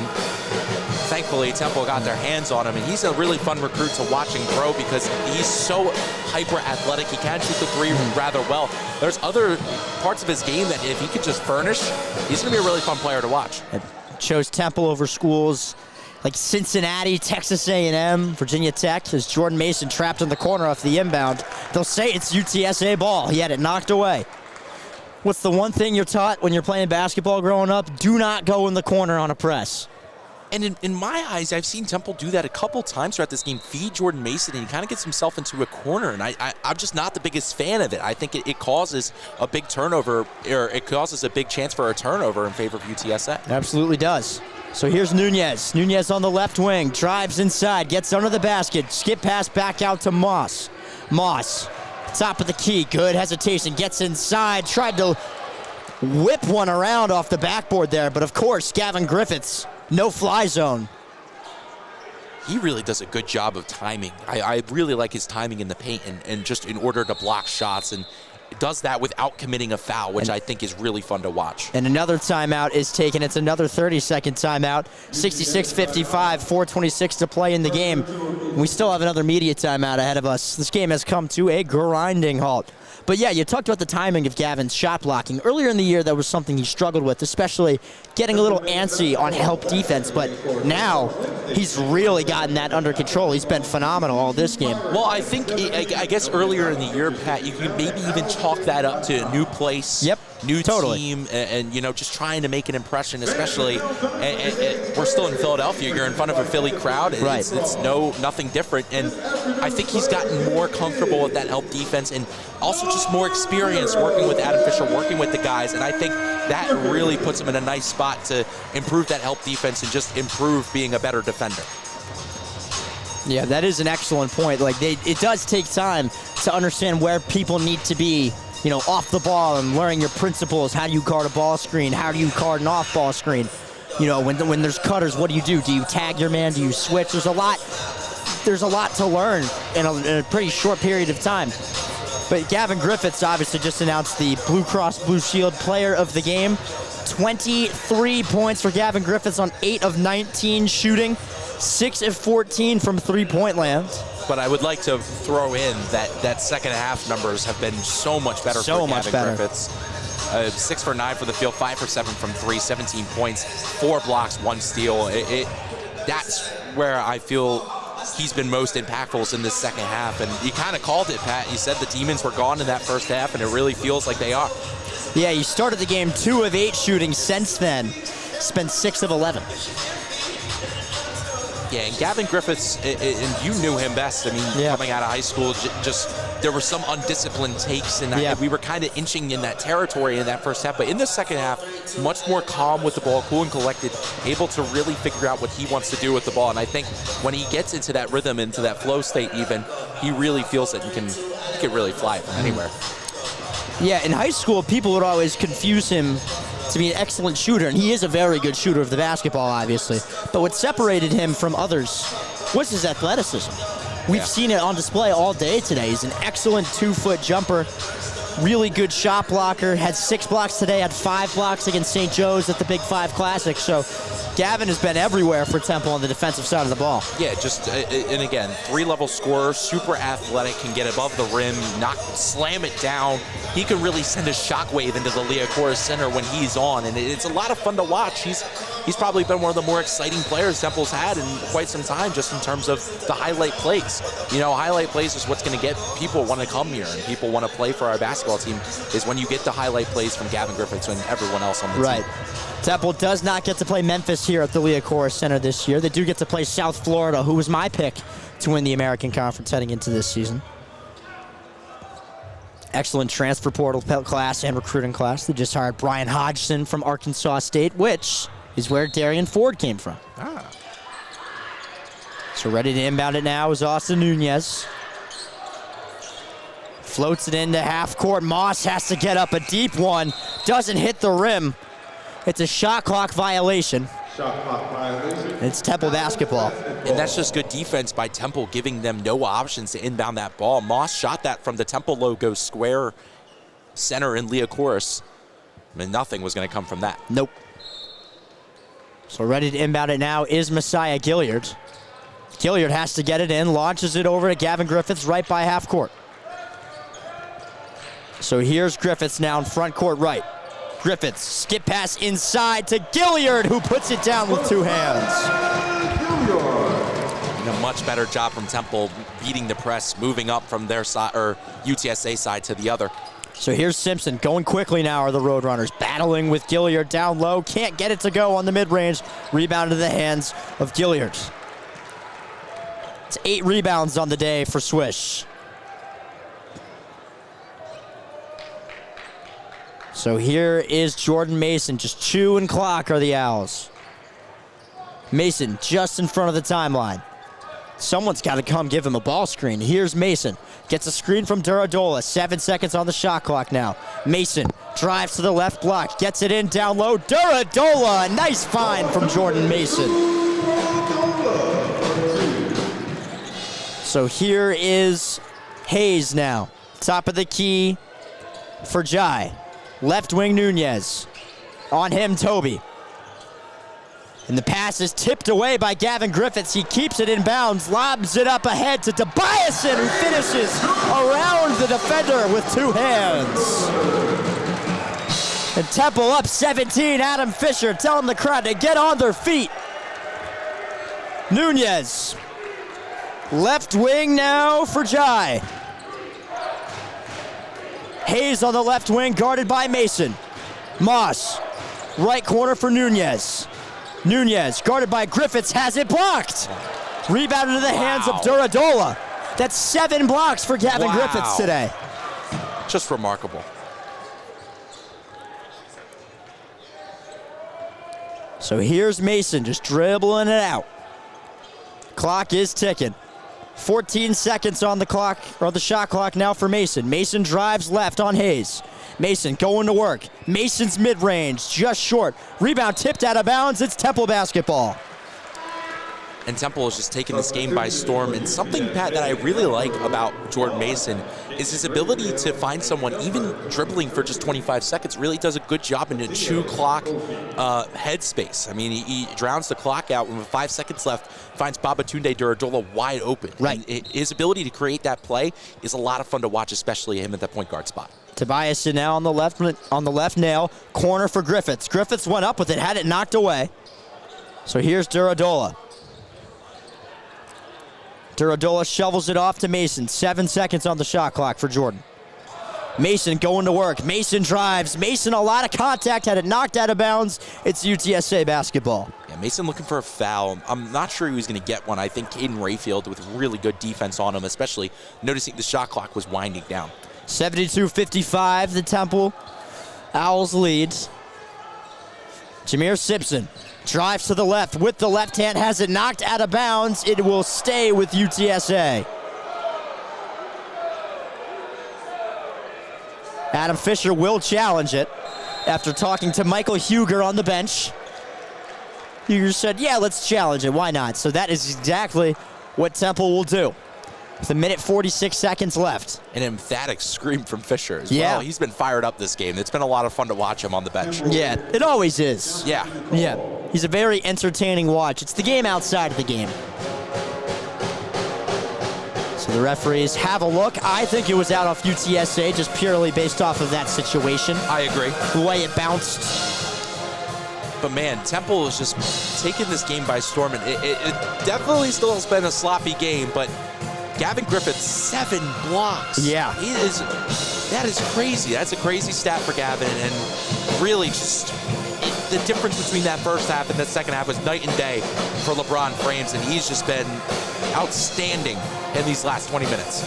S2: thankfully Temple got their hands on him. And he's a really fun recruit to watch and grow because he's so hyper athletic. He can shoot the three rather well. There's other parts of his game that if he could just furnish, he's going to be a really fun player to watch.
S1: It chose Temple over schools like Cincinnati, Texas A&M, Virginia Tech, as Jordan Mason trapped in the corner off the inbound. They'll say it's UTSA ball. He had it knocked away. What's the one thing you're taught when you're playing basketball growing up? Do not go in the corner on a press.
S2: And in my eyes, I've seen Temple do that a couple times throughout this game, feed Jordan Mason, and he kind of gets himself into a corner, and I'm just not the biggest fan of it. I think it causes a big turnover, or it causes a big chance for a turnover in favor of UTSA.
S1: It absolutely does. So here's Nunez. Nunez on the left wing, drives inside, gets under the basket, skip pass back out to Moss. Moss, top of the key, good hesitation, gets inside, tried to whip one around off the backboard there, but of course, Gavin Griffiths, no fly zone.
S2: He really does a good job of timing. I really like his timing in the paint and just in order to block shots, and does that without committing a foul, which I think is really fun to watch.
S1: And another timeout is taken. It's another 30-second timeout. 66-55, 4:26 to play in the game. We still have another media timeout ahead of us. This game has come to a grinding halt. But yeah, you talked about the timing of Gavin's shot blocking. Earlier in the year, that was something he struggled with, especially getting a little antsy on help defense. But now, he's really gotten that under control. He's been phenomenal all this game.
S2: Well, I think, I guess earlier in the year, Pat, you could maybe even chalk that up to a new place, new team, and you know, just trying to make an impression, especially, and we're still in Philadelphia. You're in front of a Philly crowd. It's nothing different. And I think he's gotten more comfortable with that help defense and also just more experience working with Adam Fisher, working with the guys. And I think that really puts him in a nice spot to improve that help defense and just improve being a better defender.
S1: Yeah, that is an excellent point. Like, it does take time to understand where people need to be, you know, off the ball and learning your principles. How do you guard a ball screen? How do you guard an off-ball screen? You know, when there's cutters, what do you do? Do you tag your man? Do you switch? There's a lot to learn in a pretty short period of time. But Gavin Griffiths obviously just announced the Blue Cross Blue Shield Player of the Game. 23 points for Gavin Griffiths on 8 of 19 shooting, 6 of 14 from three-point land.
S2: But I would like to throw in that second half numbers have been so much better for Gavin Griffiths. 6 for 9 for the field, 5 for 7 from 3, 17 points, 4 blocks, 1 steal. That's where I feel he's been most impactful in this second half. And you kind of called it, Pat. You said the Demons were gone in that first half, and it really feels like they are.
S1: Yeah, you started the game 2 of 8 shooting. Since then, spent 6 of 11.
S2: Yeah, and Gavin Griffiths, and you knew him best. I mean, coming out of high school, just there were some undisciplined takes, and we were kind of inching in that territory in that first half. But in the second half, much more calm with the ball, cool and collected, able to really figure out what he wants to do with the ball. And I think when he gets into that rhythm, into that flow state even, he really feels that he can really fly from anywhere.
S1: Yeah, in high school, people would always confuse him to be an excellent shooter, and he is a very good shooter of the basketball, obviously. But what separated him from others was his athleticism. We've seen it on display all day today. He's an excellent 2-foot jumper, really good shot blocker, had 6 blocks today, had 5 blocks against St. Joe's at the Big 5 Classic. So Gavin has been everywhere for Temple on the defensive side of the ball.
S2: Yeah, just, and again, 3-level scorer, super athletic, can get above the rim, slam it down. He can really send a shockwave into the Liacouras Center when he's on, and it's a lot of fun to watch. He's probably been one of the more exciting players Temple's had in quite some time, just in terms of the highlight plays. You know, highlight plays is what's going to get people want to come here and people want to play for our basketball team, is when you get the highlight plays from Gavin Griffiths and everyone else on the team.
S1: Temple does not get to play Memphis here at the Liacouras Center this year. They do get to play South Florida, who was my pick to win the American Conference heading into this season. Excellent transfer portal class and recruiting class. They just hired Brian Hodgson from Arkansas State, which is where Darian Ford came from. So ready to inbound it now is Austin Nunez. Floats it into half court. Moss has to get up a deep one. Doesn't hit the rim. It's a shot clock violation.
S3: Shot clock violation.
S1: It's Temple basketball.
S2: And that's just good defense by Temple, giving them no options to inbound that ball. Moss shot that from the Temple logo square center in Liacouras. I mean, nothing was going to come from that.
S1: Nope. So ready to inbound it now is Messiah Gilliard. Gilliard has to get it in, launches it over to Gavin Griffiths right by half court. So here's Griffiths now in front court right. Griffiths, skip pass inside to Gilliard, who puts it down with 2 hands.
S2: And a much better job from Temple, beating the press, moving up from their side, or UTSA side, to the other.
S1: So here's Simpson, going quickly now are the Roadrunners, battling with Gilliard down low, can't get it to go on the mid-range, rebound to the hands of Gilliard. It's 8 rebounds on the day for Swish. So here is Jordan Mason, just chewing clock are the Owls. Mason just in front of the timeline. Someone's got to come give him a ball screen. Here's Mason, gets a screen from Duradola, 7 seconds on the shot clock now. Mason drives to the left block, gets it in down low. Duradola, a nice find from Jordan Mason. So here is Hayes now, top of the key for Jai. Left wing Nunez. On him, Toby. And the pass is tipped away by Gavin Griffiths. He keeps it in bounds, lobs it up ahead to Tobiasen, who finishes around the defender with 2 hands. And Temple up 17. Adam Fisher telling the crowd to get on their feet. Nunez. Left wing now for Jai. Hayes on the left wing, guarded by Mason. Moss, right corner for Nunez. Nunez, guarded by Griffiths, has it blocked. Rebounded to the hands of Duradola. That's 7 blocks for Gavin Griffiths today.
S2: Just remarkable.
S1: So here's Mason just dribbling it out. Clock is ticking. 14 seconds on the clock, or the shot clock now for Mason. Mason drives left on Hayes. Mason going to work. Mason's mid-range, just short. Rebound tipped out of bounds. It's Temple basketball.
S2: And Temple is just taking this game by storm. And something, Pat, that I really like about Jordan Mason is his ability to find someone, even dribbling for just 25 seconds, really does a good job in a 2-clock headspace. I mean, he drowns the clock out, and with 5 seconds left, finds Babatunde Duradola wide open.
S1: Right.
S2: And his ability to create that play is a lot of fun to watch, especially him at that point guard spot.
S1: Tobias now on the left nail. Corner for Griffiths. Griffiths went up with it, had it knocked away. So here's Duradola. Duradola shovels it off to Mason. 7 seconds on the shot clock for Jordan. Mason going to work. Mason drives. Mason, a lot of contact, had it knocked out of bounds. It's UTSA basketball.
S2: Yeah, Mason looking for a foul. I'm not sure he was going to get one. I think Caden Rayfield with really good defense on him, especially noticing the shot clock was winding down.
S1: 72-55, the Temple Owls leads. Jameer Simpson drives to the left with the left hand, has it knocked out of bounds. It will stay with UTSA. Adam Fisher will challenge it after talking to Michael Huger on the bench. Huger said, yeah, let's challenge it. Why not? So that is exactly what Temple will do. With 1:46 seconds left.
S2: An emphatic scream from Fisher as
S1: Yeah.
S2: well. He's been fired up this game. It's been a lot of fun to watch him on the bench.
S1: Yeah, it always is.
S2: Yeah.
S1: Yeah, he's a very entertaining watch. It's the game outside of the game. So the referees have a look. I think it was out off UTSA just purely based off of that situation.
S2: I agree.
S1: The way it bounced.
S2: But man, Temple is just taking this game by storm. And it definitely still has been a sloppy game, but Gavin Griffith, 7 blocks.
S1: Yeah.
S2: That is crazy. That's a crazy stat for Gavin. And really just the difference between that first half and that second half was night and day for LeBron Frames. And he's just been outstanding in these last 20 minutes.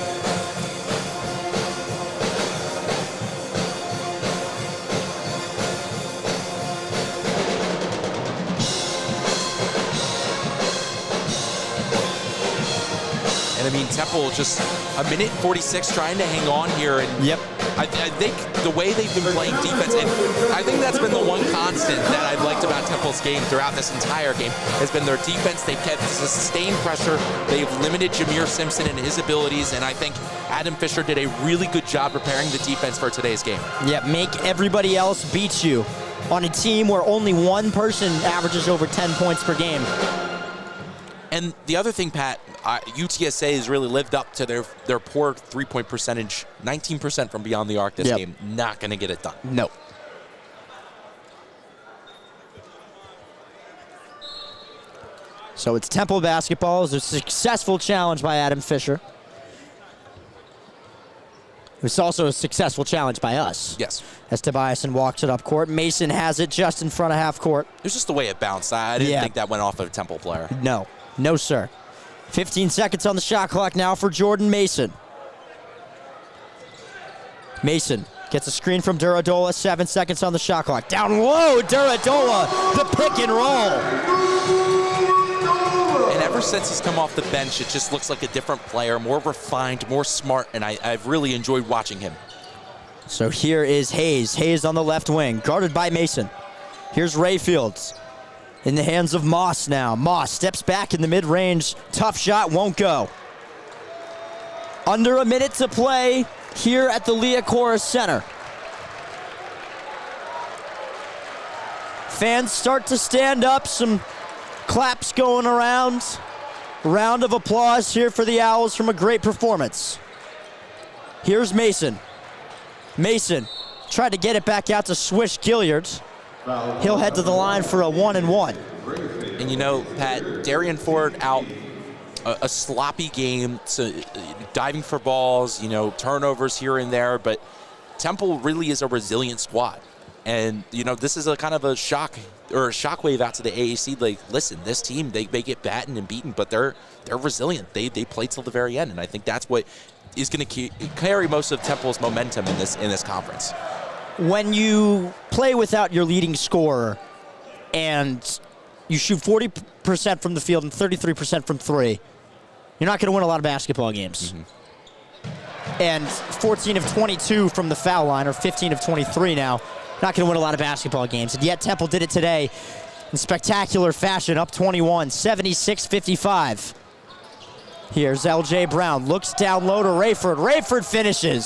S2: And I mean, Temple just 1:46 trying to hang on here. And
S1: Yep.
S2: I think the way they've been playing defense, and I think that's been the one constant that I've liked about Temple's game throughout this entire game, has been their defense. They've kept sustained pressure. They've limited Jameer Simpson and his abilities, and I think Adam Fisher did a really good job preparing the defense for today's game.
S1: Yep, make everybody else beat you on a team where only one person averages over 10 points per game.
S2: And the other thing, Pat, UTSA has really lived up to their poor three-point percentage. 19% from beyond the arc this game. Not going to get it done.
S1: No. So it's Temple basketball. It was a successful challenge by Adam Fisher. It was also a successful challenge by us.
S2: Yes.
S1: As Tobiasen walks it up court. Mason has it just in front of half court.
S2: It was just the way it bounced. I didn't think that went off of a Temple player.
S1: No. No, sir. 15 seconds on the shot clock now for Jordan Mason. Mason gets a screen from Duradola. 7 seconds on the shot clock. Down low, Duradola, the pick and roll.
S2: And ever since he's come off the bench, it just looks like a different player, more refined, more smart, and I've really enjoyed watching him.
S1: So here is Hayes. Hayes on the left wing, guarded by Mason. Here's Rayfield. In the hands of Moss now. Moss steps back in the mid-range. Tough shot, won't go. Under a minute to play here at the Liacouras Center. Fans start to stand up. Some claps going around. Round of applause here for the Owls from a great performance. Here's Mason. Mason tried to get it back out to Swish Gilliard. He'll head to the line for a 1-and-1.
S2: And you know, Pat, Darian Ford out, a sloppy game, so diving for balls, turnovers here and there, but Temple really is a resilient squad. And, this is a kind of a shock or a shockwave out to the AAC. Like, listen, this team, they get battened and beaten, but they're resilient. They play till the very end, and I think that's what is going to carry most of Temple's momentum in this conference.
S1: When you play without your leading scorer and you shoot 40% from the field and 33% from three, you're not going to win a lot of basketball games. And 14 of 22 from the foul line, or 15 of 23 now, not going to win a lot of basketball games. And yet Temple did it today in spectacular fashion, up 21, 76-55. Here's L.J. Brown, looks down low to Rayford. Rayford finishes.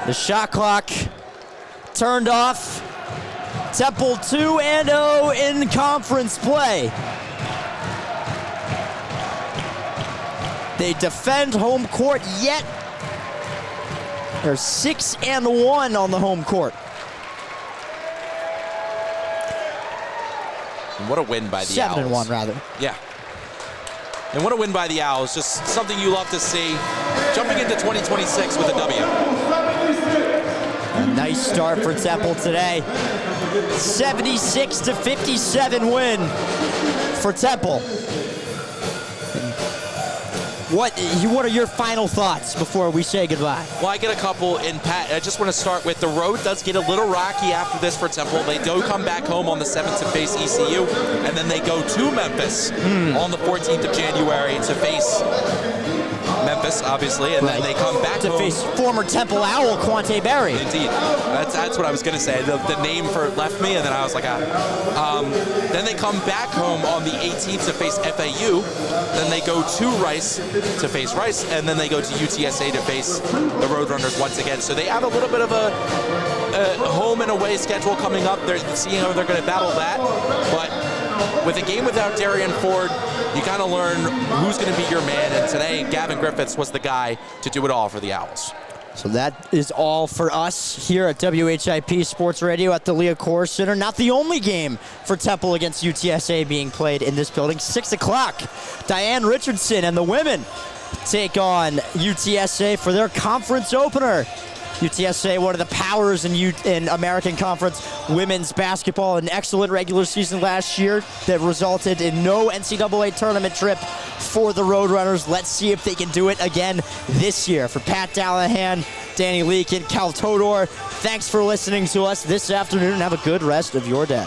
S1: The shot clock turned off. Temple 2-0 in conference play. They defend home court, yet they're 6-1 on the home court.
S2: And what a win by the Owls.
S1: 7-1, rather.
S2: Yeah. And what a win by the Owls. Just something you love to see. Jumping into 2026 with a W.
S1: A nice start for Temple today. 76-57 win for Temple. What are your final thoughts before we say goodbye?
S2: Well, I get a couple in, Pat. I just want to start with the road does get a little rocky after this for Temple. They do come back home on the 7th to face ECU, and then they go to Memphis on the 14th of January to face Memphis, obviously, and then they come back
S1: to
S2: home.
S1: face former Temple Owl Quante Berry.
S2: Indeed. That's what I was going to say. The name left me, and then I was like, Then they come back home on the 18th to face FAU. Then they go to Rice to face Rice, and then they go to UTSA to face the Roadrunners once again. So they have a little bit of a home and away schedule coming up. They're seeing how they're going to battle that. But with a game without Darian Ford, you kind of learn who's going to be your man. And today, Gavin Griffiths was the guy to do it all for the Owls.
S1: So that is all for us here at WHIP Sports Radio at the Liacouras Center. Not the only game for Temple against UTSA being played in this building. 6 o'clock, Diane Richardson and the women take on UTSA for their conference opener. UTSA, one of the powers in American Conference women's basketball, an excellent regular season last year that resulted in no NCAA tournament trip for the Roadrunners. Let's see if they can do it again this year. For Pat Dallahan, Danny Leake, and Cal Todor, thanks for listening to us this afternoon, and have a good rest of your day.